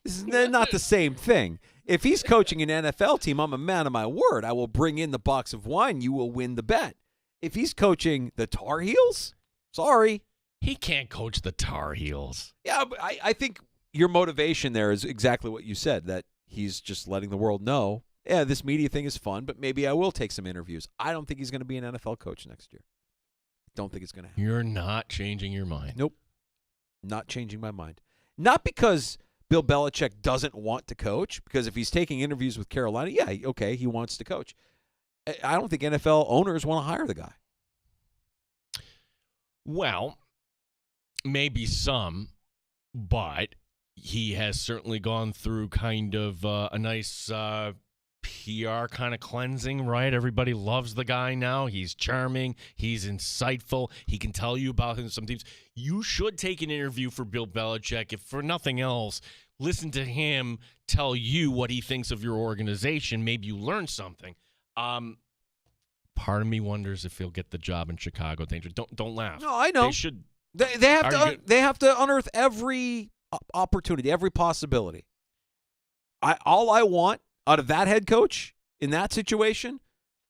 This is not the same thing. If he's coaching an NFL team, I'm a man of my word. I will bring in the box of wine. You will win the bet. If he's coaching the Tar Heels, sorry. He can't coach the Tar Heels. Yeah, but I think your motivation there is exactly what you said, that he's just letting the world know, yeah, this media thing is fun, but maybe I will take some interviews. I don't think he's going to be an NFL coach next year. I don't think it's going to happen. You're not changing your mind. Nope. Not changing my mind. Not because Bill Belichick doesn't want to coach, because if he's taking interviews with Carolina, yeah, okay, he wants to coach. I don't think NFL owners want to hire the guy. Well, maybe some, but he has certainly gone through kind of a nice PR kind of cleansing, right? Everybody loves the guy now. He's charming. He's insightful. He can tell you about some teams. You should take an interview for Bill Belichick. If for nothing else, listen to him tell you what he thinks of your organization. Maybe you learn something. Part of me wonders if he'll get the job in Chicago. Danger. Don't laugh. No, I know. They should. They have to unearth every opportunity, every possibility. All I want out of that head coach in that situation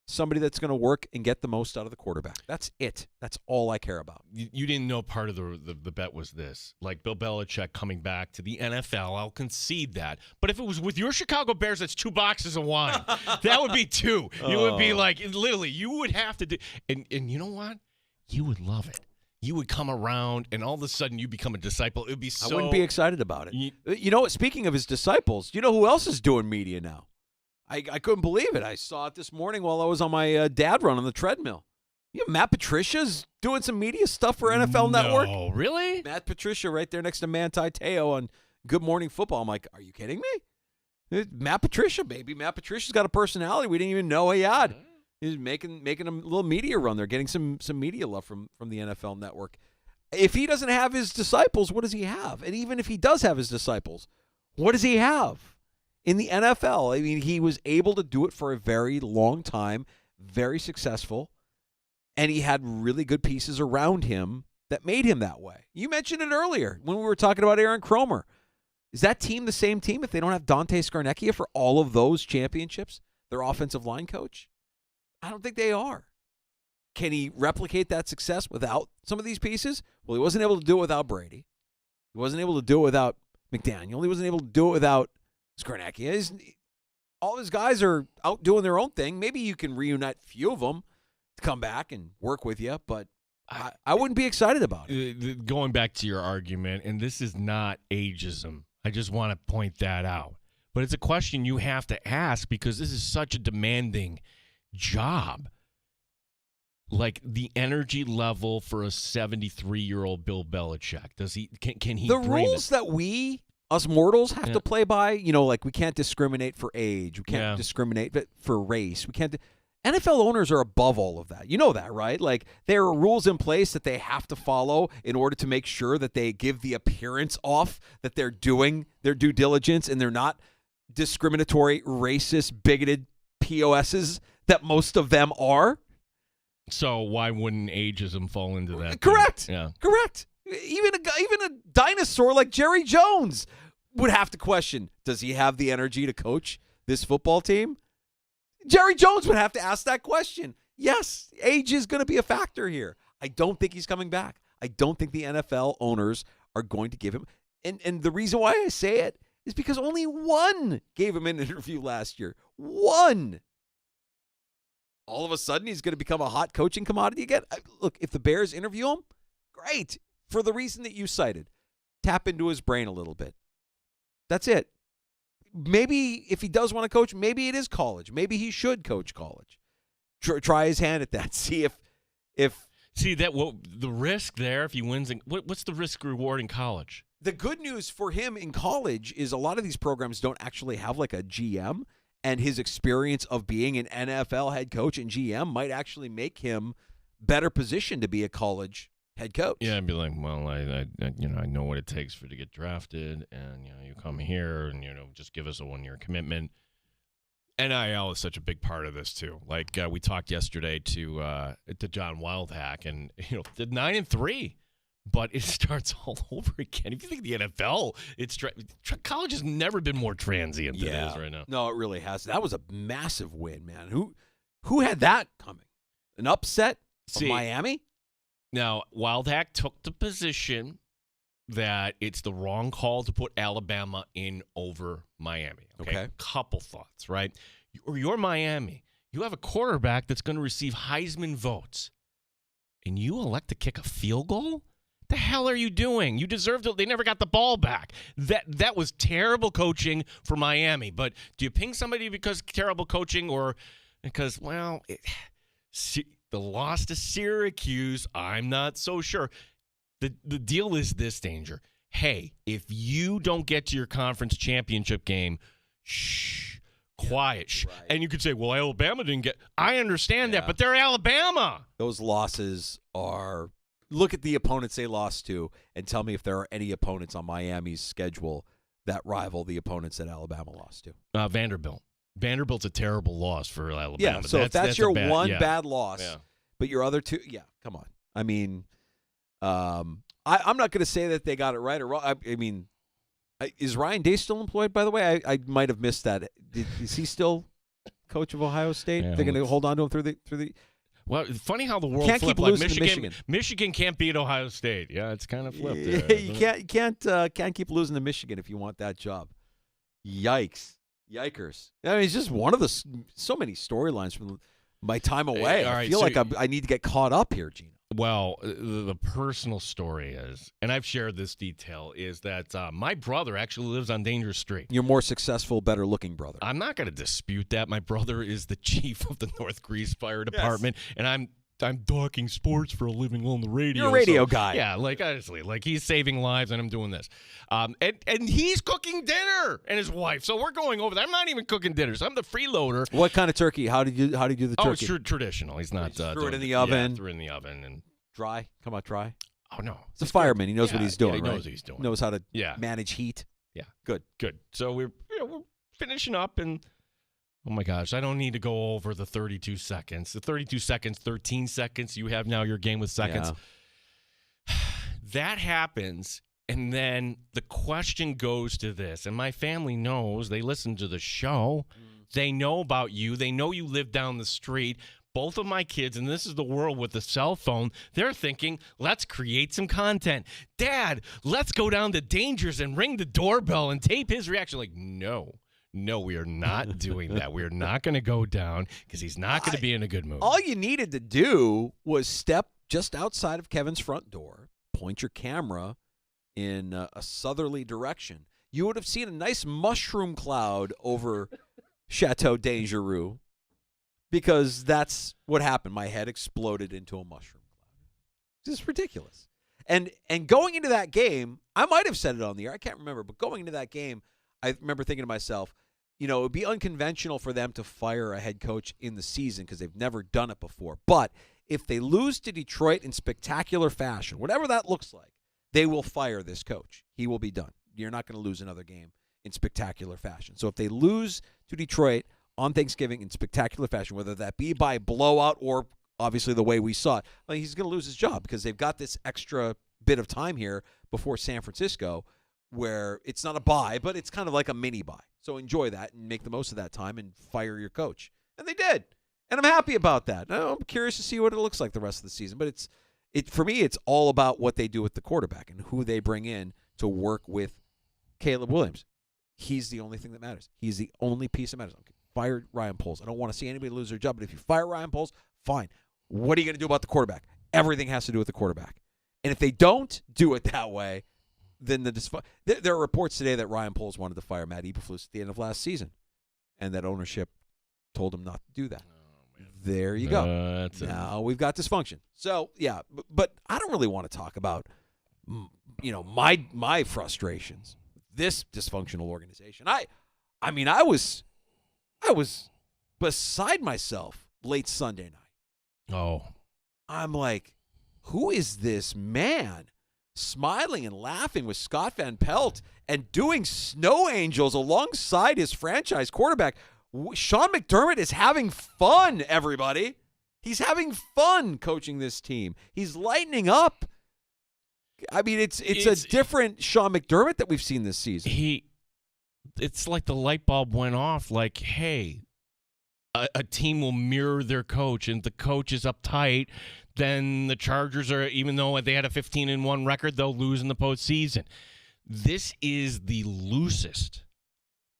somebody that's going to work and get the most out of the quarterback. That's it. That's all I care about. You didn't know part of the bet was this. Like Bill Belichick coming back to the NFL, I'll concede that. But if it was with your Chicago Bears, that's 2 boxes of wine. That would be 2. You would be like, literally, you would have to do. And you know what? You would love it. You would come around, and all of a sudden you become a disciple. It would be so. I wouldn't be excited about it. You know what? Speaking of his disciples, you know who else is doing media now? I couldn't believe it. I saw it this morning while I was on my dad run on the treadmill. You know, Matt Patricia's doing some media stuff for NFL Network. Oh, really? Matt Patricia right there next to Manti Te'o on Good Morning Football. I'm like, are you kidding me? Matt Patricia, baby. Matt Patricia's got a personality we didn't even know he had. He's making a little media run there, getting some media love from the NFL Network. If he doesn't have his disciples, what does he have? And even if he does have his disciples, what does he have? In the NFL, I mean, he was able to do it for a very long time, very successful, and he had really good pieces around him that made him that way. You mentioned it earlier when we were talking about Aaron Cromer. Is that team the same team if they don't have Dante Scarnecchia for all of those championships, their offensive line coach? I don't think they are. Can he replicate that success without some of these pieces? Well, he wasn't able to do it without Brady. He wasn't able to do it without McDaniel. He wasn't able to do it without Scarnecchia. All his guys are out doing their own thing. Maybe you can reunite a few of them to come back and work with you, but I wouldn't be excited about it. Going back to your argument, and this is not ageism. I just want to point that out. But it's a question you have to ask because this is such a demanding job. Like the energy level for a 73-year-old Bill Belichick. Can he the bring rules that we us mortals have to play by, like we can't discriminate for age. We can't discriminate for race. We can't. NFL owners are above all of that. You know that, right? Like there are rules in place that they have to follow in order to make sure that they give the appearance off that they're doing their due diligence and they're not discriminatory, racist, bigoted POSs that most of them are. So why wouldn't ageism fall into that? Correct. Yeah. Correct. Even a dinosaur like Jerry Jones would have to question, does he have the energy to coach this football team? Jerry Jones would have to ask that question. Yes, age is going to be a factor here. I don't think he's coming back. I don't think the NFL owners are going to give him. And the reason why I say it is because only one gave him an interview last year. One. All of a sudden, he's going to become a hot coaching commodity again. Look, if the Bears interview him, great. For the reason that you cited, tap into his brain a little bit. That's it. Maybe if he does want to coach, maybe it is college. Maybe he should coach college. Try his hand at that. See if the risk there if he wins. What's the risk reward in college? The good news for him in college is a lot of these programs don't actually have like a GM, and his experience of being an NFL head coach and GM might actually make him better positioned to be a college head coach. Yeah, I'd be like, well, I know what it takes to get drafted, and you come here and just give us a 1-year commitment. NIL is such a big part of this too. Like we talked yesterday to John Wildhack, and did 9-3, but it starts all over again. If you think the NFL, college has never been more transient than it is right now. No, it really has. That was a massive win, man. Who had that coming? An upset of Miami? Now, Wildhack took the position that it's the wrong call to put Alabama in over Miami. Okay. Couple thoughts, right? You're Miami. You have a quarterback that's going to receive Heisman votes, and you elect to kick a field goal? The hell are you doing? You deserve to. They never got the ball back. That was terrible coaching for Miami. But do you ping somebody because terrible coaching or because, the loss to Syracuse, I'm not so sure. The deal is this, Danger. Hey, if you don't get to your conference championship game, quiet. Right. And you could say, well, Alabama didn't get. I understand that, but they're Alabama. Those losses are. Look at the opponents they lost to and tell me if there are any opponents on Miami's schedule that rival the opponents that Alabama lost to. Vanderbilt. Vanderbilt's a terrible loss for Alabama. Yeah, so if that's your bad loss, but your other two, come on. I mean, I'm not going to say that they got it right or wrong. I mean, is Ryan Day still employed, by the way? I might have missed that. Is he still coach of Ohio State. Yeah, They're going to hold on to him through the. Well, it's funny how the world Can't flipped. keep Like losing to Michigan. Michigan can't beat Ohio State. Yeah, it's kind of flipped. There, You can't keep losing to Michigan if you want that job. Yikers! I mean, it's just one of the so many storylines from my time away. all I right, feel so like I need to get caught up here, Gino. Well, the personal story is, and I've shared this detail, is that my brother actually lives on Dangerous Street. Your more successful, better-looking brother. I'm not going to dispute that. My brother is the chief of the North Greece Fire Department, and I'm talking sports for a living on the radio. You're a radio guy. Yeah, like honestly, like he's saving lives, and I'm doing this. And he's cooking dinner, and his wife. So we're going over there. I'm not even cooking dinner. So I'm the freeloader. What kind of turkey? How do you do the turkey? Oh, it's traditional. He's not threw it in the oven. Yeah, threw it in the oven and dry. Come out dry. Oh no, it's a fireman. He knows what he's doing. He knows right? what he's doing. Knows how to manage heat. Yeah, good. So we're finishing up and. Oh, my gosh, I don't need to go over the 32 seconds. The 32 seconds, 13 seconds. You have now your game with seconds. Yeah. That happens, and then the question goes to this. And my family knows. They listen to the show. They know about you. They know you live down the street. Both of my kids, and this is the world with the cell phone, they're thinking, let's create some content. Dad, let's go down to Dangers and ring the doorbell and tape his reaction. Like, no, we are not doing that. We are not going to go down because he's not going to be in a good mood. All you needed to do was step just outside of Kevin's front door, point your camera in a southerly direction. You would have seen a nice mushroom cloud over Chateau Dangereux because that's what happened. My head exploded into a mushroom cloud. It's just ridiculous. And going into that game, I might have said it on the air. I can't remember, but going into that game, I remember thinking to myself, it would be unconventional for them to fire a head coach in the season because they've never done it before. But if they lose to Detroit in spectacular fashion, whatever that looks like, they will fire this coach. He will be done. You're not going to lose another game in spectacular fashion. So if they lose to Detroit on Thanksgiving in spectacular fashion, whether that be by blowout or obviously the way we saw it, he's going to lose his job because they've got this extra bit of time here before San Francisco where it's not a bye, but it's kind of like a mini bye. So enjoy that and make the most of that time and fire your coach. And they did. And I'm happy about that. Now, I'm curious to see what it looks like the rest of the season. But for me, it's all about what they do with the quarterback and who they bring in to work with Caleb Williams. He's the only thing that matters. He's the only piece that matters. Okay, fire Ryan Poles. I don't want to see anybody lose their job, but if you fire Ryan Poles, fine. What are you going to do about the quarterback? Everything has to do with the quarterback. And if they don't do it that way, then there are reports today that Ryan Poles wanted to fire Matt Eberflus at the end of last season, and that ownership told him not to do that. There you go. Now we've got dysfunction. So yeah, but I don't really want to talk about my frustrations. This dysfunctional organization. I mean I was beside myself late Sunday night. Oh, I'm like, who is this man? Smiling and laughing with Scott Van Pelt and doing snow angels alongside his franchise quarterback. Sean McDermott is having fun, everybody. He's having fun coaching this team. He's lightening up. I mean, it's a different Sean McDermott that we've seen this season. It's like the light bulb went off. Like, hey, a team will mirror their coach, and the coach is uptight. Then the Chargers are, even though they had a 15-1 record, they'll lose in the postseason. This is the loosest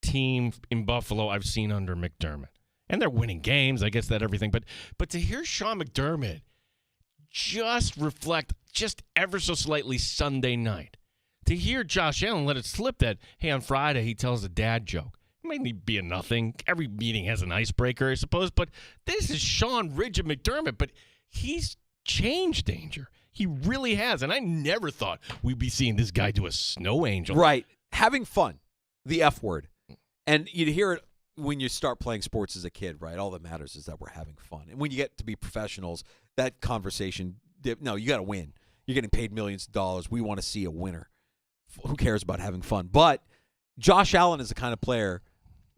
team in Buffalo I've seen under McDermott. And they're winning games, I guess that everything. But to hear Sean McDermott just reflect just ever so slightly Sunday night, to hear Josh Allen let it slip that, hey, on Friday he tells a dad joke. It may be a nothing. Every meeting has an icebreaker, I suppose. But this is Sean Ridge and McDermott. But he's changed, Danger. He really has. And I never thought we'd be seeing this guy do a snow angel. Right. Having fun. The F word. And you'd hear it when you start playing sports as a kid, right? All that matters is that we're having fun. And when you get to be professionals, that conversation, no, you got to win. You're getting paid millions of dollars. We want to see a winner. Who cares about having fun? But Josh Allen is the kind of player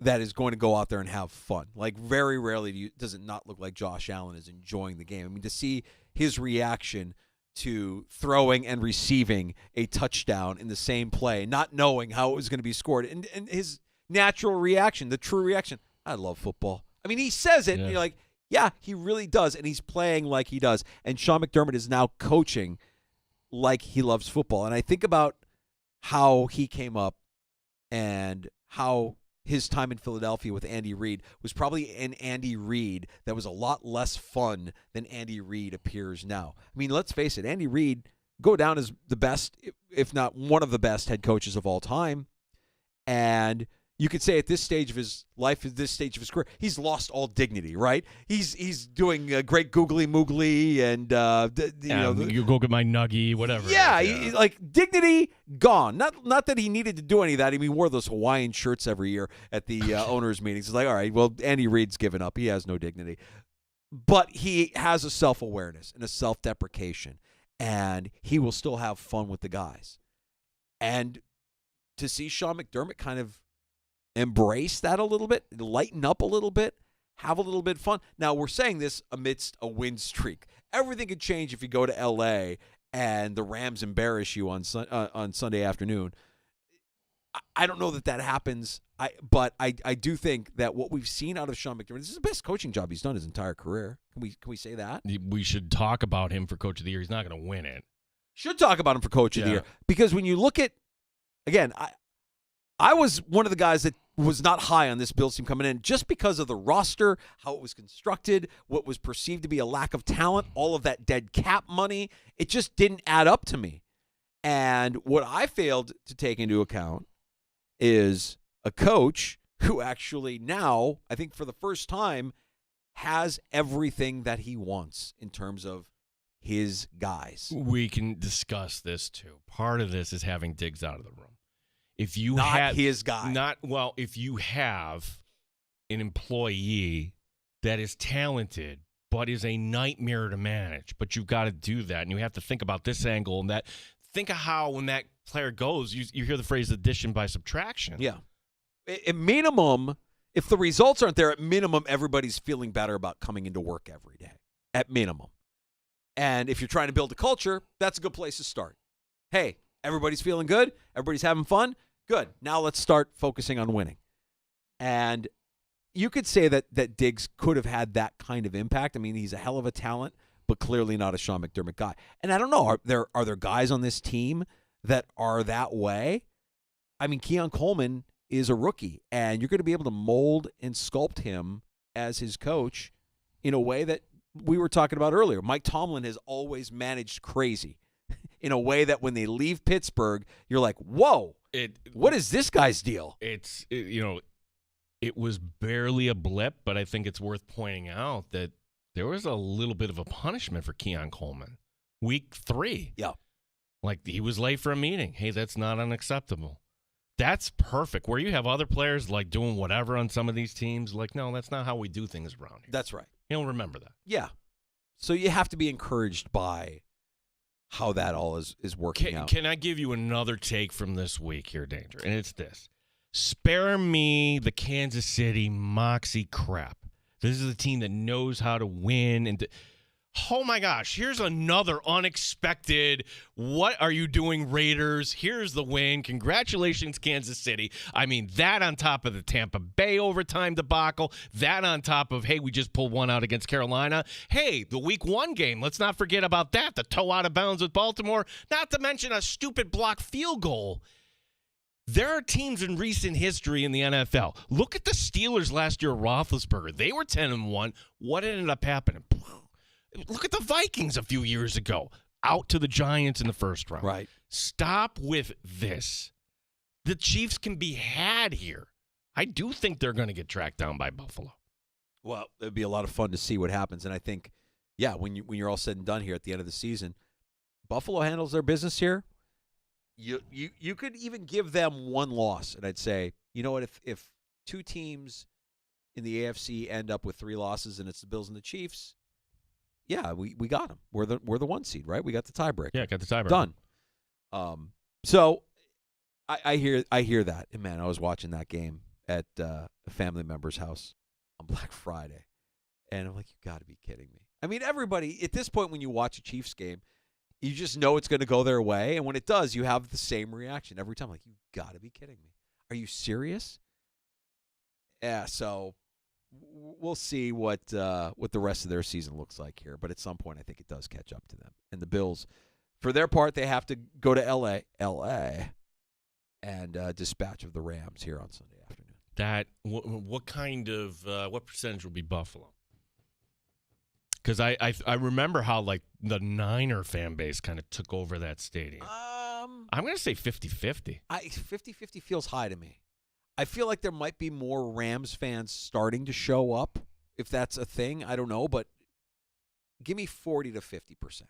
that is going to go out there and have fun. Like, very rarely does it not look like Josh Allen is enjoying the game. I mean, to see his reaction to throwing and receiving a touchdown in the same play, not knowing how it was going to be scored, and his natural reaction, the true reaction, I love football. I mean, he says it, and you're like, yeah, he really does, and he's playing like he does. And Sean McDermott is now coaching like he loves football. And I think about how he came up and how his time in Philadelphia with Andy Reid was probably an Andy Reid that was a lot less fun than Andy Reid appears now. I mean, let's face it, Andy Reid go down as the best, if not one of the best head coaches of all time. And you could say at this stage of his life, at this stage of his career, he's lost all dignity, right? He's doing great googly moogly and you go get my nuggie, whatever. Yeah, like dignity gone. Not that he needed to do any of that. I mean, he wore those Hawaiian shirts every year at the owners' meetings. It's like, all right, well, Andy Reid's given up. He has no dignity, but he has a self-awareness and a self-deprecation, and he will still have fun with the guys. And to see Sean McDermott kind of embrace that a little bit, lighten up a little bit, have a little bit of fun. Now, we're saying this amidst a win streak. Everything could change if you go to L.A. and the Rams embarrass you on Sunday afternoon. I don't know that happens, but I do think that what we've seen out of Sean McDermott, this is the best coaching job he's done his entire career. Can we say that? We should talk about him for Coach of the Year. He's not going to win it. Should talk about him for Coach of the Year. Because when you look at, again, I was one of the guys that was not high on this Bills team coming in just because of the roster, how it was constructed, what was perceived to be a lack of talent, all of that dead cap money. It just didn't add up to me. And what I failed to take into account is a coach who actually now, I think for the first time, has everything that he wants in terms of his guys. We can discuss this too. Part of this is having Diggs out of the room. If you not have his guy. If you have an employee that is talented but is a nightmare to manage, but you've got to do that, and you have to think about this angle and that. Think of how when that player goes, you hear the phrase addition by subtraction. Yeah. At minimum, if the results aren't there, at minimum, everybody's feeling better about coming into work every day. At minimum. And if you're trying to build a culture, that's a good place to start. Hey, everybody's feeling good. Everybody's having fun. Good. Now let's start focusing on winning. And you could say that Diggs could have had that kind of impact. I mean, he's a hell of a talent, but clearly not a Sean McDermott guy. And I don't know, are there guys on this team that are that way? I mean, Keon Coleman is a rookie, and you're going to be able to mold and sculpt him as his coach in a way that we were talking about earlier. Mike Tomlin has always managed crazy in a way that when they leave Pittsburgh, you're like, whoa. What is this guy's deal? It was barely a blip, but I think it's worth pointing out that there was a little bit of a punishment for Keon Coleman. Week 3. Yeah. Like, he was late for a meeting. Hey, that's not unacceptable. That's perfect. Where you have other players, like, doing whatever on some of these teams, like, no, that's not how we do things around here. That's right. You'll remember that. Yeah. So you have to be encouraged by how that all is working out. Can I give you another take from this week here, Danger? And it's this. Spare me the Kansas City moxie crap. This is a team that knows how to win. And oh, my gosh, here's another unexpected, what are you doing, Raiders? Here's the win. Congratulations, Kansas City. I mean, that on top of the Tampa Bay overtime debacle, that on top of, hey, we just pulled one out against Carolina. Hey, the week 1 game, let's not forget about that, the toe out of bounds with Baltimore, not to mention a stupid block field goal. There are teams in recent history in the NFL. Look at the Steelers last year, Roethlisberger. They were 10-1. What ended up happening? Look at the Vikings a few years ago. Out to the Giants in the first round. Right. Stop with this. The Chiefs can be had here. I do think they're going to get tracked down by Buffalo. Well, it'd be a lot of fun to see what happens. And I think, yeah, when you're all said and done here at the end of the season, Buffalo handles their business here. You could even give them one loss, and I'd say, you know what, if 2 teams in the AFC end up with 3 losses and it's the Bills and the Chiefs, yeah, we got them. We're the 1 seed, right? We got the tiebreaker. Yeah, got the tiebreaker. Done. So I hear that. And man, I was watching that game at a family member's house on Black Friday, and I'm like, you got to be kidding me. I mean, everybody at this point when you watch a Chiefs game, you just know it's going to go their way, and when it does, you have the same reaction every time. Like, you got to be kidding me. Are you serious? Yeah, so we'll see what the rest of their season looks like here. But at some point, I think it does catch up to them. And the Bills, for their part, they have to go to L.A., and dispatch of the Rams here on Sunday afternoon. What kind of what percentage will be Buffalo? Because I remember how like the Niner fan base kind of took over that stadium. I'm going to say 50-50. 50-50 feels high to me. I feel like there might be more Rams fans starting to show up, if that's a thing. I don't know, but give me 40 to 50%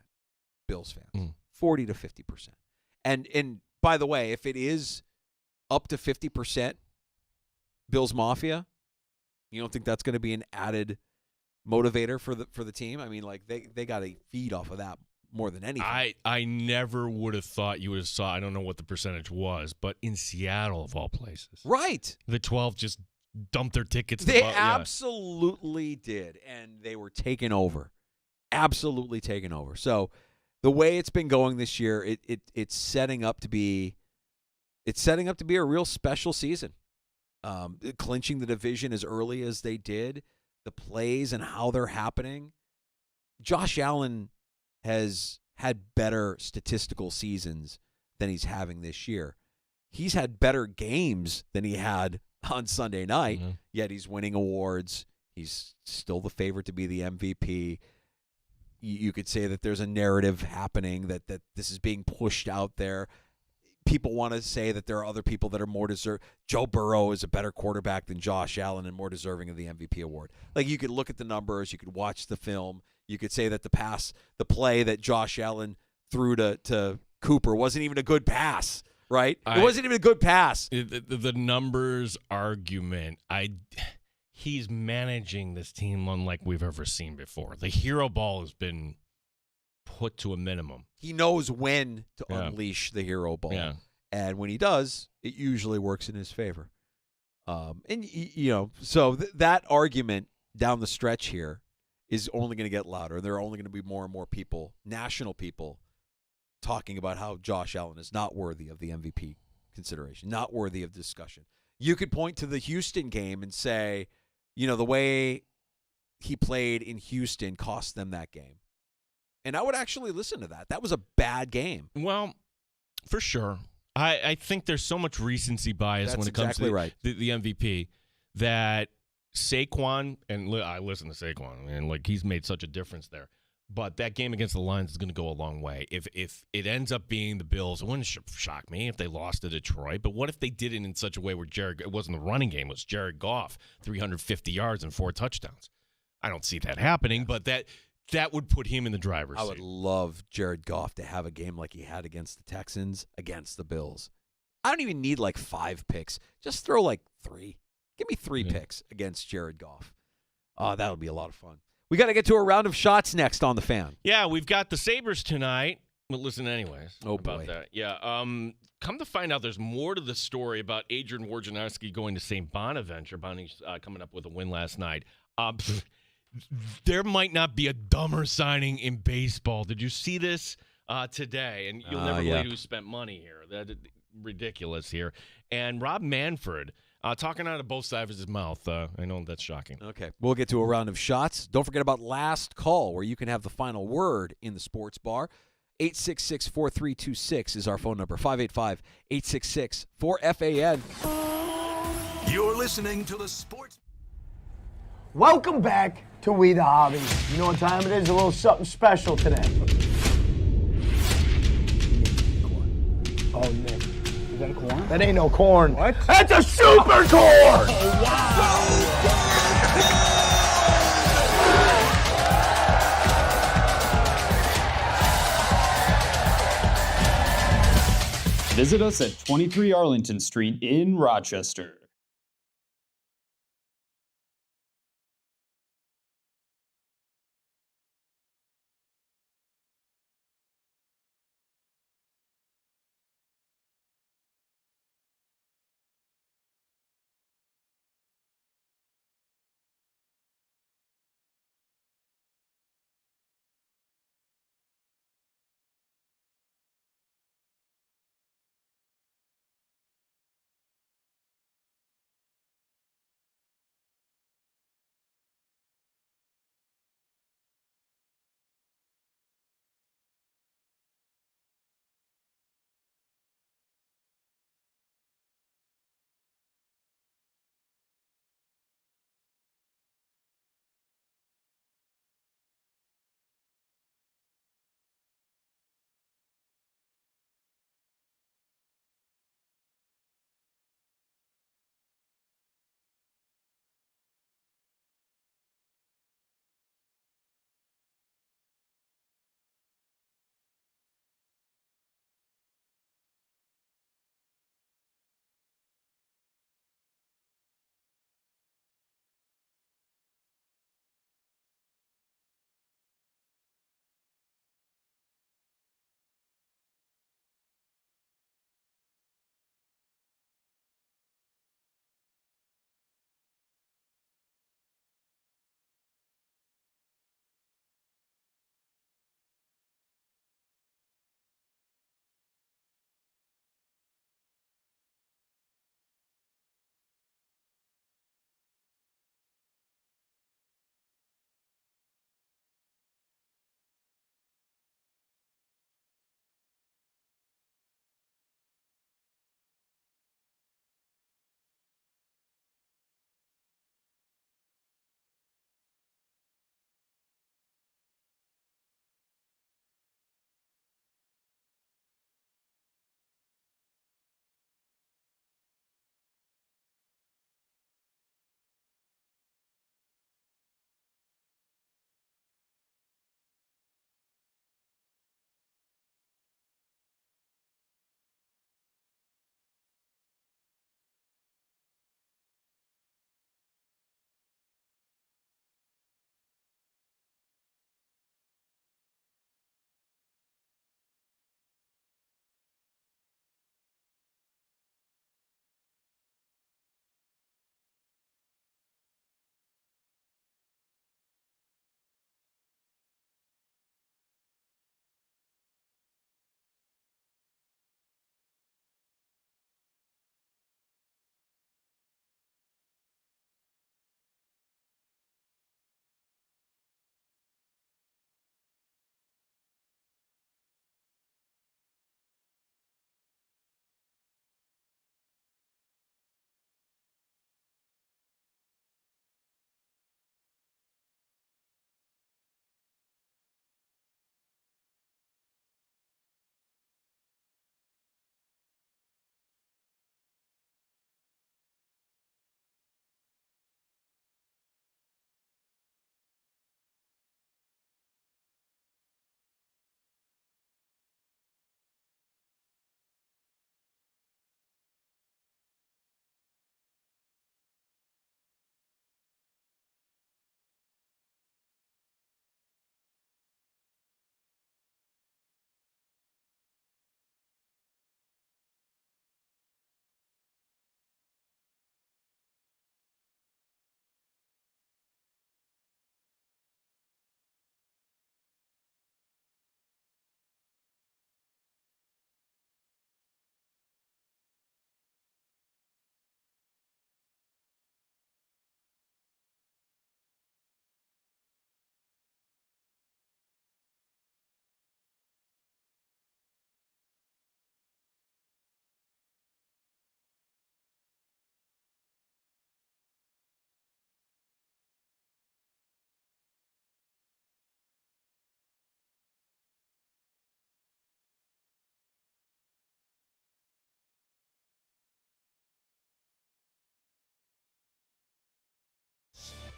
Bills fans. 40 to 50%. And by the way, if it is up to 50% Bills Mafia, you don't think that's going to be an added motivator for the team? I mean, like they got to feed off of that more than anything. I never would have thought you would have saw, I don't know what the percentage was, but in Seattle of all places. Right. The 12 just dumped their tickets. They absolutely did, and they were taken over. Absolutely taken over. So the way it's been going this year, it's setting up to be a real special season. Clinching the division as early as they did, the plays and how they're happening. Josh Allen has had better statistical seasons than he's having this year. He's had better games than he had on Sunday night, yet he's winning awards. He's still the favorite to be the MVP. You could say that there's a narrative happening that this is being pushed out there. People want to say that there are other people that are more deserving. Joe Burrow is a better quarterback than Josh Allen and more deserving of the MVP award. Like, you could look at the numbers, you could watch the film, you could say that the play that Josh Allen threw to Cooper wasn't even a good pass, right? It wasn't even a good pass. The numbers argument, he's managing this team unlike we've ever seen before. The hero ball has been put to a minimum. He knows when to unleash the hero ball. Yeah. And when he does, it usually works in his favor. So that argument down the stretch here is only going to get louder. There are only going to be more and more people, national people, talking about how Josh Allen is not worthy of the MVP consideration, not worthy of discussion. You could point to the Houston game and say, the way he played in Houston cost them that game. And I would actually listen to that. That was a bad game. Well, for sure. I think there's so much recency bias when it comes to the MVP that Saquon, and I listen to Saquon, and like he's made such a difference there. But that game against the Lions is going to go a long way. If it ends up being the Bills, it wouldn't shock me if they lost to Detroit. But what if they did it in such a way where it wasn't the running game, it was Jared Goff, 350 yards and 4 touchdowns? I don't see that happening, but that would put him in the driver's seat. I would love Jared Goff to have a game like he had against the Texans, against the Bills. I don't even need like 5 picks. Just throw like 3. Give me 3 picks against Jared Goff. That would be a lot of fun. We got to get to a round of shots next on The Fan. Yeah, we've got the Sabres tonight. But listen anyways. Oh, about boy. that. Yeah. Come to find out, there's more to the story about Adrian Wojnarowski going to St. Bonaventure. Bonnie's coming up with a win last night. There might not be a dumber signing in baseball. Did you see this today? And you'll never believe who spent money here. That's ridiculous here. And Rob Manfred talking out of both sides of his mouth. I know that's shocking. Okay. We'll get to a round of shots. Don't forget about Last Call, where you can have the final word in the sports bar. 866-4326 is our phone number. 585-866-4FAN. You're listening to the Sports. Welcome back to We the Hobby. You know what time it is? A little something special today. Oh, Nick. Is that a corn? That ain't no corn. What? That's a super corn! Oh, Visit us at 23 Arlington Street in Rochester.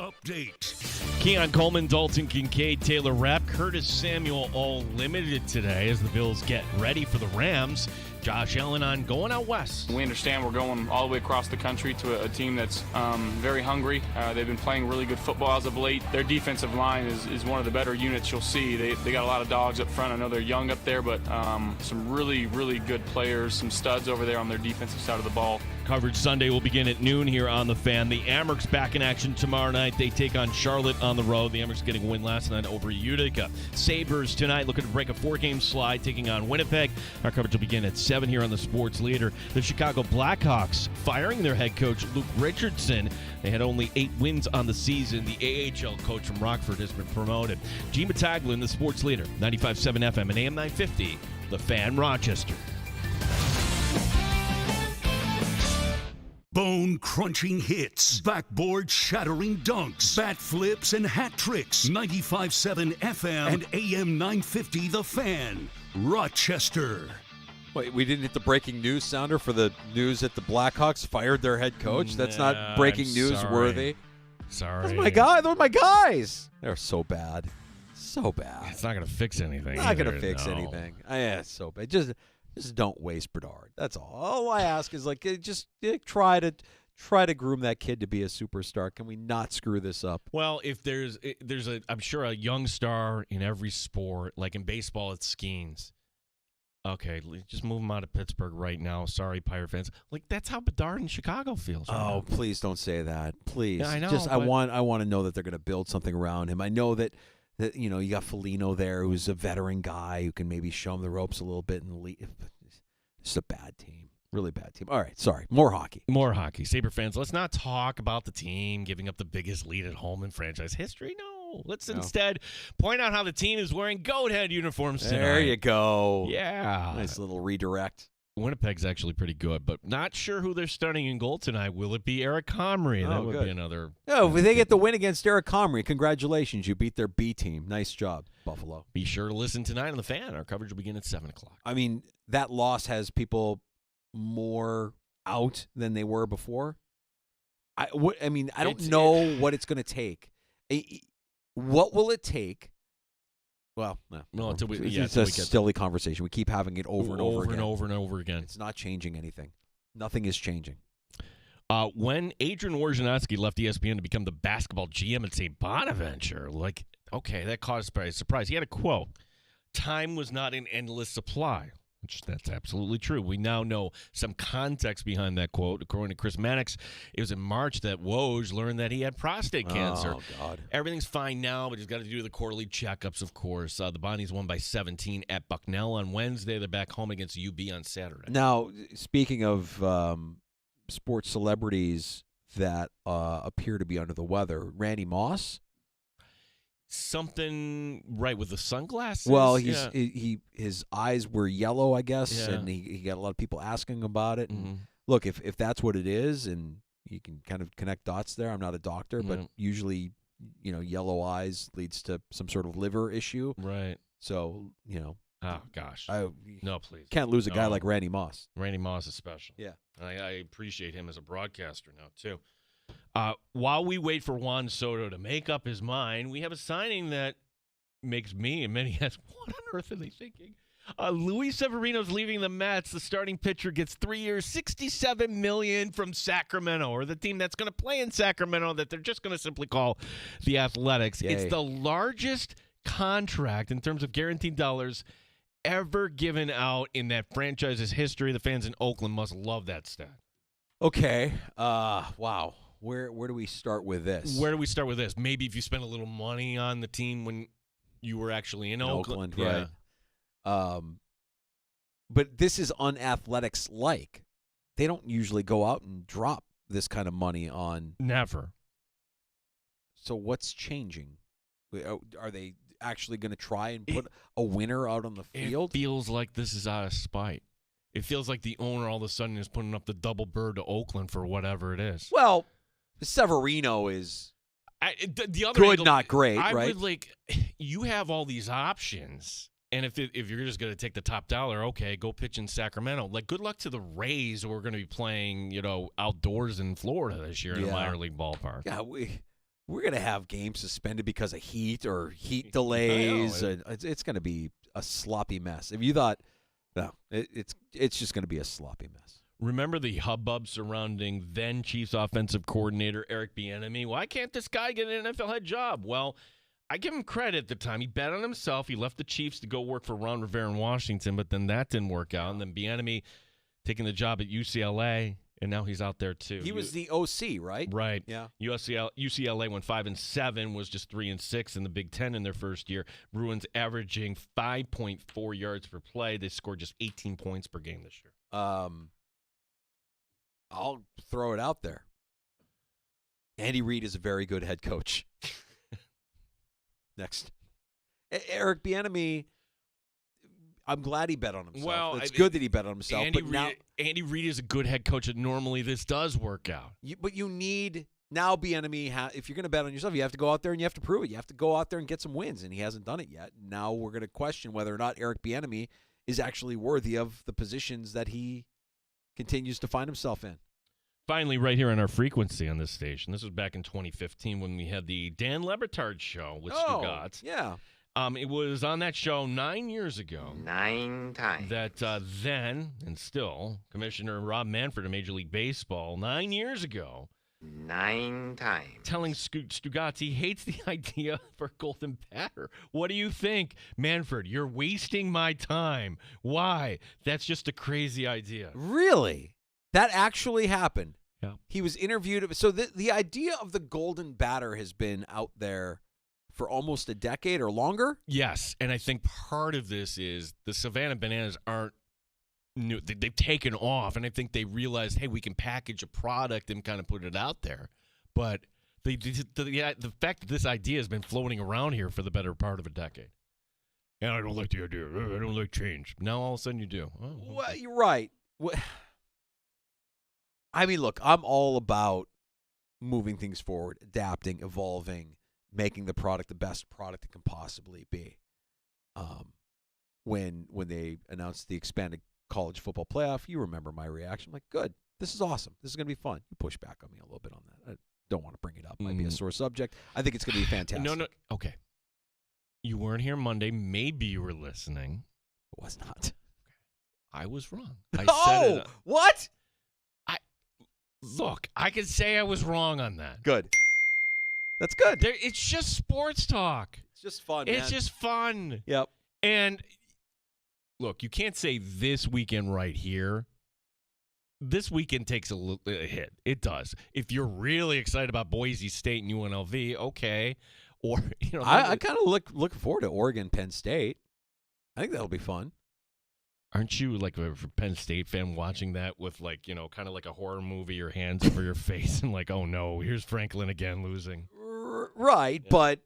update. Keon Coleman, Dalton Kincaid, Taylor Rapp, Curtis Samuel all limited today as the Bills get ready for the Rams. Josh Allen on going out west. We understand we're going all the way across the country to a team that's very hungry. They've been playing really good football as of late. Their defensive line is one of the better units you'll see. They got a lot of dogs up front. I know they're young up there, but some really, really good players, some studs over there on their defensive side of the ball. Coverage Sunday will begin at noon here on The Fan. The Amerks back in action tomorrow night. They take on Charlotte on the road. The Amerks getting a win last night over Utica. Sabres tonight looking to break a 4-game slide, taking on Winnipeg. Our coverage will begin at 7 here on the Sports Leader. The Chicago Blackhawks firing their head coach, Luke Richardson. They had only 8 wins on the season. The AHL coach from Rockford has been promoted. Gene Battaglin, the Sports Leader, 95.7 FM and AM 950, The Fan, Rochester. Bone-crunching hits, backboard-shattering dunks, bat flips, and hat tricks. 95.7 FM and AM 950 The Fan, Rochester. Wait, we didn't hit the breaking news sounder for the news that the Blackhawks fired their head coach? That's not breaking news worthy. Sorry. That's my guy. Those are my guys. They're so bad. So bad. It's not going to fix anything. Not going to fix anything. Yeah, it's so bad. Just don't waste Bedard. That's all. All I ask is try to groom that kid to be a superstar. Can we not screw this up? Well, if there's I'm sure a young star in every sport, like in baseball, it's Skeens. Okay, just move him out of Pittsburgh right now. Sorry, Pirate fans. Like that's how Bedard in Chicago feels. Right now. Please don't say that. Please. Yeah, I know. I want to know that they're going to build something around him. I know that you got Foligno there, who's a veteran guy who can maybe show him the ropes a little bit and lead. It's a bad team. Really bad team. All right, sorry. More hockey. Sabre fans, let's not talk about the team giving up the biggest lead at home in franchise history. No. Let's instead point out how the team is wearing goat head uniforms tonight. There you go. Yeah. Nice little redirect. Winnipeg's actually pretty good, but not sure who they're starting in goal tonight. Will it be Eric Comrie? That would be another. Oh, if they get the win against Eric Comrie, congratulations. You beat their B team. Nice job, Buffalo. Be sure to listen tonight on The Fan. Our coverage will begin at 7 o'clock. I mean, that loss has people more out than they were before. I don't know what it's going to take. What will it take? Well, no. It's a silly conversation. We keep having it over and over again. It's not changing anything. Nothing is changing. When Adrian Wojnarowski left ESPN to become the basketball GM at St. Bonaventure, that caused a surprise. He had a quote: "Time was not an endless supply." Which that's absolutely true. We now know some context behind that quote. According to Chris Mannix, it was in March that Woj learned that he had prostate cancer. Oh, God. Everything's fine now, but he's got to do the quarterly checkups, of course. The Bonnies won by 17 at Bucknell on Wednesday. They're back home against UB on Saturday. Now, speaking of sports celebrities that appear to be under the weather, Randy Moss. Something right with the sunglasses? Well, his eyes were yellow, I guess, and he got a lot of people asking about it. And look, if that's what it is, and you can kind of connect dots there. I'm not a doctor, but usually, yellow eyes leads to some sort of liver issue. Right. So, Oh, gosh. No, please. Can't lose a guy like Randy Moss. Randy Moss is special. Yeah. I appreciate him as a broadcaster now, too. While we wait for Juan Soto to make up his mind, we have a signing that makes me and many ask, what on earth are they thinking? Luis Severino's leaving the Mets. The starting pitcher gets 3 years, $67 million from Sacramento, or the team that's going to play in Sacramento that they're just going to simply call the Athletics. Yay. It's the largest contract in terms of guaranteed dollars ever given out in that franchise's history. The fans in Oakland must love that stat. Okay. Wow. Where do we start with this? Maybe if you spent a little money on the team when you were actually in Oakland. Right. But this is unathletics-like. They don't usually go out and drop this kind of money on. Never. So what's changing? Are they actually going to try and put a winner out on the field? It feels like this is out of spite. It feels like the owner all of a sudden is putting up the double bird to Oakland for whatever it is. Well, Severino is the other good, angle, not great, I right? would you have all these options, and if you're just going to take the top dollar, okay, go pitch in Sacramento. Good luck to the Rays, who are going to be playing, outdoors in Florida this year in a minor league ballpark. Yeah, we're going to have games suspended because of heat or heat delays. And it's going to be a sloppy mess. If you thought, no, it's just going to be a sloppy mess. Remember the hubbub surrounding then Chiefs offensive coordinator Eric Bieniemy? Why can't this guy get an NFL head job? Well, I give him credit at the time. He bet on himself. He left the Chiefs to go work for Ron Rivera in Washington, but then that didn't work out. And then Bieniemy taking the job at UCLA, and now he's out there too. He was the OC, right? Right. Yeah. UCLA went 5-7, was just 3-6 in the Big Ten in their first year. Bruins averaging 5.4 yards per play. They scored just 18 points per game this year. I'll throw it out there. Andy Reid is a very good head coach. Next. Eric Bieniemy, I'm glad he bet on himself. Well, it's good that he bet on himself. Andy Reid is a good head coach, and normally this does work out. But you need now Bieniemy. If you're going to bet on yourself, you have to go out there and you have to prove it. You have to go out there and get some wins, and he hasn't done it yet. Now we're going to question whether or not Eric Bieniemy is actually worthy of the positions that he continues to find himself in. Finally, right here on our frequency on this station. This was back in 2015 when we had the Dan Le Batard show with Stugatz. Yeah. It was on that show 9 years ago. 9 times. That then, and still, Commissioner Rob Manfred of Major League Baseball, 9 years ago, 9 times. telling Stugatz he hates the idea for golden batter. What do you think? Manfred, you're wasting my time. Why? That's just a crazy idea. Really? That actually happened. Yeah. He was interviewed. So the idea of the golden batter has been out there for almost a decade or longer? Yes, and I think part of this is the Savannah Bananas aren't new. They've taken off, and I think they realized, hey, we can package a product and kind of put it out there. But the fact that this idea has been floating around here for the better part of a decade. And I don't like the idea. I don't like change. Now all of a sudden you do. Oh, okay. Well, you're right. I mean, look, I'm all about moving things forward, adapting, evolving, making the product the best product it can possibly be. When they announced the expanded college football playoff, you remember my reaction. I'm like, good, this is awesome. This is going to be fun. You push back on me a little bit on that. I don't want to bring it up. It might be a sore subject. I think it's going to be fantastic. No. Okay. You weren't here Monday. Maybe you were listening. I was not. I was wrong. I said it. What? Look, I can say I was wrong on that. Good. That's good. It's just sports talk. It's just fun, It's just fun. Yep. And look, you can't say this weekend right here. This weekend takes a hit. It does. If you're really excited about Boise State and UNLV, okay. Or I kind of look forward to Oregon, Penn State. I think that'll be fun. Aren't you like a Penn State fan watching that with kind of like a horror movie, your hands over your face and like, oh no, here's Franklin again losing. Right, yeah. But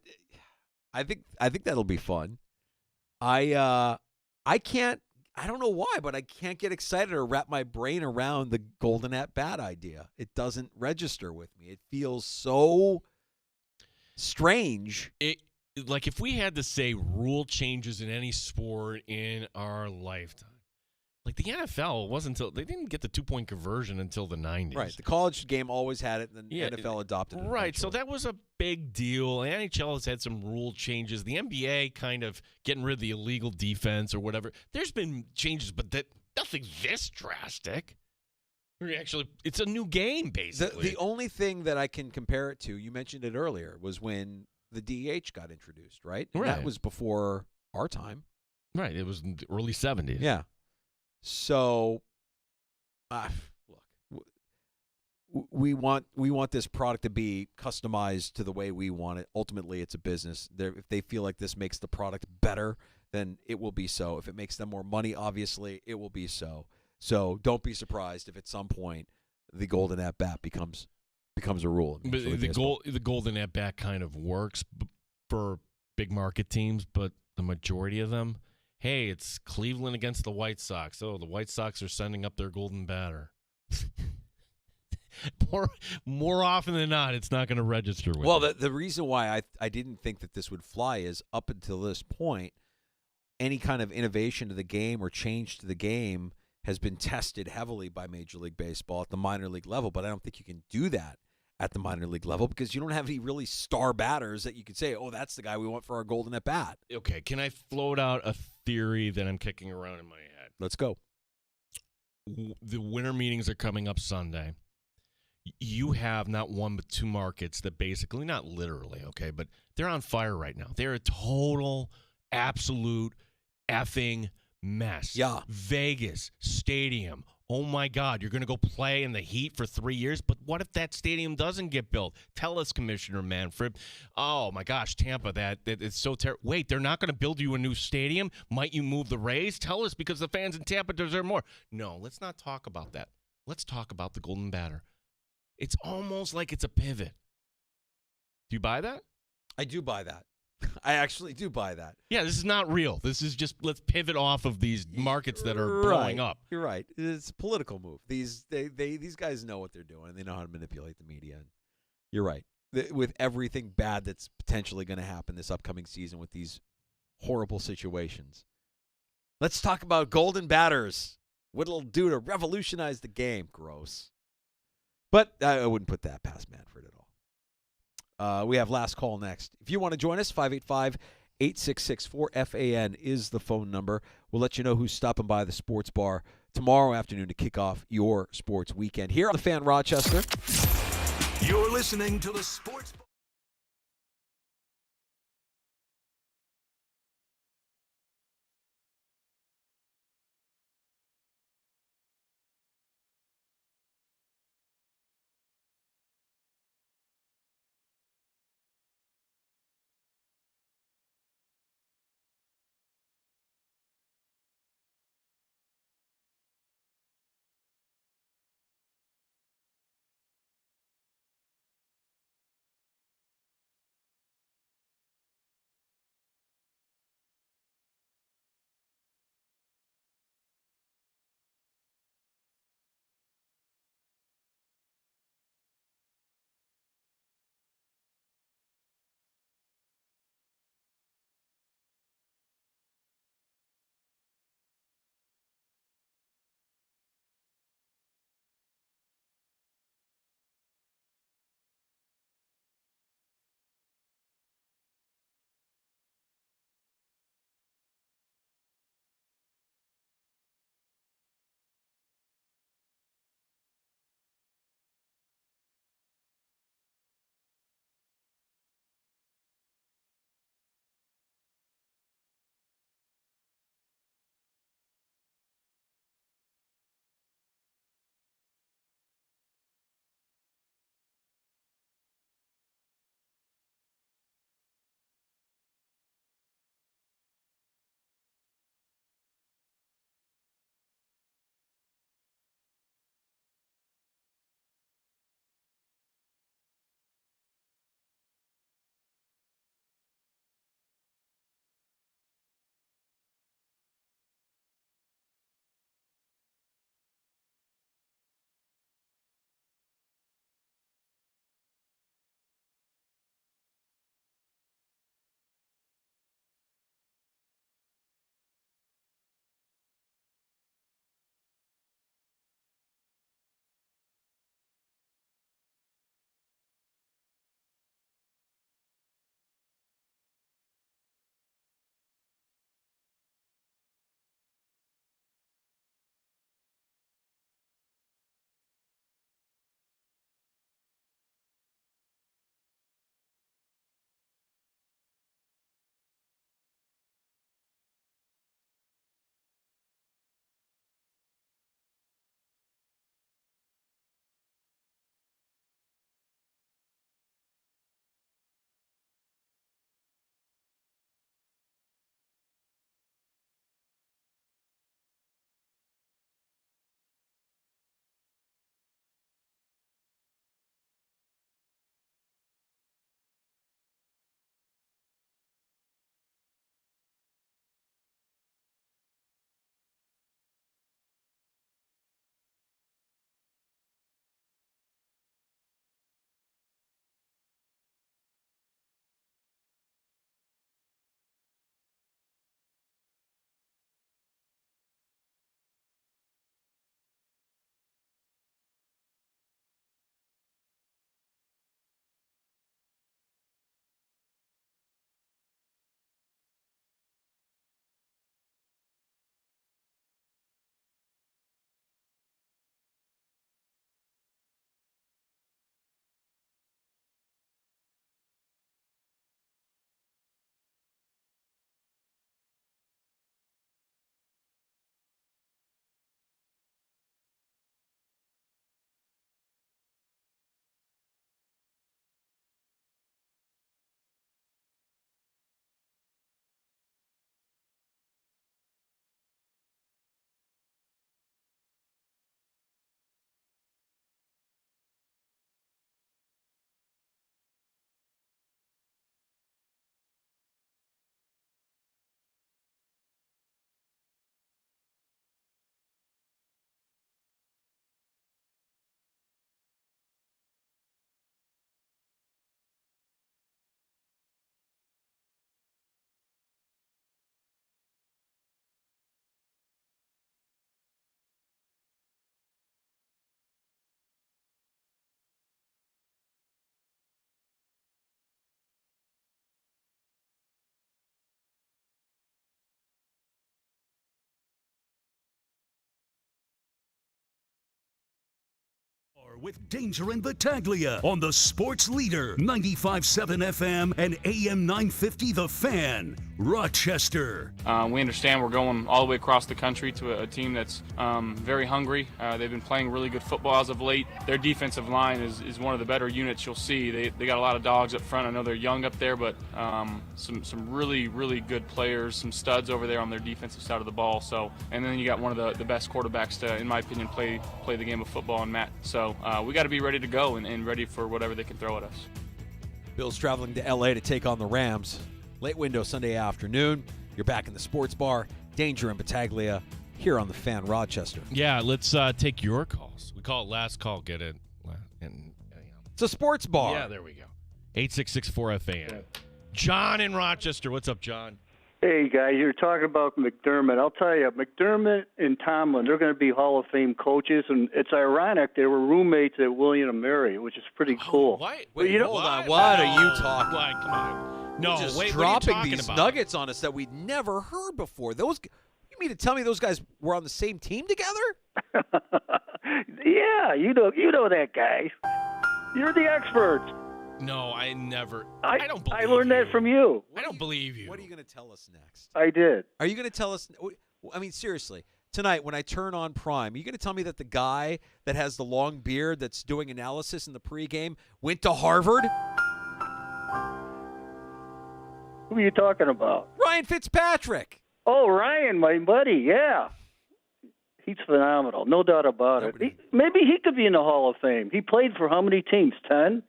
I think that'll be fun. I don't know why, but I can't get excited or wrap my brain around the golden at bat idea. It doesn't register with me. It feels so strange. Like if we had to say rule changes in any sport in our lifetime. Like the NFL wasn't until they didn't get the 2-point conversion until the 90s. Right. The college game always had it, and the NFL adopted it. Right. So that was a big deal. The NHL has had some rule changes. The NBA kind of getting rid of the illegal defense or whatever. There's been changes, but nothing this drastic. Actually, it's a new game, basically. The only thing that I can compare it to, you mentioned it earlier, was when the DH got introduced, right? And that was before our time. Right. It was in the early 70s. Yeah. So, look, we want this product to be customized to the way we want it. Ultimately, it's a business. If they feel like this makes the product better, then it will be so. If it makes them more money, obviously, it will be so. So don't be surprised if at some point the golden at bat becomes a rule. But the golden at bat kind of works for big market teams, but the majority of them. Hey, it's Cleveland against the White Sox. Oh, the White Sox are sending up their golden batter. more often than not, it's not going to register with Well, the reason why I didn't think that this would fly is up until this point, any kind of innovation to the game or change to the game has been tested heavily by Major League Baseball at the minor league level, but I don't think you can do that at the minor league level because you don't have any really star batters that you could say, oh, that's the guy we want for our golden at bat. Okay, can I float out a theory that I'm kicking around in my head? Let's go. The winter meetings are coming up Sunday. You have not one but two markets that basically, not literally, okay, but they're on fire right now. They're a total, absolute effing mess. Yeah. Vegas Stadium. Oh, my God, you're going to go play in the heat for 3 years? But what if that stadium doesn't get built? Tell us, Commissioner Manfred. Oh, my gosh, Tampa, it's so terrible. Wait, they're not going to build you a new stadium? Might you move the Rays? Tell us, because the fans in Tampa deserve more. No, let's not talk about that. Let's talk about the Golden Batter. It's almost like it's a pivot. Do you buy that? I do buy that. I actually do buy that. Yeah, this is not real. This is just, let's pivot off of these markets that are blowing up. You're right. It's a political move. These guys know what they're doing. They know how to manipulate the media. And you're right. With everything bad that's potentially going to happen this upcoming season with these horrible situations. Let's talk about golden batters. What it'll do to revolutionize the game. Gross. But I wouldn't put that past Manfred at all. We have last call next. If you want to join us, 585-8664-FAN is the phone number. We'll let you know who's stopping by the sports bar tomorrow afternoon to kick off your sports weekend. Here on the Fan Rochester. You're listening to the Sports Bar. with Danger and Battaglia on the Sports Leader, 95.7 FM and AM 950 The Fan, Rochester. We understand we're going all the way across the country to a team that's very hungry. They've been playing really good football as of late. Their defensive line is one of the better units you'll see. They got a lot of dogs up front. I know they're young up there, but some really, really good players, some studs over there on their defensive side of the ball. So, and then you got one of the best quarterbacks to, in my opinion, play the game of football in Matt. So we got to be ready to go and ready for whatever they can throw at us. Bills traveling to L.A. to take on the Rams. Late window Sunday afternoon. You're back in the sports bar. Danger and Battaglia here on the Fan Rochester. Yeah, let's take your calls. We call it last call. Get it? It's a sports bar. Yeah, there we go. 866-4FAN. John in Rochester. What's up, John? Hey, guys, you're talking about McDermott. I'll tell you, McDermott and Tomlin, they're going to be Hall of Fame coaches, and it's ironic they were roommates at William & Mary, which is pretty cool. Wait, but you know, hold on. What are you talking about? Come on. No, You're just wait, dropping what are you these talking about? nuggets on us that we'd never heard before. You mean to tell me those guys were on the same team together? Yeah, you know that guy. You're the expert. No, I never. I don't believe I learned that from you. I don't believe you. What are you going to tell us next? I did. Are you going to tell us? I mean, seriously, tonight when I turn on Prime, are you going to tell me that the guy that has the long beard that's doing analysis in the pregame went to Harvard? Who are you talking about? Ryan Fitzpatrick. Oh, Ryan, my buddy, yeah. He's phenomenal, no doubt about it. Maybe he could be in the Hall of Fame. He played for how many teams? 10?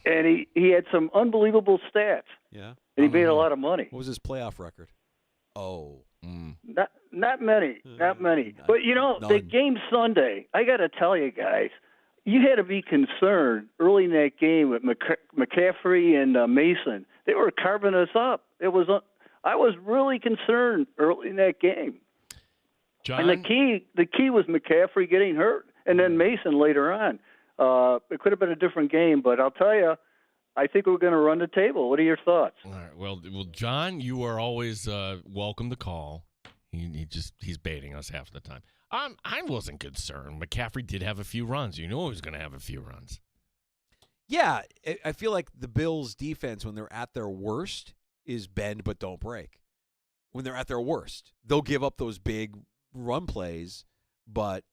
And he had some unbelievable stats. Yeah. And he made a lot of money. What was his playoff record? Oh. Not many. But, you know, the game Sunday, I got to tell you guys, you had to be concerned early in that game with McCaffrey and Mason. They were carving us up. I was really concerned early in that game. John? And the key was McCaffrey getting hurt, and then Mason later on. It could have been a different game, but I'll tell you, I think we're going to run the table. What are your thoughts? All right. Well, John, you are always welcome to call. He's baiting us half the time. I wasn't concerned. McCaffrey did have a few runs. You knew he was going to have a few runs. Yeah, I feel like the Bills' defense, when they're at their worst, is bend but don't break. When they're at their worst, they'll give up those big run plays, but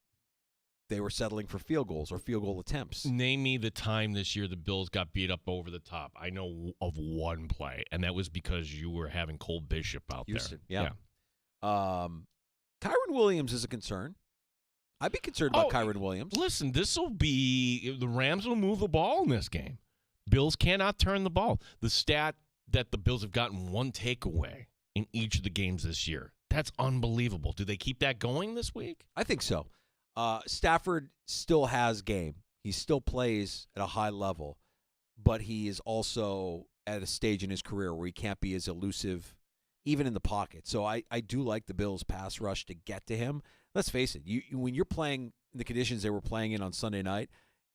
they were settling for field goals or field goal attempts. Name me the time this year the Bills got beat up over the top. I know of one play, and that was because you were having Cole Bishop out Houston, there. Yeah. Kyron Williams is a concern. I'd be concerned about Kyron Williams. Listen, the Rams will move the ball in this game. Bills cannot turn the ball. The stat that the Bills have gotten one takeaway in each of the games this year. That's unbelievable. Do they keep that going this week? I think so. Stafford still has game. He still plays at a high level, but he is also at a stage in his career where he can't be as elusive even in the pocket. So I do like the Bills' pass rush to get to him. Let's face it, when you're playing in the conditions they were playing in on Sunday night,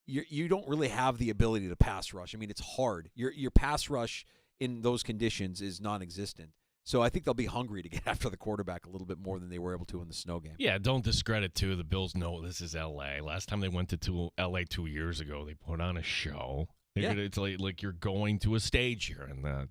you don't really have the ability to pass rush. I mean, it's hard. Your pass rush in those conditions is non-existent. So I think they'll be hungry to get after the quarterback a little bit more than they were able to in the snow game. Yeah, don't discredit, too. The Bills know this is L.A. Last time they went to L.A. 2 years ago, they put on a show. Yeah. It's like you're going to a stage here. And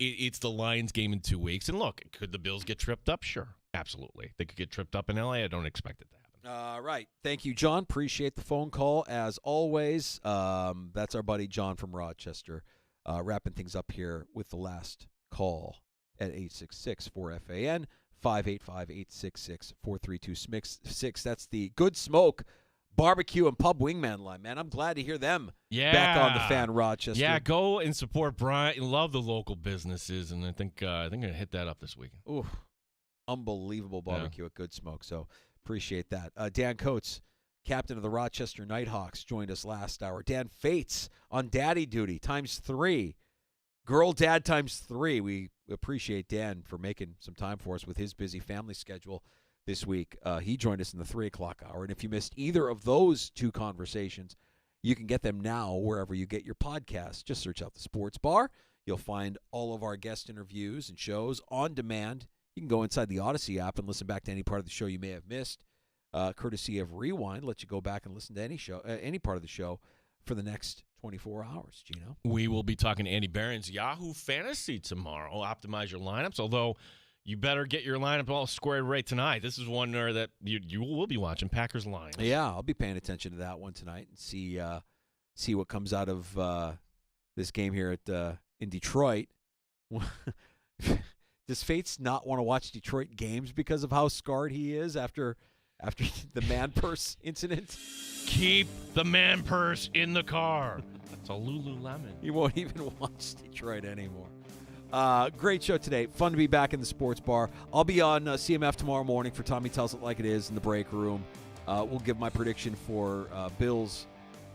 it's the Lions game in 2 weeks. And look, could the Bills get tripped up? Sure, absolutely. They could get tripped up in L.A. I don't expect it to happen. All right. Thank you, John. Appreciate the phone call, as always. That's our buddy John from Rochester, wrapping things up here with the last call at 866-4FAN, 585-866-432-6. That's the Good Smoke Barbecue and Pub Wingman line, man. I'm glad to hear them back on the Fan Rochester. Yeah, go and support Brian. Love the local businesses, and I think I'm going to hit that up this weekend. Ooh, unbelievable barbecue at Good Smoke, so appreciate that. Dan Coates, captain of the Rochester Nighthawks, joined us last hour. Dan Fates on daddy duty ×3. Girl dad ×3. We appreciate Dan for making some time for us with his busy family schedule this week. He joined us in the 3 o'clock hour. And if you missed either of those two conversations, you can get them now wherever you get your podcasts. Just search out the Sports Bar. You'll find all of our guest interviews and shows on demand. You can go inside the Odyssey app and listen back to any part of the show you may have missed. courtesy of Rewind. Let you go back and listen to any part of the show for the next 24 hours, Gino. We will be talking to Andy Barron's Yahoo Fantasy tomorrow. Optimize your lineups, although you better get your lineup all squared right tonight. This is one that you will be watching, Packers Lions. Yeah, I'll be paying attention to that one tonight and see what comes out of this game here in Detroit. Does Fates not want to watch Detroit games because of how scarred he is after the man purse incident? Keep the man purse in the car. It's a Lululemon. He won't even watch Detroit anymore. Great show today. Fun to be back in the sports bar. I'll be on CMF tomorrow morning for Tommy Tells It Like It Is in the break room. We'll give my prediction for Bills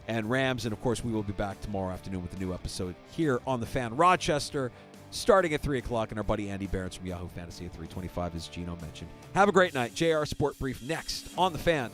and Rams. And, of course, we will be back tomorrow afternoon with a new episode here on The Fan Rochester, starting at 3 o'clock. And our buddy Andy Barron's from Yahoo Fantasy at 3:25, as Gino mentioned. Have a great night. JR Sport Brief next on The Fan.